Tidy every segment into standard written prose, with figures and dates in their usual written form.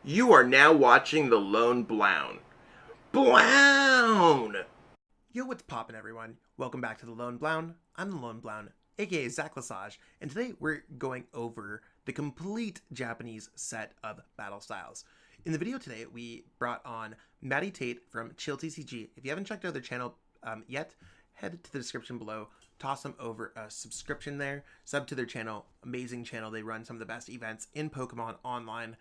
You are now watching The Lone Blown. Blown! Yo, what's poppin', everyone? Welcome back to The Lone Blown. I'm The Lone Blown, aka Zach Lesage, and today we're going over the complete Japanese set of BattleStyles. In the video today, we brought on Maddy Tate from Chill TCG. If you haven't checked out their channel yet, head to the description below, toss them over a subscription there, sub to their channel, amazing channel. They run some of the best events in Pokemon online.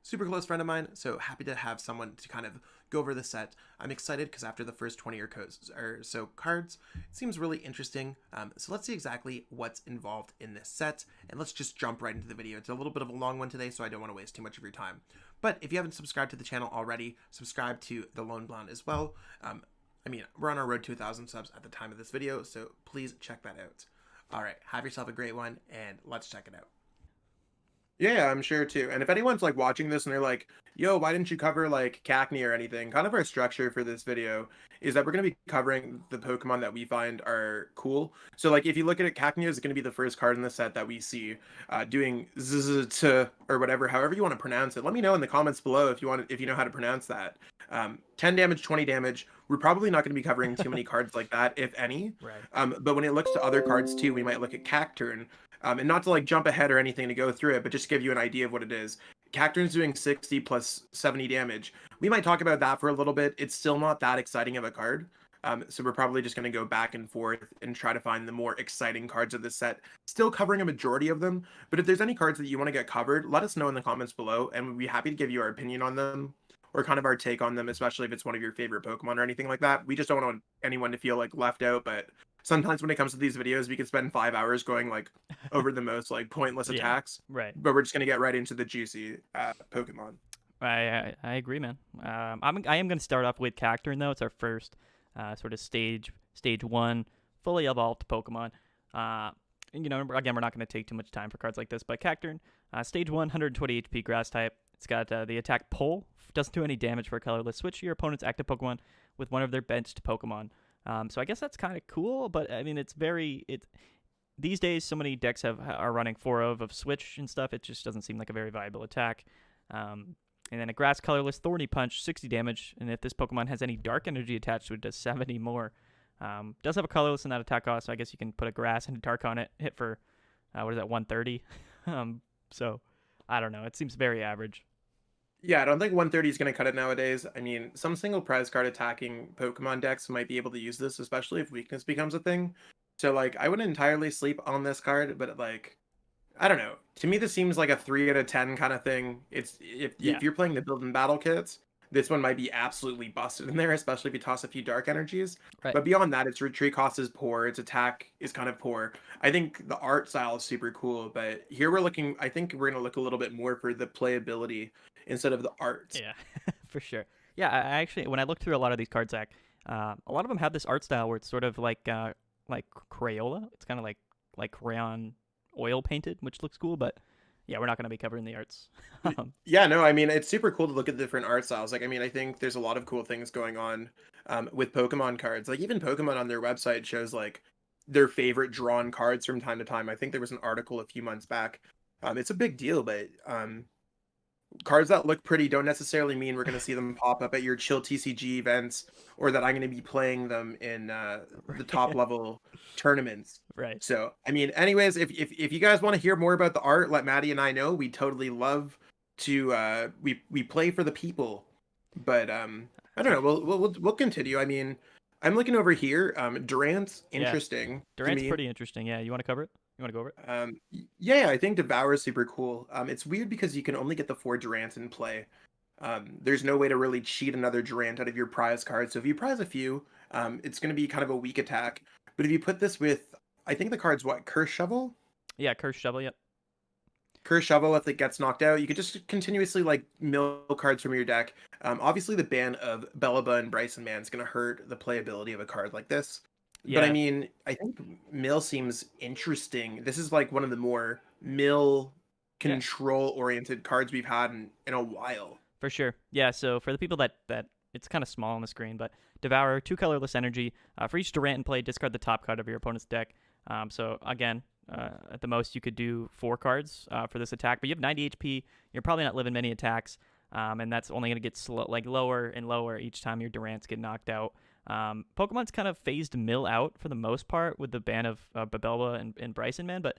Super close friend of mine, so happy to have someone to kind of go over the set. I'm excited because after the first 20 or so cards, it seems really interesting. So let's see exactly what's involved in this set, and let's just jump right into the video. It's a little bit of a long one today, so I don't want to waste too much of your time. But if you haven't subscribed to the channel already, subscribe to The Lone Blonde as well. We're on our road to 1,000 subs at the time of this video, so please check that out. All right, have yourself a great one, and let's check it out. Yeah, I'm sure too. And if anyone's like watching this and they're like, yo, why didn't you cover like Cacnea or anything? Kind of our structure for this video is that we're going to be covering the Pokemon that we find are cool. So like if you look at it, Cacnea is going to be the first card in the set that we see doing zzz or whatever, however you want to pronounce it. Let me know in the comments below if you know how to pronounce that. 10 damage, 20 damage. We're probably not going to be covering too many cards like that, if any. Right. But when it looks to other cards too, we might look at Cacturn. And not to like jump ahead or anything to go through it, but just give you an idea of what it is. Cacturn's doing 60 plus 70 damage. We might talk about that for a little bit. It's still not that exciting of a card. So we're probably just going to go back and forth and try to find the more exciting cards of this set, still covering a majority of them. But if there's any cards that you want to get covered, let us know in the comments below, and we'd be happy to give you our opinion on them or kind of our take on them, especially if it's one of your favorite Pokemon or anything like that. We just don't want anyone to feel like left out, but sometimes when it comes to these videos, we can spend 5 hours going like over the most like pointless attacks. Right. But we're just gonna get right into the juicy Pokemon. I agree, man. I am going to start off with Cacturn, though. It's our first sort of stage one, fully evolved Pokemon. Again, we're not going to take too much time for cards like this, but Cacturn, stage 1, 120 HP grass type. It's got the attack Pull, doesn't do any damage for a colorless. Switch your opponent's active Pokemon with one of their benched Pokemon. So I guess that's kind of cool, but I mean, these days, so many decks are running 4 of Switch and stuff. It just doesn't seem like a very viable attack. And then a grass colorless Thorny Punch, 60 damage. And if this Pokemon has any dark energy attached to it, it does 70 more. Does have a colorless in that attack cost, so I guess you can put a grass and a dark on it. Hit for, 130? So, I don't know. It seems very average. Yeah, I don't think 130 is going to cut it nowadays. I mean, some single prize card attacking Pokemon decks might be able to use this, especially if weakness becomes a thing. So, like, I wouldn't entirely sleep on this card, but, like, I don't know. To me, this seems like a 3 out of 10 kind of thing. If you're playing the build and battle kits, this one might be absolutely busted in there, especially if you toss a few dark energies. Right. But beyond that, its retreat cost is poor. Its attack is kind of poor. I think the art style is super cool, but here I think we're going to look a little bit more for the playability instead of the art. Yeah, for sure. Yeah, I actually, when I look through a lot of these cards, Zach, a lot of them have this art style where it's sort of like Crayola. It's kind of like crayon oil painted, which looks cool, but yeah, we're not going to be covering the arts. Yeah, no, I mean, it's super cool to look at the different art styles. Like, I mean, I think there's a lot of cool things going on with Pokemon cards. Like, even Pokemon on their website shows, like, their favorite drawn cards from time to time. I think there was an article a few months back. It's a big deal, but cards that look pretty don't necessarily mean we're going to see them pop up at your Chill TCG events or that I'm going to be playing them in the top level tournaments. Right. So, I mean, anyways, if you guys want to hear more about the art, let Maddie and I know. We totally love to we play for the people. But I don't know. We'll continue. I mean, I'm looking over here. Durant's interesting. Durant's pretty interesting. Yeah, you want to cover it? You want to go over it? Yeah, I think Devour is super cool. It's weird because you can only get the 4 Durants in play. There's no way to really cheat another Durant out of your prize card. So if you prize a few, it's going to be kind of a weak attack. But if you put this with, I think the card's what, Curse Shovel? Yeah, Curse Shovel, yep. Curse Shovel, if it gets knocked out, you could just continuously like mill cards from your deck. Obviously, the ban of Bellaba and Bryson Man is going to hurt the playability of a card like this. Yeah. But I mean, I think mill seems interesting. This is like one of the more mill control-oriented cards we've had in a while. For sure. Yeah, so for the people that it's kind of small on the screen, but Devour, 2 colorless energy. For each Durant in play, discard the top card of your opponent's deck. So again, At the most, you could do 4 cards for this attack, but you have 90 HP. You're probably not living many attacks, and that's only going to get lower and lower each time your Durants get knocked out. Pokemon's kind of phased mill out for the most part with the ban of Babelba and Bryson Man, but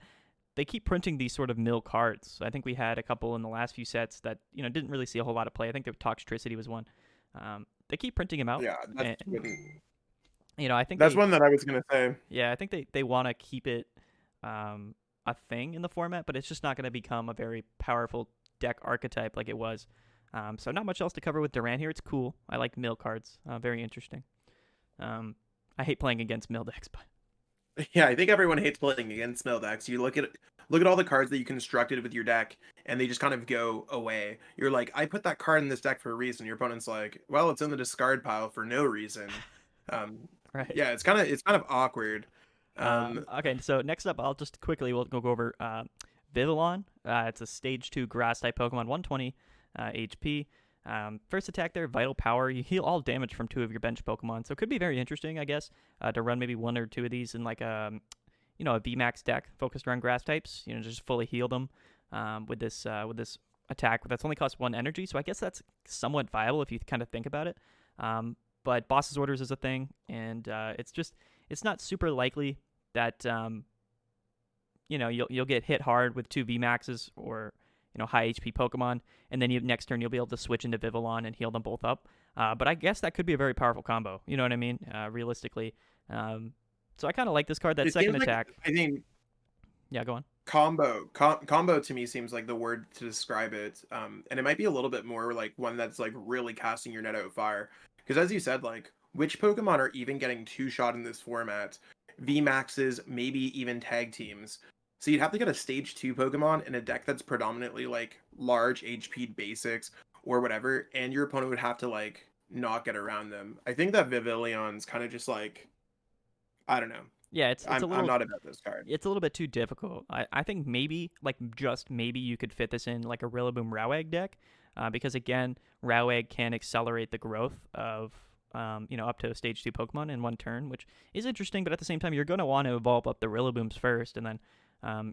they keep printing these sort of mill cards. I think we had a couple in the last few sets that didn't really see a whole lot of play. I think the Toxtricity was one. They keep printing them out. Yeah, that's I think that's one that I was gonna say. Yeah, I think they want to keep it a thing in the format, but it's just not going to become a very powerful deck archetype like it was. So not much else to cover with Durant here. It's cool. I like mill cards. Very interesting. I hate playing against mill decks, but yeah, I think everyone hates playing against mill decks. You look at all the cards that you constructed with your deck, and they just kind of go away. You're like, I put that card in this deck for a reason. Your opponent's like, well, it's in the discard pile for no reason. Right. Yeah, it's kind of awkward. Okay, so next up, we'll go over Vivalon. It's a stage 2 grass type Pokemon, 120 HP. First attack there, Vital Power. You heal all damage from 2 of your bench Pokemon, so it could be very interesting, I guess, to run maybe 1 or 2 of these in like a VMAX deck focused around grass types. Just fully heal them with this attack that's only costs 1 energy. So I guess that's somewhat viable if you kind of think about it. But Boss's Orders is a thing, and it's not super likely that you'll get hit hard with 2 VMAXs or high HP Pokemon, and then next turn you'll be able to switch into Vivalon and heal them both up. But I guess that could be a very powerful combo. You know what I mean? Realistically. So I kind of like this card. That second attack. I think. Yeah, go on. Combo to me seems like the word to describe it. And it might be a little bit more like one that's like really casting your net out fire. Because as you said, like, which Pokemon are even getting 2-shot in this format? VMAXs, maybe even tag teams. So you'd have to get a stage 2 Pokemon in a deck that's predominantly like large HP basics or whatever, and your opponent would have to like not get around them. I think that Vivillion's kind of just like, I don't know. Yeah, I'm not about this card. It's a little bit too difficult. I think maybe, like just maybe, you could fit this in like a Rillaboom Rowegg deck, because again, Rowegg can accelerate the growth of up to a stage 2 Pokemon in 1 turn, which is interesting. But at the same time, you're going to want to evolve up the Rillabooms first, and then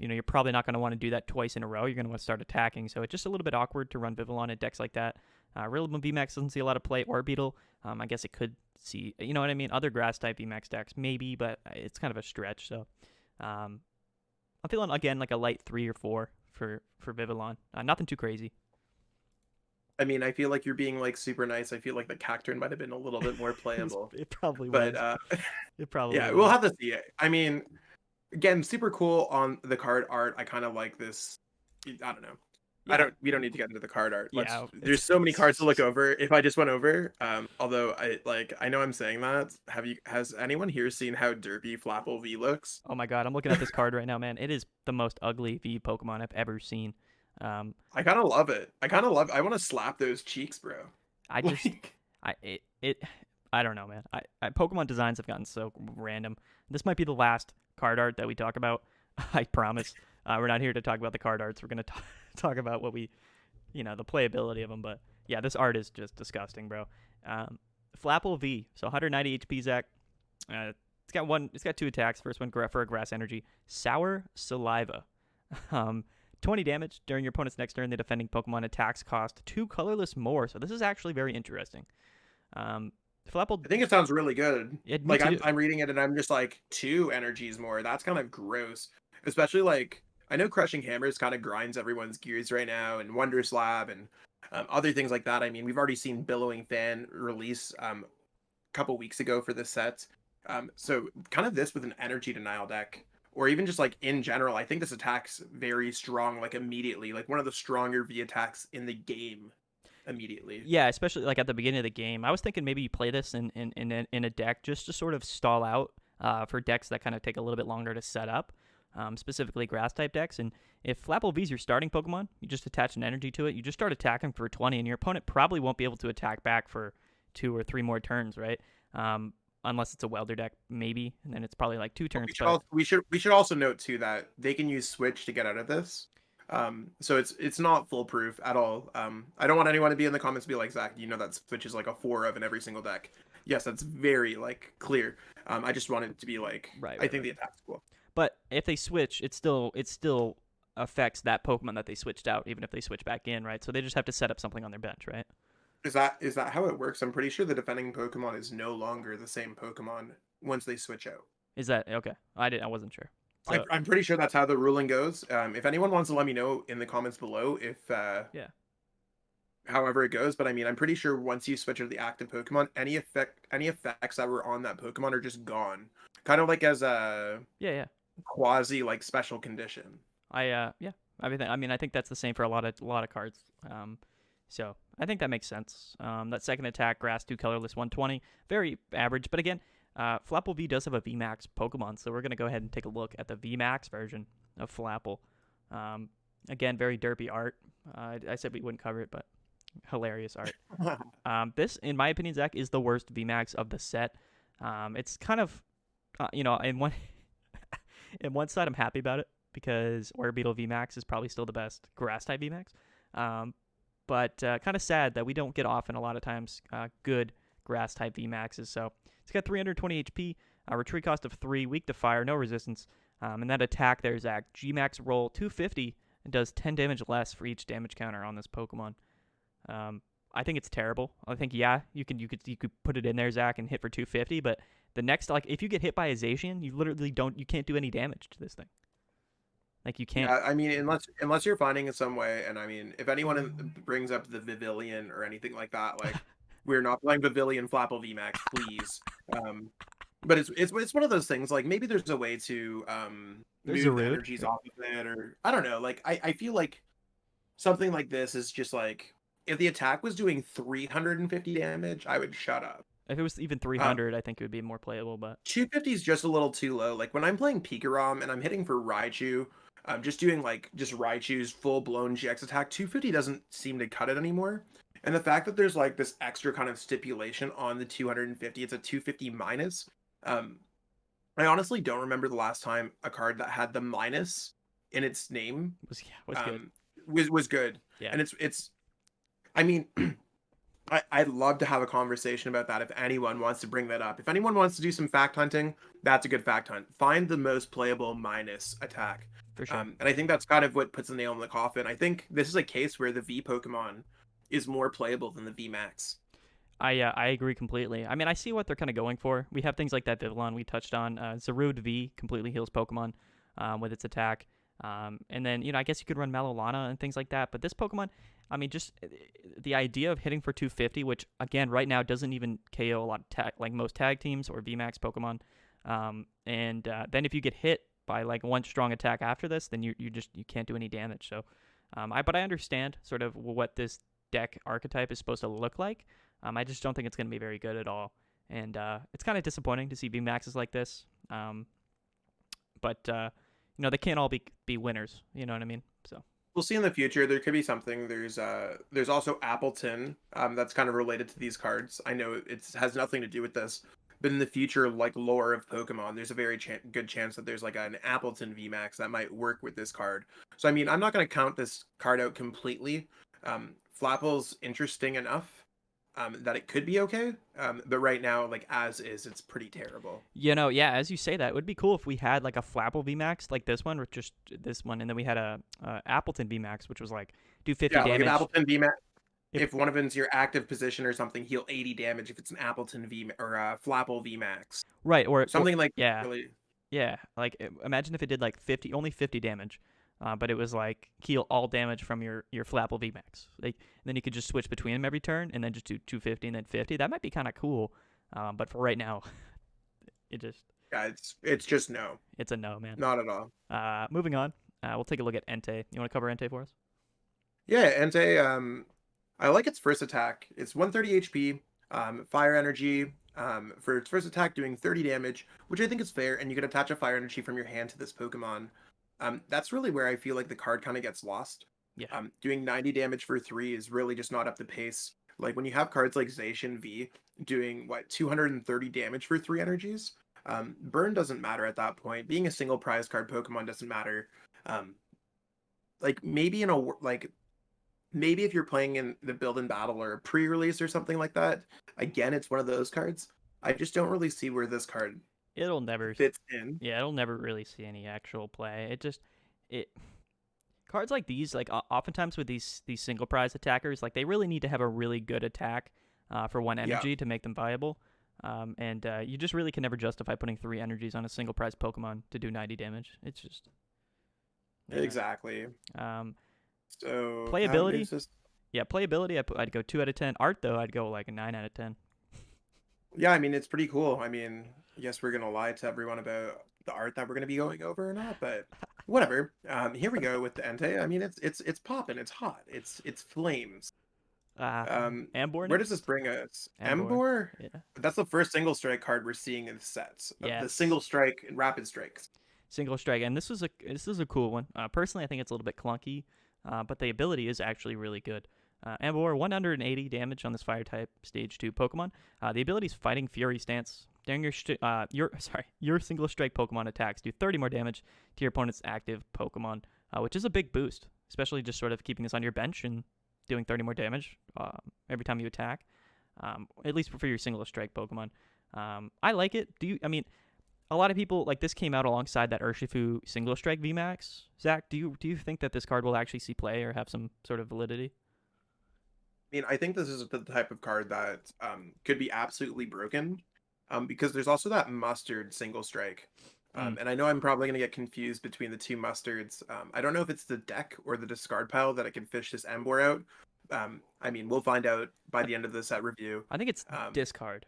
you're probably not going to want to do that twice in a row. You're going to want to start attacking, so it's just a little bit awkward to run Vivalon in decks like that. Rillaboom VMAX doesn't see a lot of play, or Beetle. I guess it could see, you know what I mean? Other grass type VMAX decks, maybe, but it's kind of a stretch. So I'm feeling, again, like a light 3 or 4 for Vivalon. Nothing too crazy. I mean, I feel like you're being like super nice. I feel like the Cacturn might have been a little bit more playable. It probably was. It probably yeah, we'll have to see it. I mean, again, super cool on the card art. I kind of like this. I don't know. Yeah. We don't need to get into the card art. There's so many cards to look over. If I just went over, although I know I'm saying that. Has anyone here seen how derpy Flapple V looks? Oh my god, I'm looking at this card right now, man. It is the most ugly V Pokemon I've ever seen. I kind of love it. I want to slap those cheeks, bro. I don't know, man. Pokemon designs have gotten so random. This might be the last card art that we talk about. I promise. We're not here to talk about the card arts. We're going to talk about what the playability of them. But yeah, this art is just disgusting, bro. Flapple V, so 190 HP, Zach. It's got 2 attacks. First one for a grass energy. Sour Saliva. 20 damage. During your opponent's next turn, the defending Pokemon attacks cost 2 colorless more. So this is actually very interesting. Flapple, I think it sounds really good. Like I'm reading it and I'm just like, 2 energies more. That's kind of gross. Especially like, I know Crushing Hammers kind of grinds everyone's gears right now, and Wonder Slab and other things like that. I mean, we've already seen Billowing Fan release a couple weeks ago for this set. So kind of this with an energy denial deck, or even just like in general, I think this attack's very strong, like immediately, like one of the stronger V attacks in the game immediately. Yeah, especially like at the beginning of the game. I was thinking maybe you play this in a deck just to sort of stall out for decks that kind of take a little bit longer to set up. Specifically grass type decks. And if Flapple V's your starting Pokemon, you just attach an energy to it, you just start attacking for 20, and your opponent probably won't be able to attack back for 2 or 3 more turns, right? Unless it's a welder deck, maybe, and then it's probably like 2 turns. We should also note too that they can use Switch to get out of this. So it's not foolproof at all. I don't want anyone to be in the comments to be like, Zach, that Switch is like a 4 of in every single deck. Yes, that's very like clear. I just want it to be like, right, I think the attack's cool. But if they switch, it still affects that Pokemon that they switched out, even if they switch back in, right? So they just have to set up something on their bench, right? Is that how it works? I'm pretty sure the defending Pokemon is no longer the same Pokemon once they switch out. Is that okay? I wasn't sure. I'm pretty sure that's how the ruling goes. If anyone wants to let me know in the comments below if Yeah. however it goes, but I mean I'm pretty sure once you switch to the active Pokemon, any effects that were on that Pokemon are just gone. Kind of like as a Yeah. quasi like special condition. Yeah. I mean, I think that's the same for a lot of cards. So I think that makes sense. That second attack, Grass 2 colorless 120, very average. But again, Flapple V does have a VMAX Pokemon, so we're gonna go ahead and take a look at the VMAX version of Flapple. Again, very derpy art. I said we wouldn't cover it, but hilarious art. This, in my opinion, Zach, is the worst VMAX of the set. It's kind of, in one in one side, I'm happy about it because Orbeetle VMAX is probably still the best Grass type VMAX. But kind of sad that we don't get often a lot of times good Grass type VMAXs. So it's got 320 HP, retreat cost of 3, weak to fire, no resistance. And that attack there, Zach, Gmax roll 250 and does 10 damage less for each damage counter on this Pokemon. I think it's terrible. I think you could put it in there, Zach, and hit for 250. But the next, like, if you get hit by a Zacian, you can't do any damage to this thing. Like, you can't. Yeah, I mean, unless you're finding it some way, and I mean, if anyone brings up the Vivillion or anything like that, like, we're not playing Vivillion Flapple VMAX, please. But it's one of those things, like, maybe there's a way to move the energies off of it, or I don't know. Like, I feel like something like this is just like, if the attack was doing 350 damage, I would shut up. If it was even 300, I think it would be more playable, but 250 is just a little too low. Like, when I'm playing Pikarom and I'm hitting for Raichu, just doing like just Raichu's full blown GX attack, 250 doesn't seem to cut it anymore. And the fact that there's like this extra kind of stipulation on the 250, it's a 250 minus. I honestly don't remember the last time a card that had the minus in its name was good. Was good. Yeah. And it's I mean, I'd love to have a conversation about that if anyone wants to bring that up. If anyone wants to do some fact hunting, that's a good fact hunt. Find the most playable minus attack. For sure. And I think that's kind of what puts the nail in the coffin. I think this is a case where the V Pokemon is more playable than the V Max. I agree completely. I mean, I see what they're kind of going for. We have things like that Vivalon we touched on. Zarude V completely heals Pokemon with its attack. And then, I guess you could run Malolana and things like that. But this Pokemon, I mean, just the idea of hitting for 250, which, again, right now doesn't even KO a lot of like most tag teams or VMAX Pokemon. And then if you get hit by like one strong attack after this, then you can't do any damage. So, but I understand sort of what this deck archetype is supposed to look like. I just don't think it's going to be very good at all. And it's kind of disappointing to see VMAXs like this. But they can't all be winners. You know what I mean? So we'll see in the future. There could be something. There's also Appleton that's kind of related to these cards. I know it has nothing to do with this, but in the future, like lore of Pokemon, there's a very good chance that there's like an Appleton VMAX that might work with this card. So I mean, I'm not going to count this card out completely. Flapple's interesting enough that it could be okay, but right now, like as is, it's pretty terrible. Yeah, as you say that, it would be cool if we had like a Flapple VMAX like this one, or just this one, and then we had a Appleton VMAX, which was like do 50 damage. Like an Appleton VMAX. If one of them's your active position or something, heal 80 damage. If it's an Appleton V or a Flapple VMAX, right, or something like really, like imagine if it did like only 50 damage. But it was like heal all damage from your Flapple VMAX. Like, and then you could just switch between them every turn, and then just do 250 and then 50. That might be kind of cool. But for right now, it's just no. It's a no, man. Not at all. Moving on, we'll take a look at Entei. You want to cover Entei for us? Yeah, Entei. I like its first attack. It's 130 HP, fire energy. For its first attack, doing 30 damage, which I think is fair. And you can attach a fire energy from your hand to this Pokemon. That's really where I feel like the card kind of gets lost. Yeah. Doing 90 damage for 3 is really just not up to pace. Like when you have cards like Zacian V doing 230 damage for 3 energies, burn doesn't matter at that point. Being a single prize card Pokemon doesn't matter. Like maybe maybe if you're playing in the build and battle or a pre-release or something like that, again, it's one of those cards. I just don't really see where this card it'll never fits in. Yeah, it'll never really see any actual play. It cards like these, like oftentimes with these single prize attackers, like they really need to have a really good attack for one Yeah. energy to make them viable. And you just really can never justify putting 3 energies on a single prize Pokemon to do 90 damage. It's just Exactly. So playability. Yeah, playability. I'd go 2 out of 10. Art though, I'd go like a 9 out of 10. Yeah, I mean it's pretty cool. I mean, I guess we're gonna lie to everyone about the art that we're gonna be going over or not, but whatever. Here we go with the Entei. I mean, it's popping. It's hot. It's flames. Ambor. Where does this bring us? Ambor. Embor? Yeah. That's the first single strike card we're seeing in the sets. Yes. The single strike and rapid strikes. Single strike, and this is a cool one. Personally, I think it's a little bit clunky, but the ability is actually really good. Ambor, 180 damage on this fire type stage 2 Pokemon. The ability is Fighting Fury stance. During your single strike Pokemon attacks do 30 more damage to your opponent's active Pokemon, which is a big boost, especially just sort of keeping this on your bench and doing 30 more damage every time you attack. At least for your single strike Pokemon. I like it. A lot of people, like, this came out alongside that Urshifu single strike VMAX. Zach, do you think that this card will actually see play or have some sort of validity? I mean, I think this is the type of card that could be absolutely broken, because there's also that mustard single strike. And I know I'm probably going to get confused between the two mustards. I don't know if it's the deck or the discard pile that I can fish this Embor out. I mean, we'll find out by the end of the set review. I think it's discard.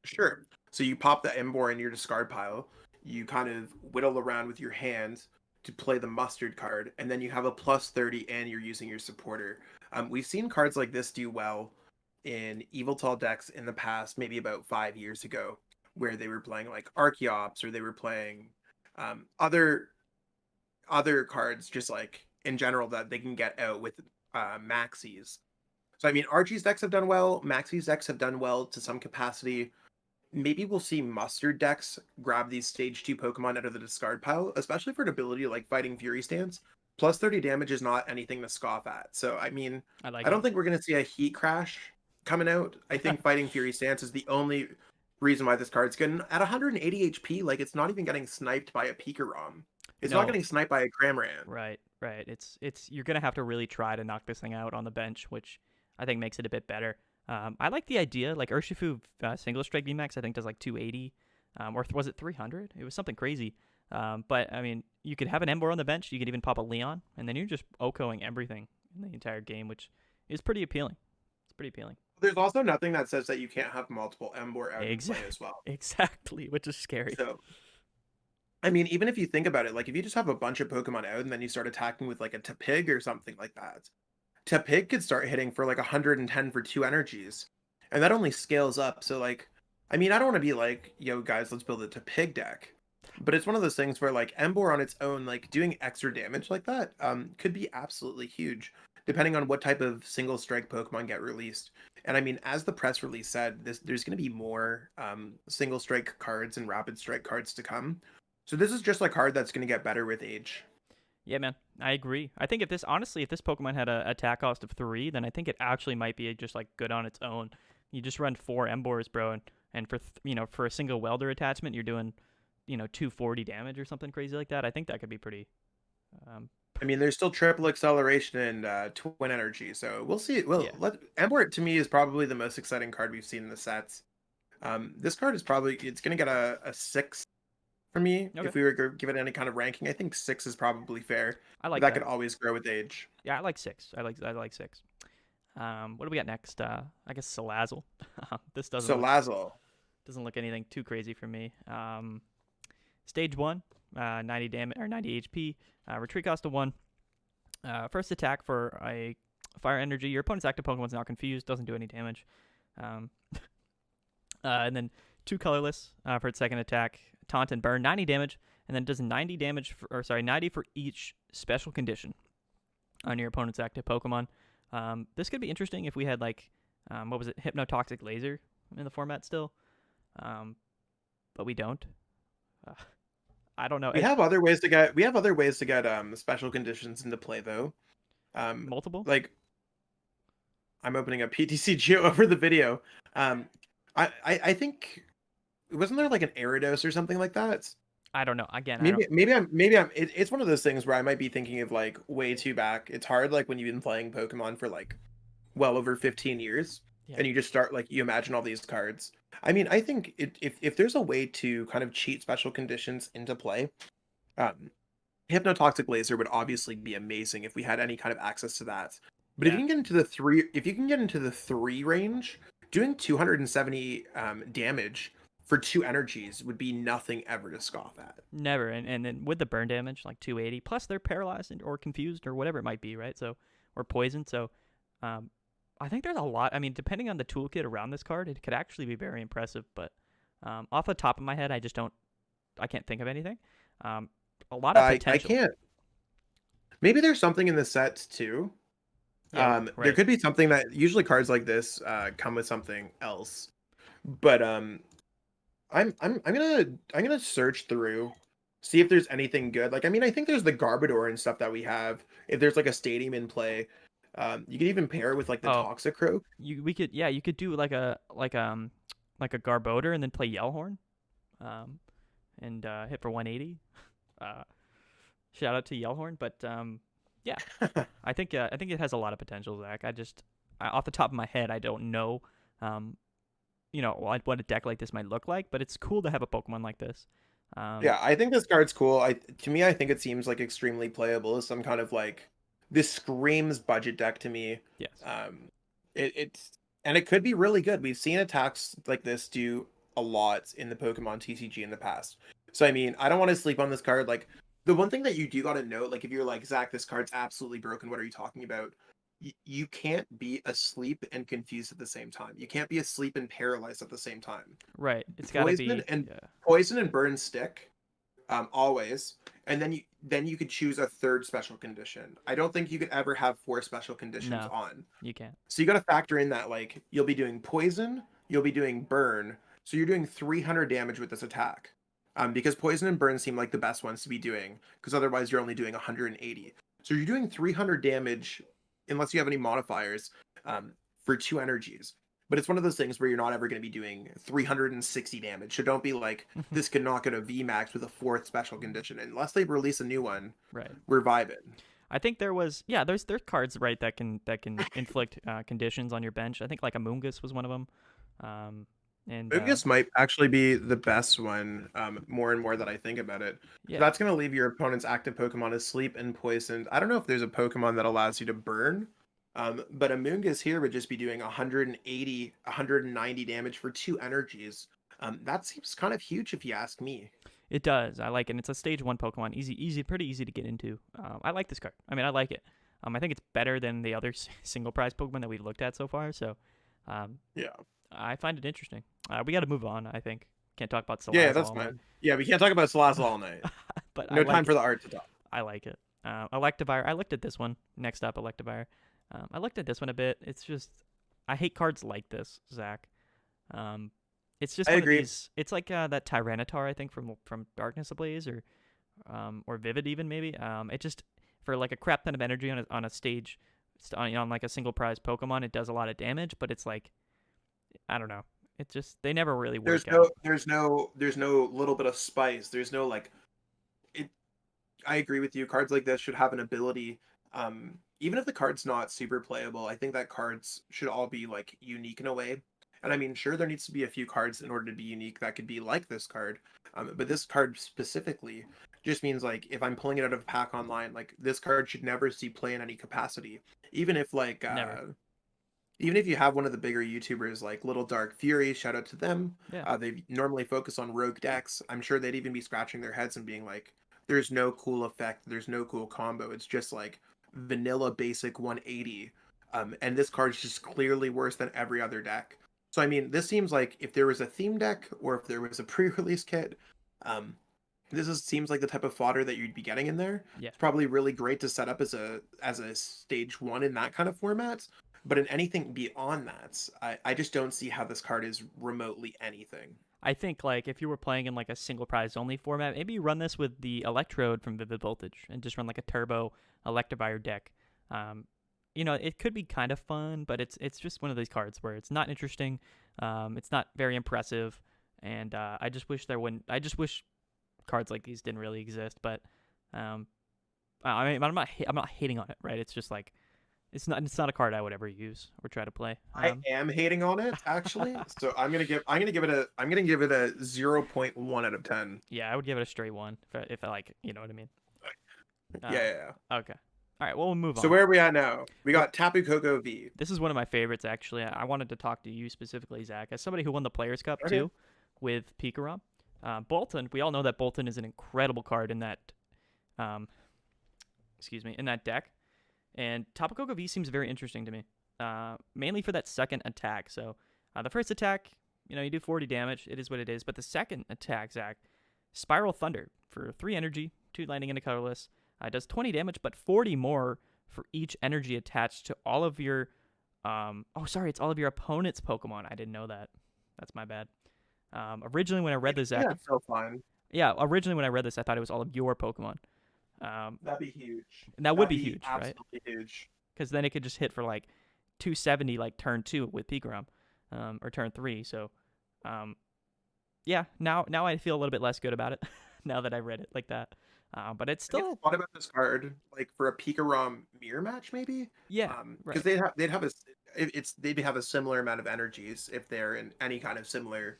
Sure. So you pop the Embor in your discard pile. You kind of whittle around with your hand to play the mustard card, and then you have a plus 30 and you're using your supporter. We've seen cards like this do well in Yveltal decks in the past, maybe about 5 years ago, where they were playing like Archeops, or they were playing other cards just like in general that they can get out with Maxis. So I mean, Archie's decks have done well, Maxie's decks have done well to some capacity. Maybe we'll see mustard decks grab these stage 2 Pokemon out of the discard pile, especially for an ability like Fighting Fury stance. Plus 30 damage is not anything to scoff at. So I mean, I don't think we're going to see a Heat Crash coming out. I think Fighting Fury stance is the only reason why this card's good. And at 180 HP, like, it's not even getting sniped by a Pikarom. It's not getting sniped by a Cramorant. Right. It's you're gonna have to really try to knock this thing out on the bench, which I think makes it a bit better. I like the idea. Like Urshifu single strike VMAX, I think does like 280, or was it 300? It was something crazy. But I mean, you could have an Embor on the bench. You could even pop a Leon, and then you're just OHKOing everything in the entire game, which is pretty appealing. It's pretty appealing. There's also nothing that says that you can't have multiple Embor out in play as well. Exactly, which is scary. So, I mean, even if you think about it, like if you just have a bunch of Pokemon out and then you start attacking with like a Tapig or something like that, Tapig could start hitting for like 110 for 2 energies, and that only scales up. So like, I mean, I don't want to be like, yo guys, let's build a Tapig deck, but it's one of those things where like Embor on its own, like doing extra damage like that, could be absolutely huge, depending on what type of single strike Pokemon get released. And I mean, as the press release said, there's going to be more single strike cards and rapid strike cards to come. So this is just a card that's going to get better with age. Yeah, man, I agree. I think if this Pokemon had a attack cost of 3, then I think it actually might be just like good on its own. You just run 4 Embors, bro, and for for a single welder attachment, you're doing 240 damage or something crazy like that. I think that could be pretty. I mean, there's still triple acceleration and twin energy, so we'll see. Embor to me is probably the most exciting card we've seen in the sets. This card is probably it's going to get a 6 for me. Okay. If we were to give it any kind of ranking, I think 6 is probably fair. I like that. Could always grow with age. Yeah, I like 6. I like 6. What do we got next? I guess Salazzle. This doesn't look anything too crazy for me. Stage 1, 90 damage or 90 HP. Retreat cost of 1. First attack for a fire energy. Your opponent's active Pokemon's now confused. Doesn't do any damage. And then 2 colorless for its second attack. Taunt and Burn, 90 damage, and then it does 90 for each special condition on your opponent's active Pokemon. This could be interesting if we had like, what was it, Hypnotoxic Laser in the format still, but we don't. I don't know. We have other ways to get special conditions into play though. Multiple. Like, I'm opening up PTCG over the video. I think wasn't there like an Gyarados or something like that? I don't know. Again, I don't. Maybe I'm it's one of those things where I might be thinking of like way too back. It's hard like when you've been playing Pokemon for like well over 15 years Yeah. and you just start like you imagine all these cards. I mean, I think if there's a way to kind of cheat special conditions into play, um Hypnotoxic Laser would obviously be amazing if we had any kind of access to that. But if Yeah. you can get into the three, if you can get into the 3 range, doing 270 damage for 2 energies would be nothing ever to scoff at. Never. And then with the burn damage, like 280, plus they're paralyzed or confused or whatever it might be, right? So, or poisoned. So, um, I think there's a lot. I mean, depending on the toolkit around this card, it could actually be very impressive. But off the top of my head, I can't think of anything. A lot of I potential. can't. Maybe there's something in the sets too. Yeah, There right. could be something that usually cards like this come with something else. But I'm gonna search through, see if there's anything good. Like I mean, I think there's the Garbodor and stuff that we have. If there's like a stadium in play, you could even pair it with like the Oh, Toxicroak. you could do like a Garbodor and then play Yellhorn, um, and hit for 180. Uh, shout out to Yellhorn, but yeah, I think it has a lot of potential, Zach. Off the top of my head, I don't know, um, what a deck like this might look like, but it's cool to have a Pokemon like this. Yeah, I think this card's cool. To me, I think it seems like extremely playable as some kind of like this screams budget deck to me. Yes. It's and it could be really good. We've seen attacks like this do a lot in the Pokemon TCG in the past. So I mean, I don't want to sleep on this card. Like the one thing that you do got to note, like if you're like Zach, this card's absolutely broken. What are you talking about? You can't be asleep and confused at the same time. You can't be asleep and paralyzed at the same time. Right. It's got to Poison be. and Yeah. poison and burn stick, always. And then you could choose a third special condition. I don't think you could ever have 4 special conditions No, on. you can't. So you got to factor in that like you'll be doing poison, you'll be doing burn. So you're doing 300 damage with this attack. Because poison and burn seem like the best ones to be doing, because otherwise you're only doing 180. So you're doing 300 damage unless you have any modifiers, for 2 energies. But it's one of those things where you're not ever going to be doing 360 damage. So don't be like, this could knock out a VMAX with a 4th special condition. Unless they release a new one, Right. we're vibing. I think there's cards, right, that can inflict conditions on your bench. I think like Amoonguss was one of them. And Lucas might actually be the best one, more and more that I think about it. yeah, That's going to leave your opponent's active Pokemon asleep and poisoned. I don't know if there's a Pokemon that allows you to burn, but Amoonguss here would just be doing 180, 190 damage for 2 energies. That seems kind of huge if you ask me. it does. I like it. And it's a stage 1 Pokemon, pretty easy to get into. I like this card. I mean, I like it. I think it's better than the other single prize Pokemon that we've looked at so far. So, Yeah. I find it interesting. We got to move on. I think can't talk about Salazzle. Yeah, that's all fine. night. Yeah, we can't talk about Salazzle all night. But No time for the art to talk. I like it. Electivire. I looked at this one. Next up, Electivire. I looked at this one a bit. It's just I hate cards like this, Zach. It's just I one agree. of these. It's like that Tyranitar, I think, from Darkness Ablaze or Vivid even maybe. It just for like a crap ton of energy on a stage, on like a single prize Pokemon, it does a lot of damage. But it's like I don't know. It just they never really work out. There's no little bit of spice. There's no like it. I agree with you. Cards like this should have an ability. Even if the card's not super playable, I think that cards should all be like unique in a way. And I mean, sure, there needs to be a few cards in order to be unique that could be like this card. But this card specifically just means like if I'm pulling it out of a pack online, like this card should never see play in any capacity. Even if like Never. even if you have one of the bigger YouTubers like Little Dark Fury, shout out to them. Yeah. They normally focus on rogue decks. I'm sure they'd even be scratching their heads and being like, there's no cool effect, there's no cool combo. It's just like vanilla basic 180. And this card's just clearly worse than every other deck. So I mean, this seems like if there was a theme deck or if there was a pre-release kit, seems like the type of fodder that you'd be getting in there. Yeah. It's probably really great to set up as a stage 1 in that kind of format. But in anything beyond that, I just don't see how this card is remotely anything. I think like if you were playing in like a single prize only format, maybe you run this with the Electrode from Vivid Voltage and just run like a turbo Electivire deck. It could be kind of fun, but it's just one of these cards where it's not interesting. It's not very impressive. and I just wish there wouldn't. I just wish cards like these didn't really exist. But I mean, I'm not hating on it, right? It's just like it's not a card I would ever use or try to play. I am hating on it actually. So I'm gonna give it a 0.1 out of 10. Yeah, I would give it a straight 1 if I like it. You know what I mean? Yeah. Okay. All right. Well, we'll move on. So where are we at now? We got Tapu Coco V. This is one of my favorites, actually. I wanted to talk to you specifically, Zach, as somebody who won the Players' Cup Okay. too, with Pikarom. Bolton. We all know that Bolton is an incredible card in that, in that deck. And Tapu Coco V seems very interesting to me, mainly for that second attack. So the first attack, you do 40 damage. It is what it is. But the second attack, Zach, Spiral Thunder for 3 energy, 2 lightning, and a colorless. It does 20 damage, but 40 more for each energy attached to all of your... it's all of your opponent's Pokemon. I didn't know that. That's my bad. Originally, when I read this, Zach... Yeah, so fine. Yeah, originally when I read this, I thought it was all of your Pokemon. That'd be huge. And that would be huge, absolutely right? Huge. Because then it could just hit for like 270 like turn 2 with Pikarom, or turn 3. So, yeah, now I feel a little bit less good about it now that I read it like that. But it's still... thought about this card like for a Pikarom mirror match, maybe. Yeah, because right. they'd have a similar amount of energies if they're in any kind of similar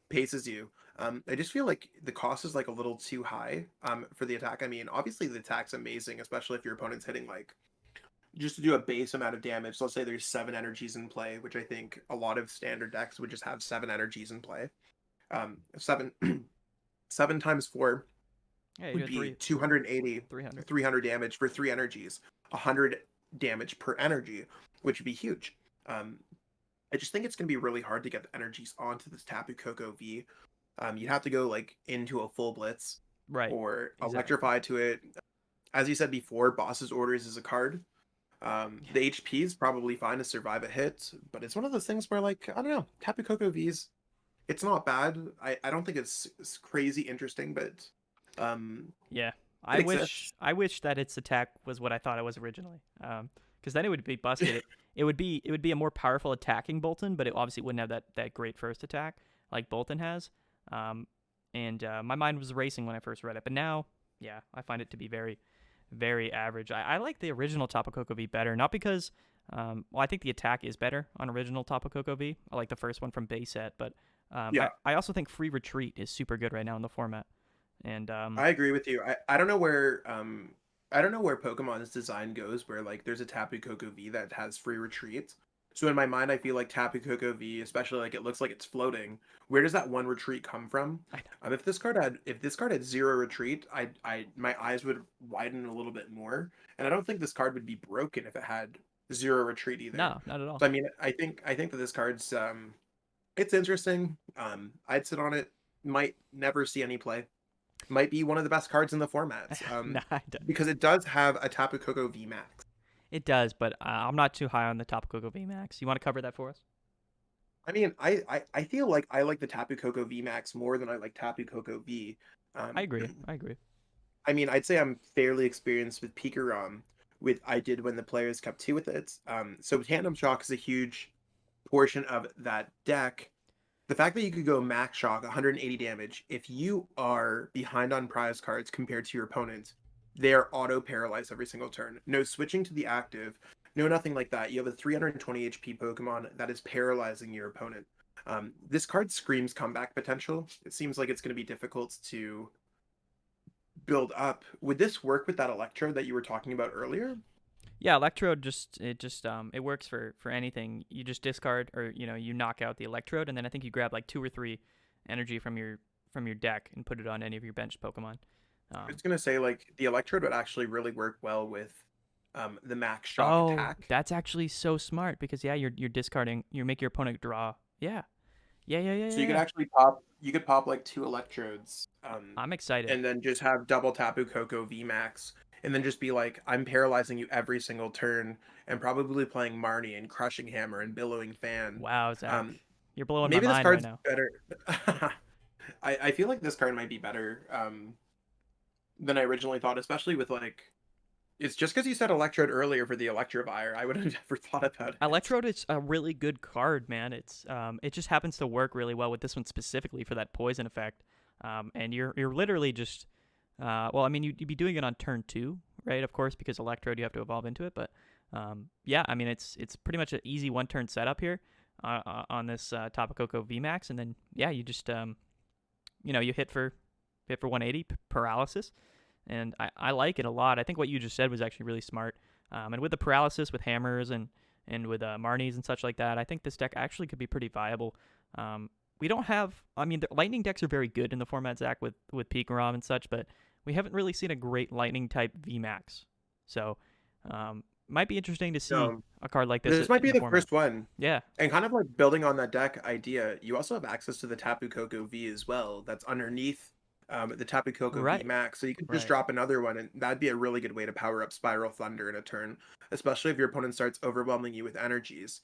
pace as you. I just feel like the cost is like a little too high for the attack. I mean, obviously the attack's amazing, especially if your opponent's hitting like just to do a base amount of damage. So let's say there's 7 energies in play, which I think a lot of standard decks would just have 7 energies in play. 7 times 4 would be 280, 300 damage for 3 energies, 100 damage per energy, which would be huge. I just think it's going to be really hard to get the energies onto this Tapu Coco V. You'd have to go like into a full blitz, Right. or Exactly. electrify to it. As you said before, Boss's Orders is a card. The HP is probably fine to survive a hit, but it's one of those things where, like, I don't know, Tapu Coco V's, it's not bad. I don't think it's crazy interesting, but Yeah, it exists. I wish that its attack was what I thought it was originally. Because then it would be busted. it would be a more powerful attacking Bolton, but it obviously wouldn't have that great first attack like Bolton has. And my mind was racing when I first read it, but now, yeah, I find it to be very, very average. I like the original Tapu Coco V better, not because, I think the attack is better on original Tapu Coco V. I like the first one from base set, but Yeah. I also think Free Retreat is super good right now in the format. And I agree with you. I don't know where Pokemon's design goes, where like there's a Tapu Coco V that has free retreat. So in my mind, I feel like Tapu Coco V, especially like it looks like it's floating. Where does that one retreat come from? If this card had 0 retreat, my eyes would widen a little bit more, and I don't think this card would be broken if it had 0 retreat either. no, not at all. So, I mean, I think that this card's it's interesting. I'd sit on it. Might never see any play. Might be one of the best cards in the format. Nah, I don't. Because it does have a Tapu Coco V Max. It does, but I'm not too high on the Tapu Coco V Max. You want to cover that for us? I mean, I feel like I like the Tapu Coco V Max more than I like Tapu Coco V. I agree. I mean, I'd say I'm fairly experienced with Pikarom. I did win the Players' Cup 2 with it. So Tandem Shock is a huge portion of that deck. The fact that you could go Max Shock, 180 damage, if you are behind on prize cards compared to your opponent, they're auto-paralyzed every single turn. No switching to the active, no nothing like that. You have a 320 HP Pokemon that is paralyzing your opponent. This card screams comeback potential. It seems like it's going to be difficult to build up. Would this work with that Electrode that you were talking about earlier? Yeah, Electrode it works for anything. You just discard, or you knock out the Electrode, and then I think you grab like 2 or 3 energy from your deck and put it on any of your benched Pokemon. I was gonna say, like, the Electrode would actually really work well with the Max Shock attack. That's actually so smart, because you're discarding, you make your opponent draw. Yeah. So you could actually pop like 2 Electrodes. I'm excited. And then just have double Tapu Coco V Max. And then just be like, I'm paralyzing you every single turn, and probably playing Marnie and Crushing Hammer and Billowing Fan. Wow, Zach. You're blowing maybe my mind this card's right now. better. I feel like this card might be better than I originally thought, especially with like It's just because you said Electrode earlier for the Electivire. I would have never thought about it. Electrode is a really good card, man. It just happens to work really well with this one specifically for that poison effect. And you're literally just well, I mean, you'd be doing it on turn 2, right? Of course, because Electrode you have to evolve into it, but yeah, I mean, it's pretty much an easy 1-turn setup here on this Tapu Coco VMAX, and then yeah, you just you hit for 180 paralysis, and I like it a lot. I think what you just said was actually really smart. And with the paralysis, with hammers and with Marnies and such like that, I think this deck actually could be pretty viable. We don't have, I mean, the lightning decks are very good in the format, Zach, with Pikarom and such, but we haven't really seen a great lightning type VMAX. So, might be interesting to see a card like this. This might be the first one. Yeah. And kind of like building on that deck idea, you also have access to the Tapu Coco V as well. That's underneath the Tapu Coco V Max. So you could just drop another one, and that'd be a really good way to power up Spiral Thunder in a turn, especially if your opponent starts overwhelming you with energies.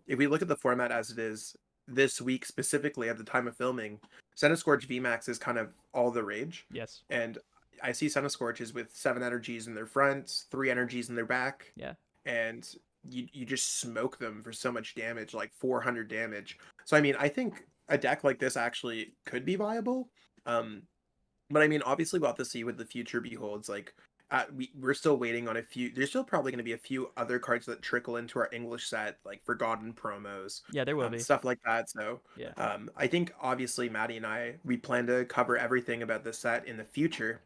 If we look at the format as it is this week, specifically at the time of filming, Centiskorch VMAX is kind of all the rage. Yes. And I see Centiskorches with 7 energies in their front, 3 energies in their back. Yeah. And you just smoke them for so much damage, like 400 damage. So I mean, I think a deck like this actually could be viable. But I mean, obviously we'll have to see what the future beholds. Like we're still waiting on a few. There's still probably going to be a few other cards that trickle into our English set, like Forgotten promos. Yeah, there will be stuff like that. So yeah, I think obviously Maddie and we plan to cover everything about this set in the future.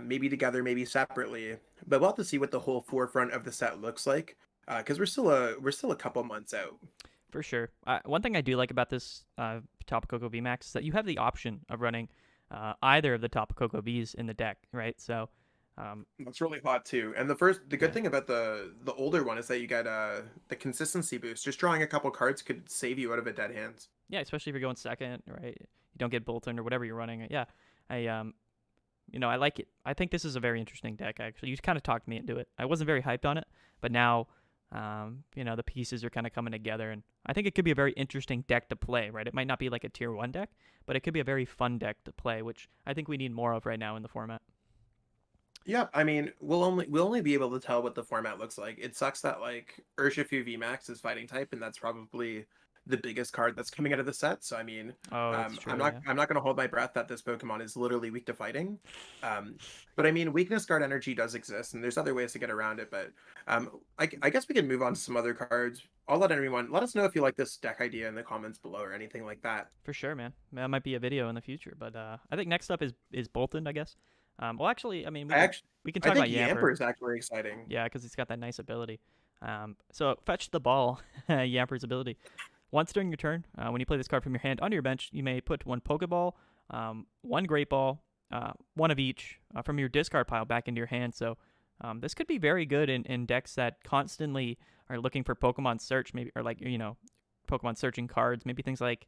Maybe together, maybe separately, but we'll have to see what the whole forefront of the set looks like, because we're still a couple months out. For sure. One thing I do like about this Tapu Coco VMAX is that you have the option of running either of the Tapu Coco Vs in the deck, right? So that's really hot too. And the good thing about the older one is that you get the consistency boost. Just drawing a couple cards could save you out of a dead hands. Yeah, especially if you're going second, right? You don't get Bolton or whatever you're running. Yeah, I like it. I think this is a very interesting deck, actually. You kind of talked me into it. I wasn't very hyped on it, but now, the pieces are kind of coming together, and I think it could be a very interesting deck to play, right? It might not be like a tier 1 deck, but it could be a very fun deck to play, which I think we need more of right now in the format. Yeah, I mean, we'll only be able to tell what the format looks like. It sucks that, like, Urshifu VMAX is fighting type, and that's probably the biggest card that's coming out of the set. So I mean, true, I'm not going to hold my breath that this Pokemon is literally weak to fighting. But I mean, weakness guard energy does exist, and there's other ways to get around it. But I guess we can move on to some other cards. I'll let us know if you like this deck idea in the comments below or anything like that. For sure, man. That might be a video in the future. But I think next up is Bolton, I guess. Well, actually, I mean, we can talk about Yamper. Yamper is actually exciting. Yeah, because he's got that nice ability. So fetch the ball, Yamper's ability. Once during your turn, when you play this card from your hand onto your bench, you may put 1 Pokeball, 1 Great Ball, 1 of each from your discard pile back into your hand. So this could be very good in decks that constantly are looking for Pokemon search, maybe, or like Pokemon searching cards, maybe things like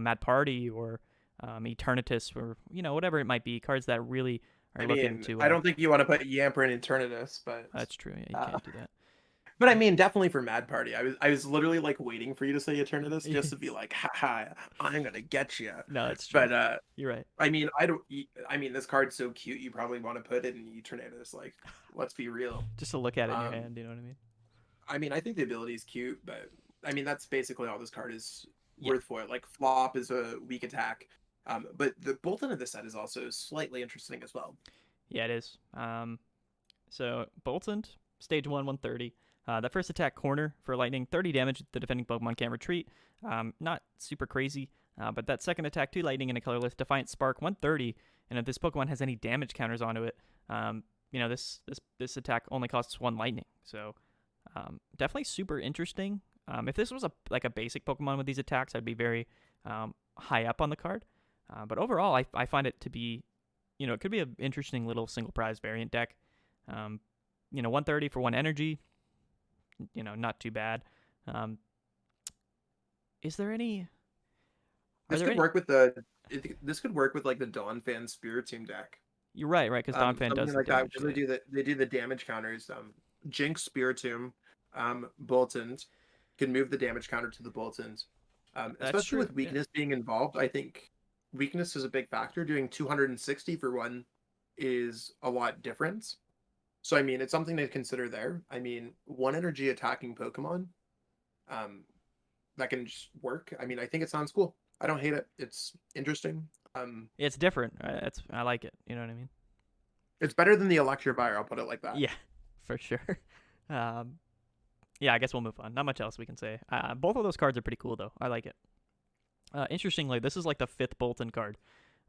Mad Party or Eternatus or whatever it might be, cards that really are looking to. I don't think you want to put Yamper in Eternatus, but that's true. Yeah, you can't do that. But I mean, definitely for Mad Party. I was literally like waiting for you to say Eternatus just to be like, haha, I'm gonna get you. No, it's true. But you're right. I mean, I mean, this card's so cute. You probably want to put it in Eternatus. Like, let's be real. Just to look at it in your hand, you know what I mean? I mean, I think the ability is cute, but I mean, that's basically all this card is worth for it. Like, Flop is a weak attack. But the Bolton of the set is also slightly interesting as well. Yeah, it is. So Bolton, stage 1, 130. That first attack corner for lightning, 30 damage. The defending Pokemon can't retreat. Not super crazy. But that second attack, 2 lightning and a colorless Defiant Spark, 130. And if this Pokemon has any damage counters onto it, this attack only costs 1 lightning. So definitely super interesting. If this was a basic Pokemon with these attacks, I'd be very high up on the card. But overall, I find it to be, it could be an interesting little single prize variant deck. 130 for 1 energy. Not too bad. Is there any? This could work with like the Donphan Spiritomb deck. You're right, because Donphan does like that. They do the damage counters. Jinx, Spiritomb, Bolton can move the damage counter to the Bolton. Especially with weakness being involved, I think weakness is a big factor. Doing 260 for 1 is a lot different. So I mean, it's something to consider there. I mean, one energy attacking Pokemon, um, that can just work. I mean, I think it sounds cool. I don't hate it. It's interesting. It's different. I like it. You know what I mean? It's better than the Electivire. I'll put it like that. Yeah, for sure. Um, yeah, I guess we'll move on. Not much else we can say. Both of those cards are pretty cool though. I like it. Interestingly, this is like the 5th Bolton card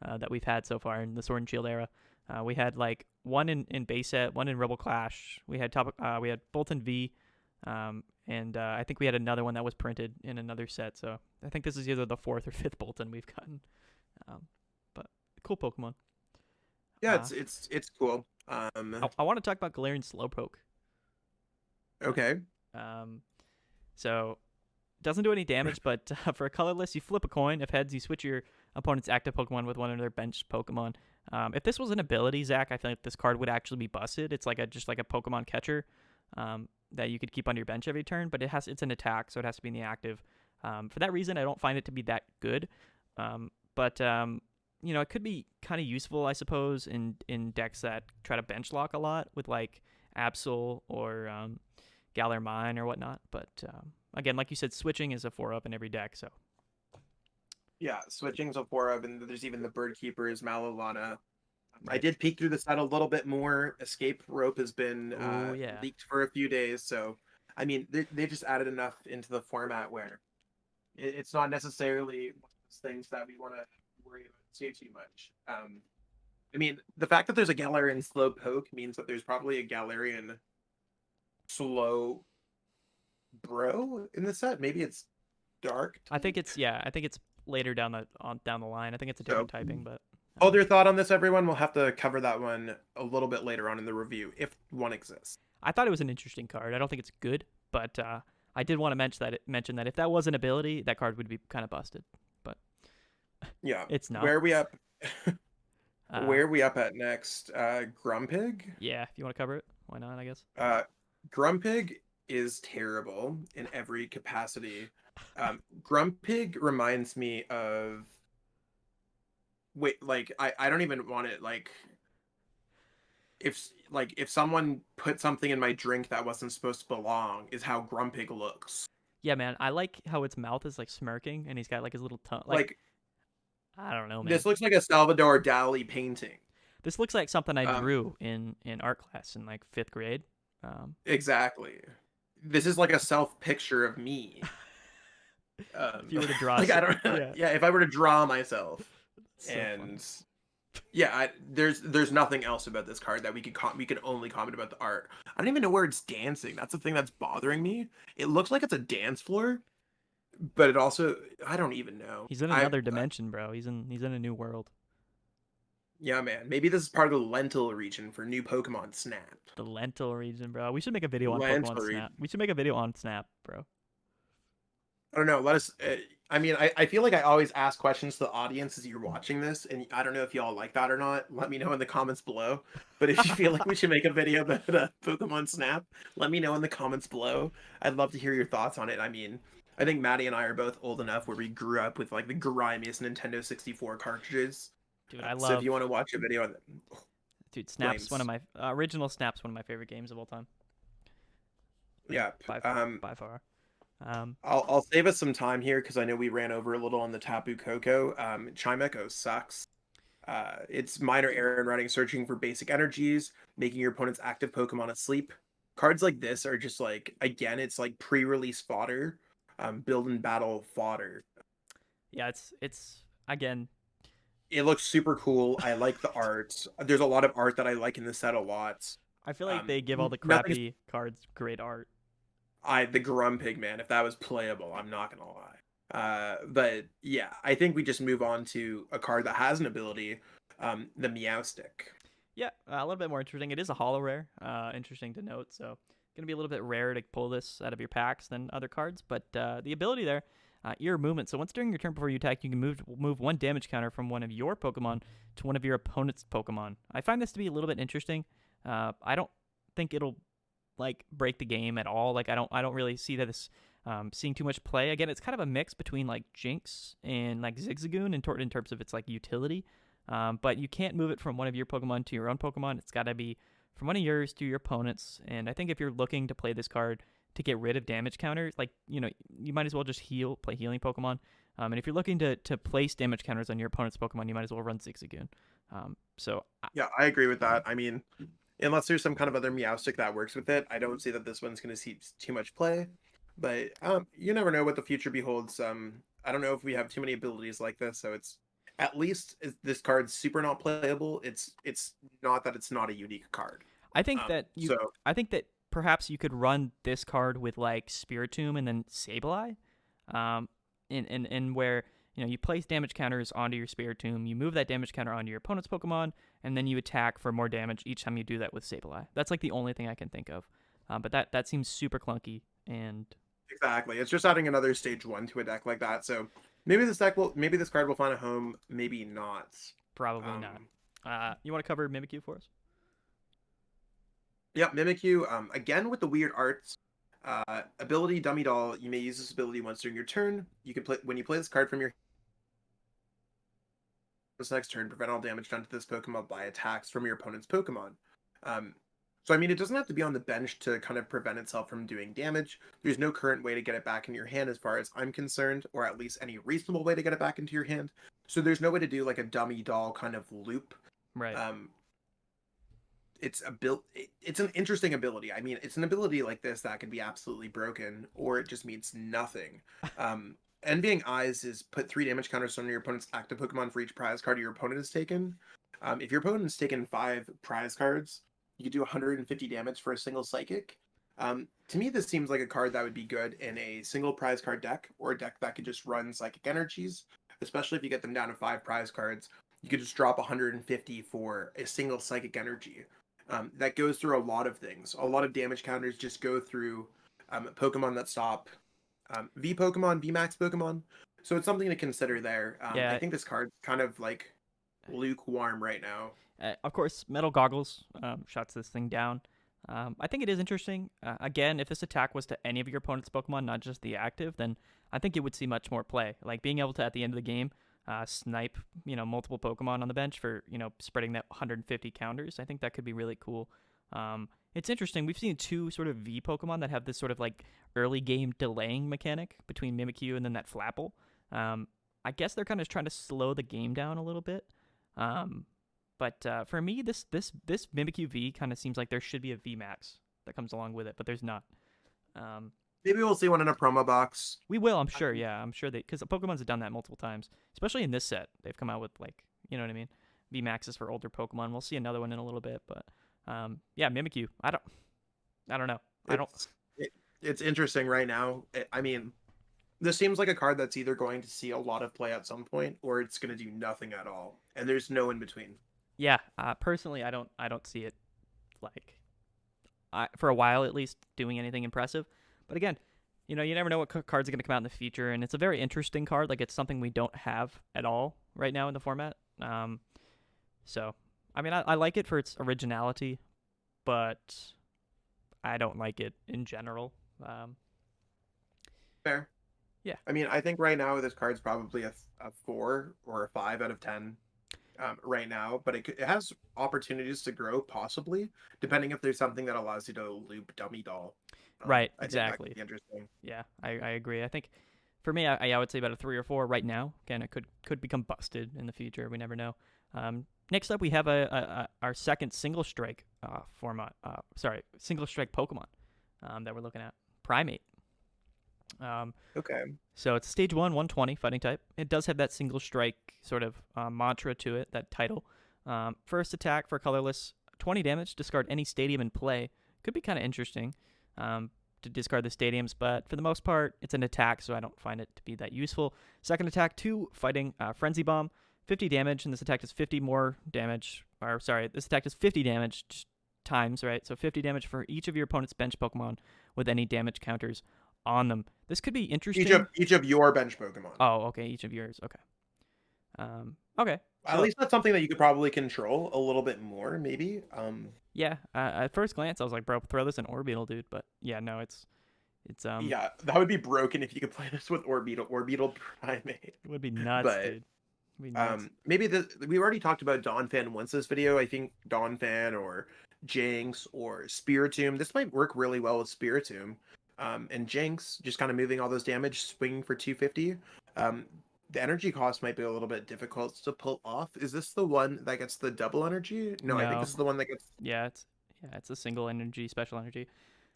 that we've had so far in the Sword and Shield era. We had like one in base set, one in Rebel Clash. We had we had Bolton V, and I think we had another one that was printed in another set. So I think this is either the 4th or 5th Bolton we've gotten. But cool Pokemon. Yeah, it's cool. I want to talk about Galarian Slowpoke. Okay. So doesn't do any damage, but for a colorless, you flip a coin. If heads, you switch your opponent's active Pokemon with one of their bench Pokemon. If this was an ability, Zach, I think this card would actually be busted. It's like just like a Pokemon catcher that you could keep on your bench every turn, but it's an attack, so it has to be in the active. For that reason, I don't find it to be that good. But it could be kind of useful, I suppose, in decks that try to bench lock a lot with like Absol or Galar Mine or whatnot. But again, like you said, switching is a 4-up in every deck. So yeah, switching's a 4-up, and there's even the Bird Keepers, Malolana. I did peek through the set a little bit more. Escape Rope has been leaked for a few days, so I mean they just added enough into the format where it's not necessarily one of those things that we want to worry about too much. I mean, the fact that there's a Galarian Slowpoke means that there's probably a Galarian Slow Bro in the set. Maybe it's dark. I think it's later down the line. I think it's a different typing, but hold your thought on this, everyone. We'll have to cover that one a little bit later on in the review if one exists. I thought it was an interesting card. I don't think it's good, but I did want to mention that if that was an ability, that card would be kind of busted. But yeah, it's not. Where are we up? Where are we up at next? Grumpig? Yeah, if you want to cover it, why not, I guess. Grumpig is terrible in every capacity. Grumpig reminds me of... I don't even want it, if someone put something in my drink that wasn't supposed to belong is how Grumpig looks. Yeah, man, I like how its mouth is like smirking and he's got like his little tongue. I don't know, man. This looks like a Salvador Dali painting. This looks like something I drew in art class in like 5th grade. Exactly. This is like a self picture of me. If you were to draw, I don't know. Yeah, if I were to draw myself, so and yeah, there's nothing else about this card that we could only comment about the art. I don't even know where it's dancing. That's the thing that's bothering me. It looks like it's a dance floor, but it also, I don't even know. He's in another dimension, bro. He's in a new world. Yeah, man. Maybe this is part of the Lentil region for new Pokemon Snap. The Lentil region, bro. We should make a video on Pokemon Snap. We should make a video on Snap, bro. I don't know. Let us. I mean, I feel like I always ask questions to the audience as you're watching this, and I don't know if y'all like that or not. Let me know in the comments below. But if you feel like we should make a video about Pokemon Snap, let me know in the comments below. I'd love to hear your thoughts on it. I mean, I think Maddie and I are both old enough where we grew up with like the grimiest Nintendo 64 cartridges. Dude, I love. So if you want to watch a video on dude, Snap's one of my original Snap's one of my favorite games of all time. Yeah, by far. I'll save us some time here because I know we ran over a little on the Tapu Coco. Chimecho sucks. It's minor error in running, searching for basic energies, making your opponent's active Pokemon asleep. Cards like this are just like, again, it's like pre-release fodder, build and battle fodder. Yeah, it's again. It looks super cool. I like the art. There's a lot of art that I like in the set a lot. I feel like they give all the crappy cards great art. The Grumpig, man, if that was playable, I'm not gonna lie. But yeah, I think we just move on to a card that has an ability, the Meowstic. Yeah, a little bit more interesting. It is a holo rare. Interesting to note. So gonna be a little bit rarer to pull this out of your packs than other cards. But the ability there, ear movement. So once during your turn before you attack, you can move one damage counter from one of your Pokemon to one of your opponent's Pokemon. I find this to be a little bit interesting. I don't think it'll like break the game at all. Like I don't really see that as seeing too much play. Again, it's kind of a mix between like Jinx and like Zigzagoon in terms of its like utility. But you can't move it from one of your Pokemon to your own Pokemon. It's got to be from one of yours to your opponent's. And I think if you're looking to play this card to get rid of damage counters, like, you might as well just play healing Pokemon. And if you're looking to place damage counters on your opponent's Pokemon, you might as well run Zigzagoon. Yeah, I agree with that. I mean, unless there's some kind of other Meowstic that works with it, I don't see that this one's going to see too much play. But you never know what the future beholds. I don't know if we have too many abilities like this, so it's at least this card's super not playable. It's not that it's not a unique card. I think I think that perhaps you could run this card with like Spiritomb and then Sableye, in where you place damage counters onto your Spiritomb, you move that damage counter onto your opponent's Pokemon, and then you attack for more damage each time you do that with Sableye. That's like the only thing I can think of, but that seems super clunky. And exactly, it's just adding another stage 1 to a deck like that. So maybe this card will find a home, maybe not. Probably not. You want to cover Mimikyu for us? Yep, Mimikyu. Again with the weird arts. Ability Dummy Doll. You may use this ability once during your turn. You can play when you play this card from your next turn. Prevent all damage done to this Pokemon by attacks from your opponent's Pokemon. So I mean, it doesn't have to be on the bench to kind of prevent itself from doing damage. There's no current way to get it back in your hand, as far as I'm concerned, or at least any reasonable way to get it back into your hand. So there's no way to do like a Dummy Doll kind of loop. Right. It's an interesting ability. I mean, it's an ability like this that can be absolutely broken, or it just means nothing. Envying Eyes is put 3 damage counters on your opponent's active Pokemon for each prize card your opponent has taken. If your opponent has taken 5 prize cards, you could do 150 damage for a single Psychic. To me, this seems like a card that would be good in a single prize card deck, or a deck that could just run Psychic Energies, especially if you get them down to 5 prize cards. You could just drop 150 for a single Psychic Energy. That goes through a lot of things. A lot of damage counters just go through Pokemon that stop V Pokemon, VMAX Pokemon. So it's something to consider there. I think this card's kind of like lukewarm right now. Of course, Metal Goggles shuts this thing down. I think it is interesting. Again, if this attack was to any of your opponent's Pokemon, not just the active, then I think it would see much more play. Like being able to, at the end of the game, snipe multiple Pokemon on the bench for spreading that 150 counters. I think that could be really cool. It's interesting. We've seen 2 sort of V Pokemon that have this sort of like early game delaying mechanic between Mimikyu and then that Flapple. I guess they're kind of trying to slow the game down a little bit. But for me, this Mimikyu V kind of seems like there should be a VMAX that comes along with it, but there's not. Maybe we'll see one in a promo box. We will, I'm sure. Yeah, I'm sure because Pokemon's have done that multiple times, especially in this set. They've come out with like, you know what I mean, VMAXs for older Pokemon. We'll see another one in a little bit, but yeah, Mimikyu. I don't know. It's interesting right now. I mean, this seems like a card that's either going to see a lot of play at some point, or it's going to do nothing at all, and there's no in between. Yeah, personally, I don't see it like for a while at least doing anything impressive. But again, you never know what cards are going to come out in the future, and it's a very interesting card. Like it's something we don't have at all right now in the format. So I mean, I like it for its originality, but I don't like it in general. Fair. Yeah. I mean, I think right now this card's probably a 4 or a 5 out of 10 right now, but it has opportunities to grow, possibly, depending if there's something that allows you to loop Dummy Doll. Right, I exactly. Think that could be interesting. Yeah, I agree. I think for me, I would say about a 3 or 4 right now. Again, it could become busted in the future. We never know. Next up, we have our second single strike single strike Pokemon that we're looking at, Primate. Okay. So it's stage 1, 120 fighting type. It does have that single strike sort of mantra to it, that title. First attack for colorless, 20 damage. Discard any stadium in play. Could be kind of interesting to discard the stadiums, but for the most part, it's an attack, so I don't find it to be that useful. Second attack, 2 fighting Frenzy Bomb, 50 damage, and this attack does 50 more damage. This attack does 50 damage times, right? So 50 damage for each of your opponent's bench Pokemon with any damage counters on them. This could be interesting. Each of your bench Pokemon. Oh, okay. Each of yours. Okay. Okay. At least that's something that you could probably control a little bit more, maybe. Yeah. At first glance, I was like, bro, throw this in Orbeetle, dude. But yeah, no, it's yeah, that would be broken if you could play this with Orbeetle Primate. It would be nuts, dude. Maybe we already talked about Donphan once this video. I think Donphan or Jinx or Spiritomb. This might work really well with Spiritomb. And Jinx, just kind of moving all those damage, swinging for 250. The energy cost might be a little bit difficult to pull off. Is this the one that gets the double energy? No, I think No. this is the one that gets... Yeah, it's a single energy, special energy.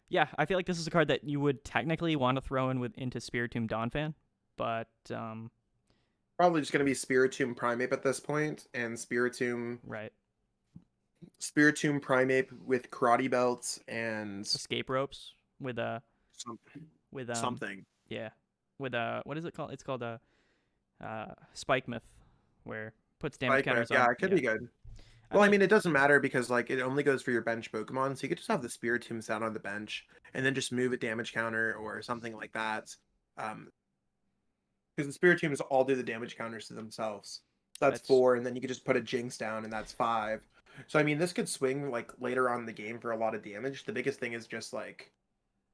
Yeah, I feel like this is a card that you would technically want to throw in into Spiritomb Donphan, but Probably just going to be Spiritomb Primate at this point, and Spiritomb right. Primate with Karate Belts and Escape ropes with something. with Something. yeah, with what is it called? It's called a Spike Myth, where puts damage counters on. Yeah, it could be good. Well, I mean, it doesn't matter because like it only goes for your bench Pokemon, so you could just have the Spiritomb sound on the bench and then just move a damage counter or something like that. Because the Spiritombs all do the damage counters to themselves. That's 4, and then you could just put a Jinx down, and that's 5. So I mean, this could swing like later on in the game for a lot of damage. The biggest thing is just like,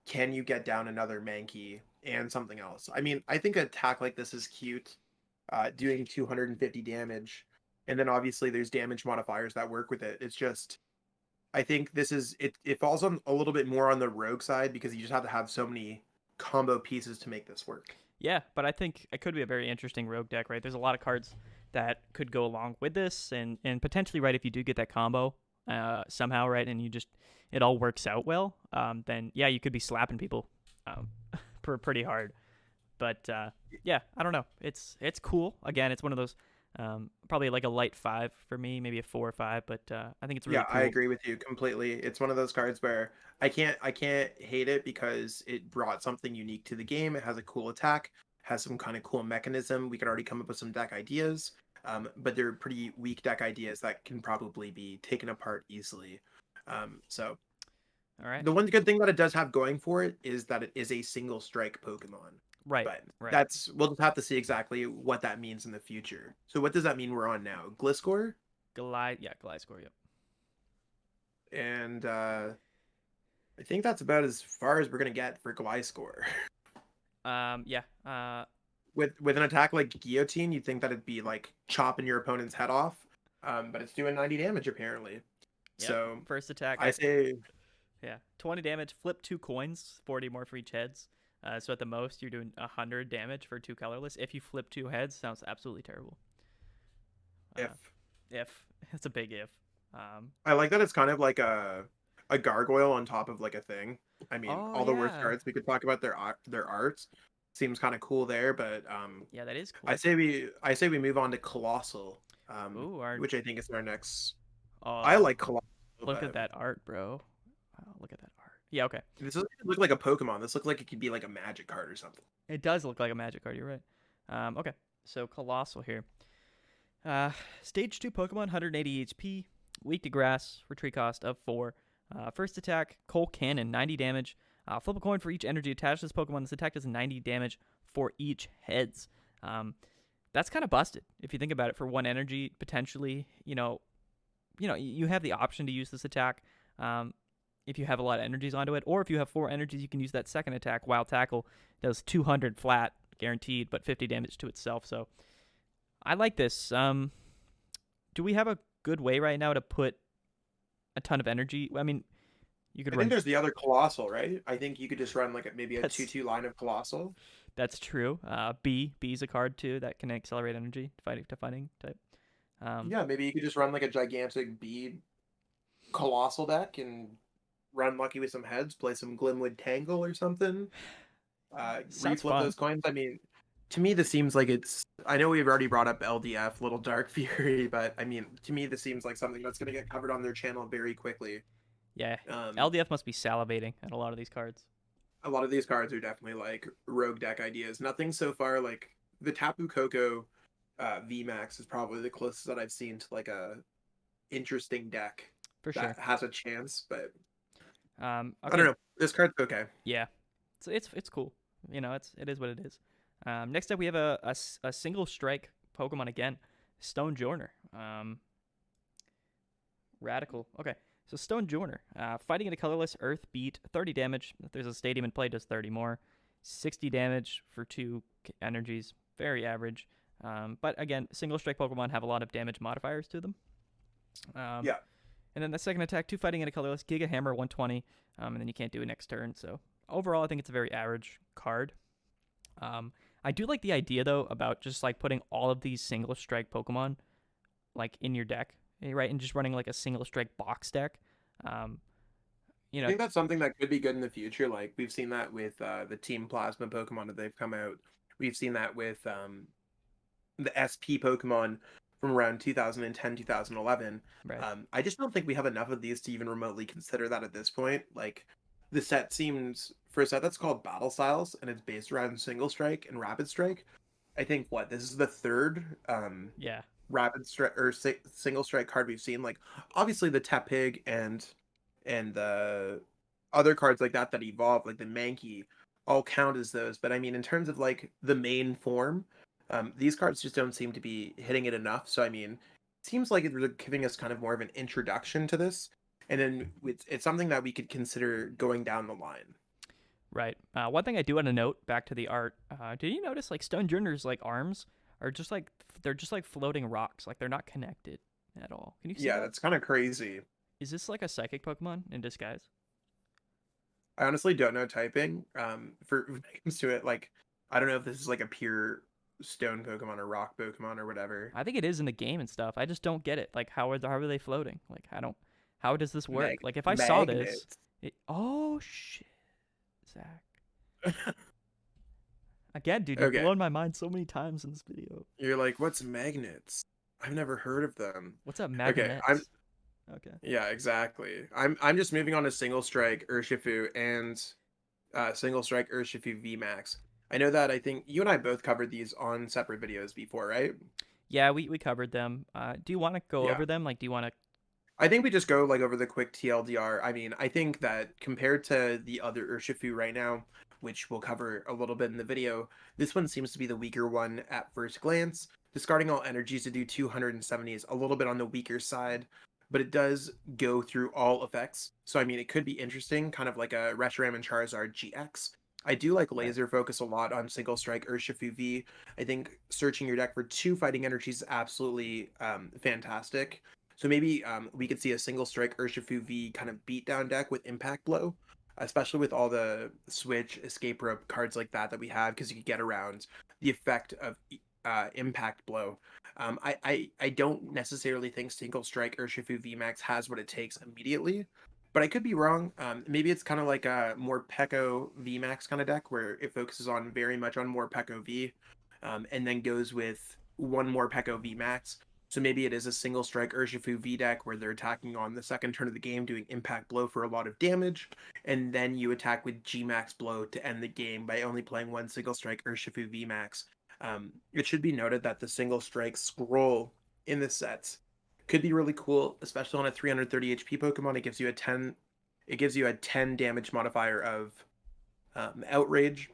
can you get down another Mankey and something else? I mean, I think an attack like this is cute, doing 250 damage, and then obviously there's damage modifiers that work with it. It's just, I think this is it falls on a little bit more on the rogue side because you just have to have so many combo pieces to make this work. Yeah, but I think it could be a very interesting rogue deck, right? There's a lot of cards that could go along with this, and potentially, right, if you do get that combo somehow, right, and it all works out well, then yeah, you could be slapping people pretty hard. But yeah, I don't know. It's cool. Again, it's one of those probably like a light 5 for me, maybe a 4 or 5, but I think it's really cool. I agree with you completely. It's one of those cards where I can't hate it because it brought something unique to the game. It has a cool attack, has some kind of cool mechanism. We could already come up with some deck ideas, but they're pretty weak deck ideas that can probably be taken apart easily. So all right. The one good thing that it does have going for it is that it is a single strike Pokemon. Right. But right. we'll just have to see exactly what that means in the future. So what does that mean we're on now? Gliscor? Gliscor, yep. And I think that's about as far as we're gonna get for Gliscor. Yeah. With an attack like Guillotine, you'd think that it'd be like chopping your opponent's head off. But it's doing 90 damage apparently. Yep. So first attack, I say 20 damage, flip 2 coins, 40 more for each heads. So at the most, you're doing 100 damage for 2 colorless. If you flip 2 heads, sounds absolutely terrible. If. It's a big if. I like that it's kind of like a gargoyle on top of like a thing. I mean, all the worst cards we could talk about their arts seems kind of cool there, but yeah, that is cool. I say we move on to Colossal, which I think is our next. I like Colossal. Look at that art, bro. Wow, look at that art. Yeah, okay. This doesn't look like a Pokemon. This looks like it could be like a magic card or something. It does look like a magic card. You're right. Okay, so Colossal here. Stage 2 Pokemon, 180 HP, weak to grass, retreat cost of 4. First attack, Cold Cannon, 90 damage. Flip a coin for each energy attached to this Pokemon. This attack does 90 damage for each heads. That's kind of busted if you think about it. For 1 energy, potentially, you have the option to use this attack if you have a lot of energies onto it, or if you have 4 energies, you can use that second attack. Wild Tackle does 200 flat, guaranteed, but 50 damage to itself. So I like this. Do we have a good way right now to put a ton of energy? I mean, you could. I think there's the other Colossal, right? I think you could just run like maybe a 2/2 line of Colossal. That's true. B's a card too that can accelerate energy, fighting type. Yeah, maybe you could just run like a gigantic B Colossal deck and run lucky with some heads, play some Glimwood Tangle or something. Reflip those coins. I mean, to me, this seems like it's. I know we've already brought up LDF, Little Dark Fury, but I mean, to me, this seems like something that's going to get covered on their channel very quickly. Yeah, LDF must be salivating at a lot of these cards. A lot of these cards are definitely like rogue deck ideas. Nothing so far like the Tapu Coco VMAX is probably the closest that I've seen to like a interesting deck that has a chance, but okay. I don't know. This card's okay. Yeah, it's cool. It is what it is. Next up, we have a single strike Pokemon again, Stone Journer. Radical. Okay, so Stone Journer, fighting in a colorless Earth beat, 30 damage. If there's a stadium in play, does 30 more. 60 damage for 2 energies, very average. But again, single strike Pokemon have a lot of damage modifiers to them. Yeah. And then the second attack, 2 fighting and a colorless, Giga Hammer 120, and then you can't do it next turn. So overall, I think it's a very average card. I do like the idea though about just like putting all of these single strike Pokemon like in your deck, right, and just running like a single strike box deck. Um, I think that's something that could be good in the future. Like we've seen that with the Team Plasma Pokemon that they've come out. We've seen that with the SP Pokemon from around 2010, 2011. right. I just don't think we have enough of these to even remotely consider that at this point. Like the set seems for a set that's called BattleStyles and it's based around Single Strike and Rapid Strike. I think this is the third Yeah. Rapid Strike or Single Strike card we've seen. Like obviously the Tepig and the other cards like that that evolve, like the Mankey, all count as those. But I mean, in terms of like the main form, these cards just don't seem to be hitting it enough. So I mean, it seems like they're giving us kind of more of an introduction to this, and then it's something that we could consider going down the line. Right. One thing I do want to note back to the art. Did you notice like Stone Junior's like arms are just like they're just like floating rocks, like they're not connected at all. Can you see Yeah, that? that's kind of crazy. Is this like a psychic Pokemon in disguise? I honestly don't know typing. For when it comes to it, like I don't know if this is like a pure stone Pokemon or rock Pokemon or whatever. I think it is in the game and stuff. I just don't get it. Like how are they floating? Like I don't. How does this work? Like if I saw this, Magnets. oh shit, Zach. Again, dude, you've Okay. blown my mind so many times in this video. You're like, what's magnets? I've never heard of them. What's up, Okay, magnets? Okay. yeah, exactly. I'm just moving on to Single Strike Urshifu and Single Strike Urshifu VMAX. I know that I think you and I both covered these on separate videos before, right? Yeah, we covered them. Do you want to go Yeah. over them? Like, do you want to? I think we just go like over the quick TLDR. I mean, I think that compared to the other Urshifu right now, which we'll cover a little bit in the video, this one seems to be the weaker one at first glance. Discarding all energies to do 270 is a little bit on the weaker side, but it does go through all effects. So I mean, it could be interesting, kind of like a Reshiram and Charizard GX. I do like Right. laser focus a lot on Single Strike Urshifu V. I think searching your deck for 2 fighting energies is absolutely fantastic. So maybe we could see a Single Strike Urshifu V kind of beatdown deck with Impact Blow, especially with all the Switch, Escape Rope cards like that we have, because you could get around the effect of Impact Blow. I don't necessarily think Single Strike Urshifu VMAX has what it takes immediately, but I could be wrong. Maybe it's kind of like a more Peko VMAX kind of deck where it focuses on very much on more Peko V, and then goes with one more Peko VMAX. So maybe it is a Single Strike Urshifu V deck where they're attacking on the second turn of the game, doing Impact Blow for a lot of damage, and then you attack with G-Max Blow to end the game by only playing one Single Strike Urshifu VMAX. It should be noted that the Single Strike scroll in the sets could be really cool, especially on a 330 HP Pokemon. It gives you a 10 damage modifier of Outrage,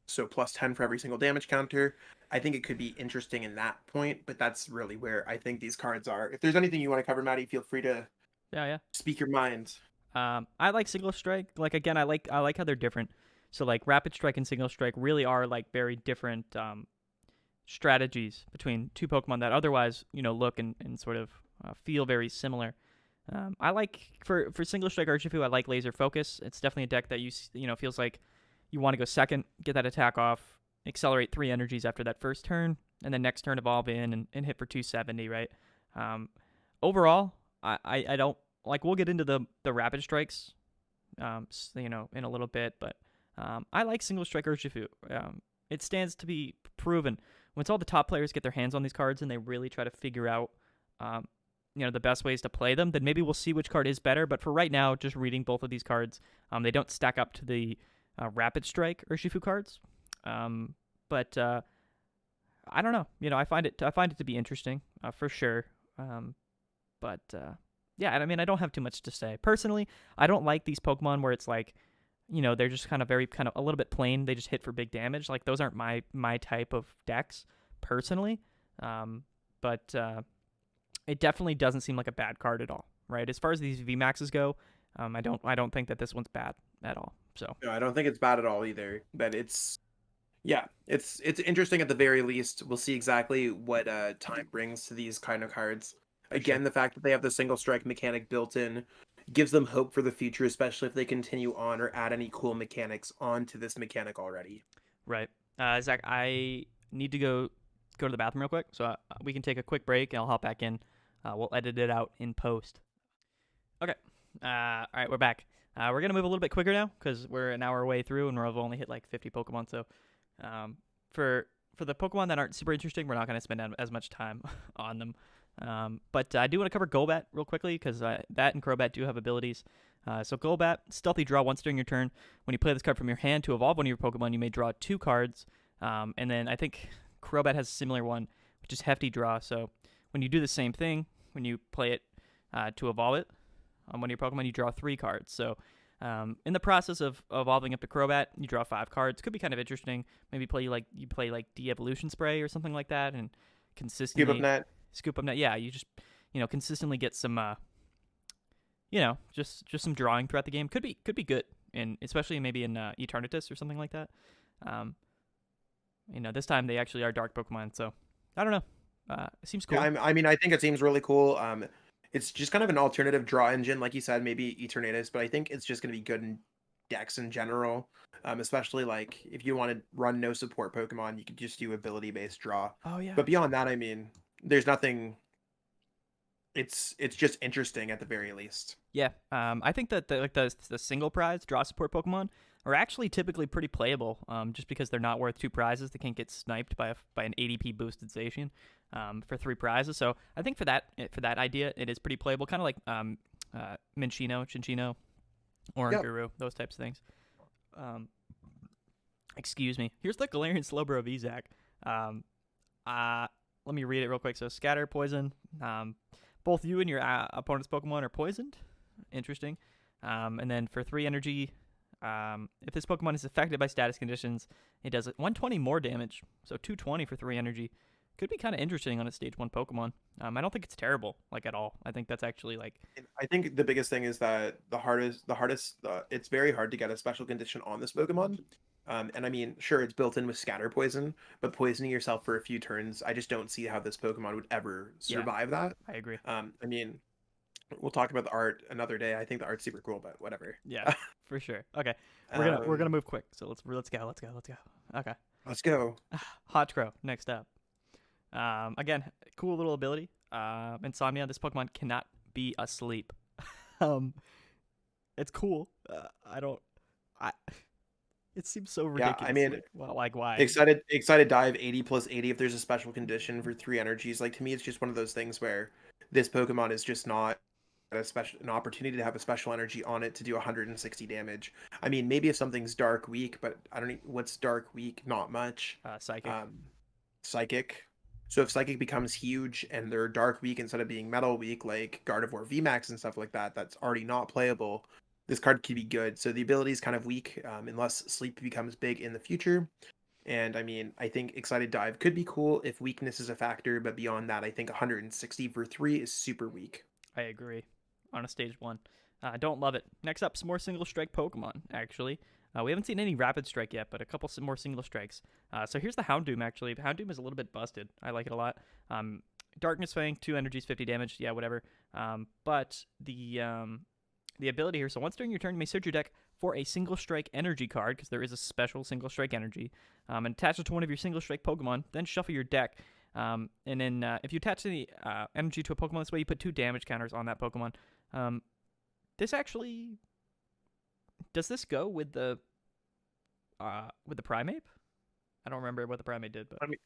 so plus 10 for every single damage counter. I think it could be interesting in that point, but that's really where I think these cards are. If there's anything you want to cover, Maddie, feel free to Yeah. speak your mind. I like Single Strike. Like again, I like how they're different. So like Rapid Strike and Single Strike really are like very different strategies between two Pokemon that otherwise look and sort of feel very similar. I like for Single Strike Urshifu, I like Laser Focus. It's definitely a deck that feels like you want to go second, get that attack off, accelerate 3 energies after that first turn, and then next turn evolve in and hit for 270, right? Overall, I don't like. We'll get into the Rapid Strikes, in a little bit, but I like Single Strike Urshifu. It stands to be proven once all the top players get their hands on these cards and they really try to figure out, the best ways to play them. Then maybe we'll see which card is better. But for right now, just reading both of these cards, they don't stack up to the Rapid Strike Urshifu cards. But I don't know. I find it to be interesting for sure. Yeah, I mean, I don't have too much to say. Personally, I don't like these Pokemon where it's like, they're just kind of a little bit plain. They just hit for big damage. Like those aren't my type of decks personally. But it definitely doesn't seem like a bad card at all, right? As far as these VMAXs go, I don't think that this one's bad at all. So No, I don't think it's bad at all either. But yeah, it's interesting at the very least. We'll see exactly what time brings to these kind of cards. Again, the fact that they have the single strike mechanic built in gives them hope for the future, especially if they continue on or add any cool mechanics onto this mechanic already. Right. Zach, I need to go to the bathroom real quick, so we can take a quick break, and I'll hop back in. We'll edit it out in post. Okay. All right, we're back. We're gonna move a little bit quicker now because we're an hour way through, and we've only hit like 50 Pokemon. So, for the Pokemon that aren't super interesting, we're not gonna spend as much time on them. But I do want to cover Golbat real quickly because that and Crobat do have abilities. So Golbat, Stealthy Draw once during your turn. When you play this card from your hand to evolve one of your Pokemon, you may draw 2 cards. And then I think Crobat has a similar one, which is Hefty Draw. So when you do the same thing, when you play it to evolve it on one of your Pokemon, you draw 3 cards. So in the process of evolving up to Crobat, you draw 5 cards. Could be kind of interesting. Maybe you play like De-Evolution Spray or something like that, and consistently Scoop up net. Yeah, you just consistently get some just some drawing throughout the game. Could be good, and especially maybe in Eternatus or something like that. This time they actually are dark Pokemon, so I don't know. It seems cool. Yeah, I mean, I think it seems really cool. It's just kind of an alternative draw engine, like you said, maybe Eternatus, but I think it's just going to be good in decks in general. Especially like if you want to run no support Pokemon, you could just do ability-based draw. Oh yeah. But beyond that, I mean, there's nothing. It's just interesting at the very least. Yeah. I think that the single prize draw support Pokemon are actually typically pretty playable. Just because they're not worth 2 prizes, they can't get sniped by an ADP boosted Zacian. For 3 prizes. So I think for that idea, it is pretty playable. Kind of like Minchino, Chinchino, Oranguru, those types of things. Excuse me. Here's the Galarian Slowbro V, Zach. Let me read it real quick. So Scatter, Poison. Both you and your opponent's Pokemon are poisoned. Interesting. And then for 3 energy, if this Pokemon is affected by status conditions, it does 120 more damage. So 220 for 3 energy. Could be kind of interesting on a stage 1 Pokemon. I don't think it's terrible, like at all. I think that's actually like. I think the biggest thing is that it's very hard to get a special condition on this Pokemon. And I mean, sure, it's built in with Scatter Poison, but poisoning yourself for a few turns, I just don't see how this Pokemon would ever survive that. I agree. I mean, we'll talk about the art another day. I think the art's super cool, but whatever. Yeah, for sure. Okay, we're gonna move quick. So let's go. Okay. Let's go. Hot Crow next up. Again, cool little ability. Insomnia. This Pokemon cannot be asleep. It's cool. It seems so ridiculous. Yeah, I mean, why? Excited dive 80+80 if there's a special condition for 3 energies. Like, to me, it's just one of those things where this Pokemon is just not an opportunity to have a special energy on it to do 160 damage. I mean, maybe if something's dark weak, but I don't know what's dark weak. Not much. Psychic. Psychic. So if Psychic becomes huge and they're dark weak instead of being metal weak, like Gardevoir VMAX and stuff like that, that's already not playable. This card could be good. So the ability is kind of weak unless Sleep becomes big in the future. And I mean, I think Excited Dive could be cool if weakness is a factor, but beyond that, I think 160 for 3 is super weak. I agree. On a stage 1. Don't love it. Next up, some more single strike Pokemon, actually. We haven't seen any Rapid Strike yet, but a couple more single strikes. So here's the Houndoom, actually. Houndoom is a little bit busted. I like it a lot. Darkness Fang, 2 energies, 50 damage. Yeah, whatever. But the ability here, so once during your turn, you may search your deck for a single strike energy card, because there is a special single strike energy, and attach it to one of your single strike Pokemon, then shuffle your deck. And then if you attach the energy to a Pokemon this way, you put 2 damage counters on that Pokemon. This actually... Does this go with the Primate? I don't remember what the Primate did, but I mean,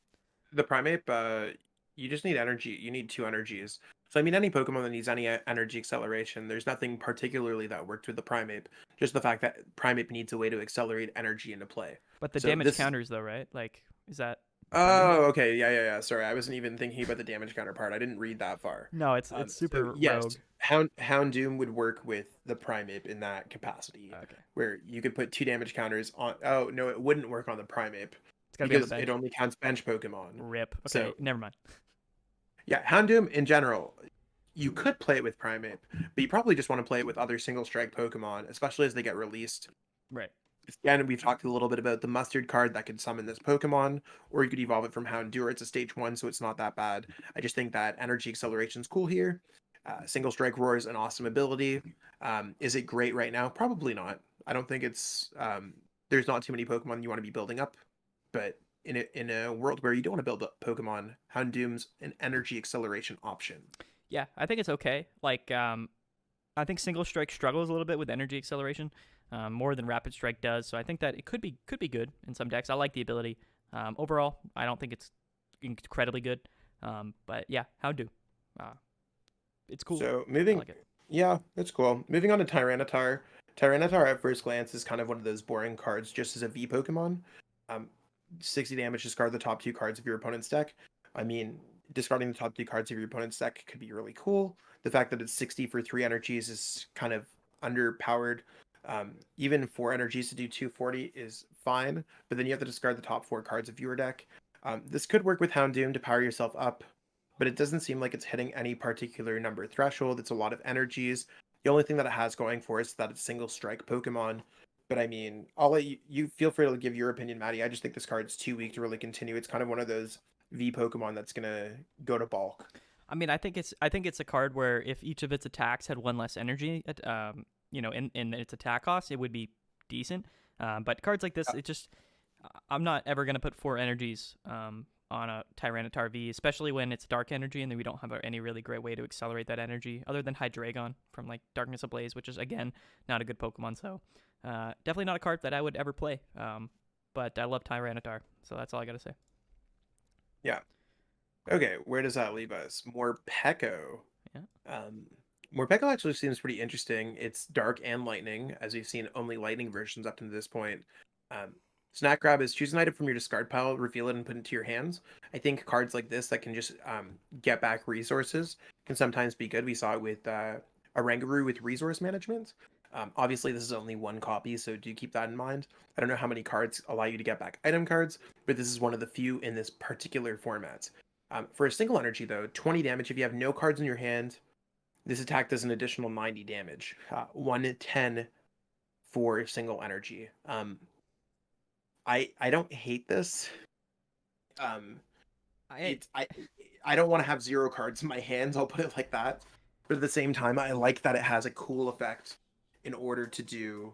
the Primate, you just need energy. You need 2 energies. So I mean, any Pokemon that needs any energy acceleration, there's nothing particularly that worked with the Primate. Just the fact that Primate needs a way to accelerate energy into play. But the damage counters, though, right? Like, is that? Oh, okay, yeah. Sorry, I wasn't even thinking about the damage counter part. I didn't read that far. No, it's super rogue. Yes, Houndoom would work with the Primate in that capacity. Okay. Where you could put 2 damage counters on. Oh no, it wouldn't work on the Primate because it only counts bench Pokemon. Rip. Okay, so, never mind. Yeah, Houndoom in general, you could play it with Primate, but you probably just want to play it with other single strike Pokemon, especially as they get released. Right. Again, we've talked a little bit about the Mustard card that could summon this Pokemon, or you could evolve it from Houndour. It's a stage 1, so it's not that bad. I just think that Energy Acceleration is cool here. Single Strike Roar is an awesome ability. Is it great right now? Probably not. I don't think it's... there's not too many Pokemon you want to be building up, but in a world where you don't want to build up Pokemon, Houndoom's an Energy Acceleration option. Yeah, I think it's okay. Like, I think Single Strike struggles a little bit with energy acceleration, more than Rapid Strike does. So I think that it could be good in some decks. I like the ability. Overall, I don't think it's incredibly good. But yeah, how do? It's cool. So I like it. yeah, it's cool. Moving on to Tyranitar. Tyranitar at first glance is kind of one of those boring cards just as a V Pokemon. 60 damage, discard the top 2 cards of your opponent's deck. I mean, discarding the top 2 cards of your opponent's deck could be really cool. The fact that it's 60 for 3 energies is kind of underpowered. Even 4 energies to do 240 is fine, but then you have to discard the top 4 cards of your deck. This could work with Houndoom to power yourself up, but it doesn't seem like it's hitting any particular number threshold. It's a lot of energies. The only thing that it has going for it is that it's single strike Pokemon. But I mean, I'll let you feel free to give your opinion, Maddie. I just think this card's too weak to really continue. It's kind of one of those V Pokemon that's gonna go to bulk. I mean, I think it's a card where if each of its attacks had 1 less energy, in its attack cost, it would be decent. But cards like this, I'm not ever gonna put 4 energies on a Tyranitar V, especially when it's dark energy and then we don't have any really great way to accelerate that energy other than Hydreigon from like Darkness Ablaze, which is again not a good Pokemon. So definitely not a card that I would ever play. But I love Tyranitar, so that's all I gotta say. Yeah. Okay, where does that leave us? Morpeko. Yeah. Morpeko actually seems pretty interesting. It's dark and lightning, as we've seen only lightning versions up to this point. Snack Grab is choose an item from your discard pile, reveal it, and put it into your hands. I think cards like this that can just get back resources can sometimes be good. We saw it with Oranguru with resource management. Obviously, this is only 1 copy, so do keep that in mind. I don't know how many cards allow you to get back item cards, but this is one of the few in this particular format. For a single energy, though, 20 damage if you have no cards in your hand. This attack does an additional 90 damage. 110 for a single energy. I don't hate this. I don't want to have 0 cards in my hands, I'll put it like that. But at the same time, I like that it has a cool effect in order to do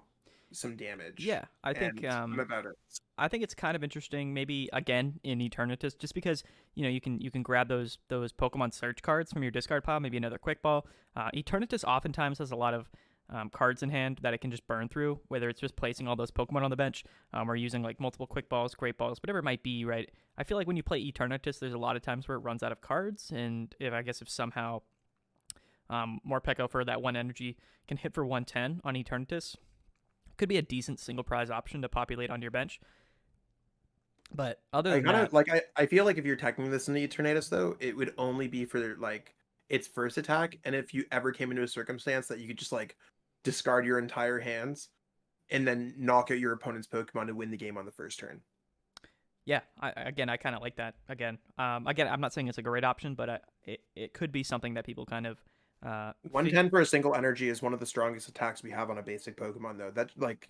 some damage. Yeah, I think I'm about it. I think it's kind of interesting, maybe again in Eternatus, just because you can grab those Pokemon search cards from your discard pile, maybe another Quick Ball. Eternatus oftentimes has a lot of cards in hand that it can just burn through, whether it's just placing all those Pokemon on the bench or using like multiple Quick Balls, Great Balls, whatever it might be, right? I feel like when you play Eternatus, there's a lot of times where it runs out of cards, and if somehow Morpeko for that 1 energy can hit for 110 on Eternatus, could be a decent single prize option to populate on your bench. But other than that, I feel like if you're attacking this in the Eternatus, though, it would only be for like its first attack, and if you ever came into a circumstance that you could just like discard your entire hands and then knock out your opponent's Pokemon to win the game on the first turn. Yeah, I kind of like that. Again, I'm not saying it's a great option, but it could be something that people kind of 110 for a single energy is one of the strongest attacks we have on a basic Pokemon, though. That's like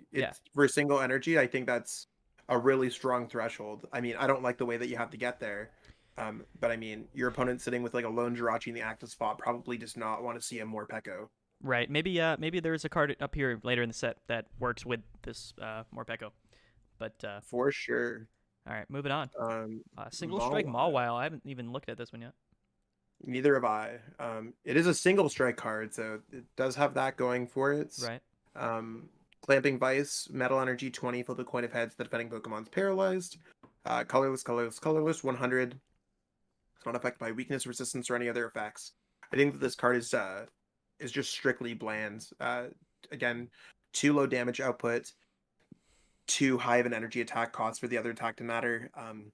for a single energy, I think that's a really strong threshold. I mean, I don't like the way that you have to get there. But I mean, your opponent sitting with like a lone Jirachi in the active spot probably does not want to see a Morpeko. Right. Maybe there's a card up here later in the set that works with this Morpeko. But for sure. All right, moving on. Single Mawile. Strike Mawile. I haven't even looked at this one yet. Neither have I. It is a single strike card, so it does have that going for it. Right. Clamping Vice, Metal Energy 20, flip a coin of heads, the defending Pokemon's paralyzed. Colorless, 100. It's not affected by weakness, resistance, or any other effects. I think that this card is just strictly bland. Again, 2 low damage output, 2 high of an energy attack cost for the other attack to matter. Kind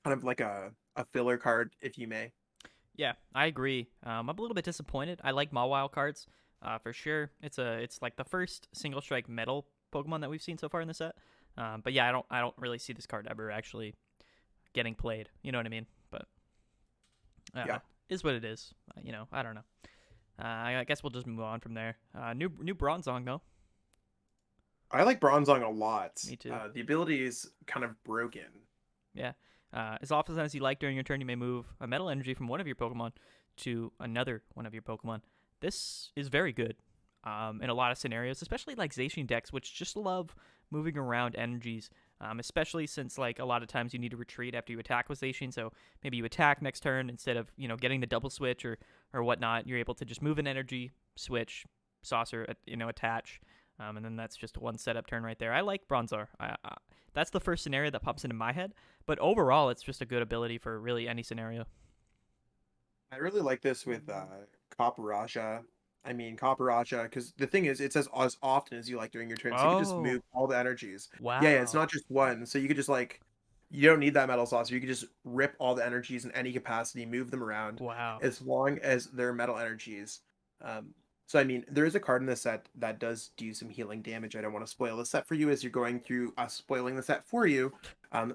of like a filler card, if you may. Yeah, I agree. I'm a little bit disappointed. I like Mawile cards, for sure. It's like the first single strike metal Pokemon that we've seen so far in the set. But yeah, I don't really see this card ever actually getting played. You know what I mean? But yeah, is what it is. I don't know. I guess we'll just move on from there. New Bronzong though. I like Bronzong a lot. Me too. The ability is kind of broken. Yeah. As often as you like during your turn, you may move a metal energy from one of your Pokemon to another one of your Pokemon. This is very good in a lot of scenarios, especially like Zacian decks, which just love moving around energies, especially since like a lot of times you need to retreat after you attack with Zacian. So maybe you attack next turn instead of getting the double switch or whatnot. You're able to just move an energy, switch, saucer, attach. And then that's just one setup turn right there. I like Bronzor. That's the first scenario that pops into my head. But overall, it's just a good ability for really any scenario. I really like this with Copperajah. I mean, Copperajah, because the thing is, it says as often as you like during your turn, so you can just Oh, move all the energies. Yeah, it's wow. not just one. So you could just like, you don't need that metal saucer. You could just rip all the energies in any capacity, move them around, Wow. as long as they're metal energies. Um, so I mean, there is a card in the set that does do some healing damage. I don't want to spoil the set for you as you're going through us spoiling the set for you.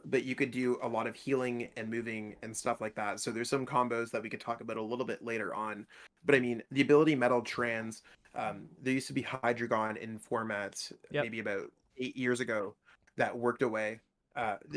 But you could do a lot of healing and moving and stuff like that. So there's some combos that we could talk about a little bit later on. But I mean, the ability Metal Trans, there used to be Hydreigon in formats Yep. maybe about 8 years ago that worked away,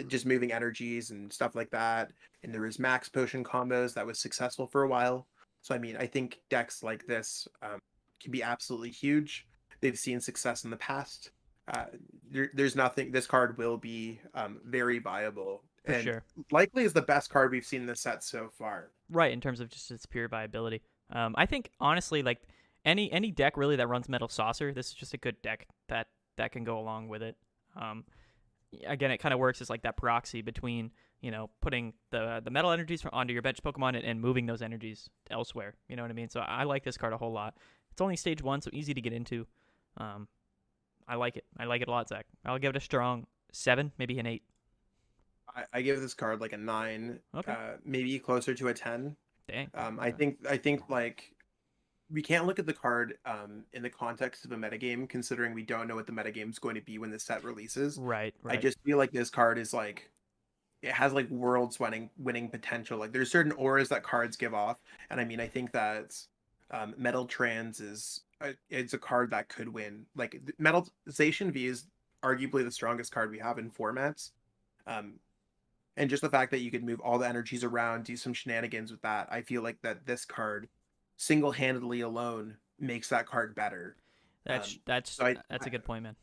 just moving energies and stuff like that. And there was Max Potion combos that was successful for a while. So I mean, I think decks like this can be absolutely huge. They've seen success in the past. Uh, there's nothing. This card will be very viable For and sure. likely is the best card we've seen in the set so far. Right, in terms of just its pure viability. I think honestly, like any deck really that runs Metal Saucer, this is just a good deck that can go along with it. Again, it kind of works as like that proxy between putting the metal energies onto your bench Pokemon and moving those energies elsewhere. You know what I mean? So I like this card a whole lot. It's only stage 1, so easy to get into. I like it. I like it a lot, Zach. I'll give it a strong 7, maybe an 8. I give this card like a 9, Okay. maybe closer to a 10. Dang. I think like we can't look at the card in the context of a metagame, considering we don't know what the metagame is going to be when the set releases. Right. I Right. just feel like this card is like it has like worlds winning potential. Like there's certain auras that cards give off, and I mean I think that Metal Trans is it's a card that could win. Like Metal Zacian V is arguably the strongest card we have in formats. Um, and just the fact that you could move all the energies around, do some shenanigans with that, I feel like that this card single-handedly alone makes that card better. That's Um, that's so I, that's a good point, man.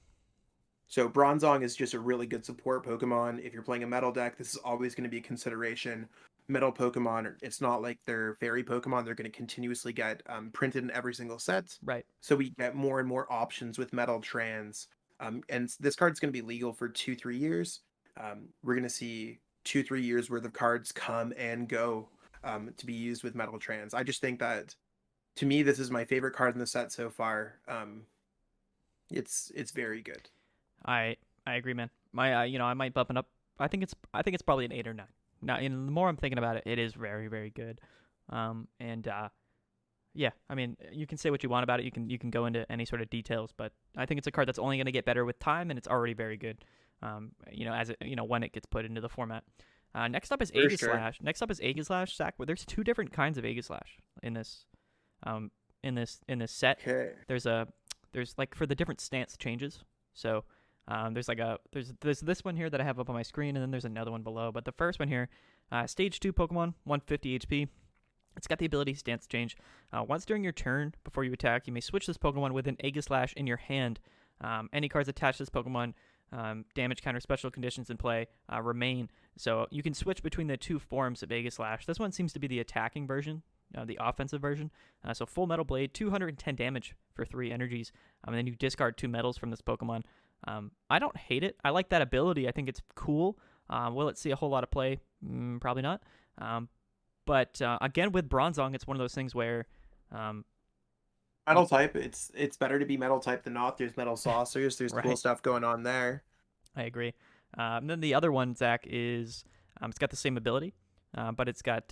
so Bronzong is just a really good support Pokemon. If you're playing a Metal deck, this is always going to be a consideration. Metal Pokemon, it's not like they're fairy Pokemon. They're going to continuously get printed in every single set. Right. So we get more and more options with Metal Trans. And this card's going to be legal for 2-3 years. We're going to see 2-3 years worth of cards come and go to be used with Metal Trans. I just think that, to me, this is my favorite card in the set so far. It's very good. I agree, man. My I might bump it up. I think it's probably an 8 or 9. Now, the more I'm thinking about it, it is very very good. And yeah, I mean, you can say what you want about it. You can go into any sort of details, but I think it's a card that's only going to get better with time, and it's already very good. As it when it gets put into the format. Next up is For Aegislash. sure. Next up is Aegislash, Zach. Well, there's 2 different kinds of Aegislash in this, set. Okay. There's like for the different stance changes. So there's this one here that I have up on my screen, and then there's another one below. But the first one here, stage 2 Pokemon, 150 HP. It's got the ability stance change. Once during your turn, before you attack, you may switch this Pokemon with an Aegislash in your hand. Any cards attached to this Pokemon, damage counter special conditions in play remain. So you can switch between the 2 forms of Aegislash. This one seems to be the attacking version, the offensive version. So Full Metal Blade, 210 damage for 3 energies. And then you discard 2 metals from this Pokemon. I don't hate it. I like that ability. I think it's cool. Will it see a whole lot of play? Probably not. But again, with Bronzong, it's one of those things where Metal type, it's better to be metal type than not. There's metal saucers. There's cool Right. stuff going on there. I agree. And then the other one, Zach, is it's got the same ability, but it's got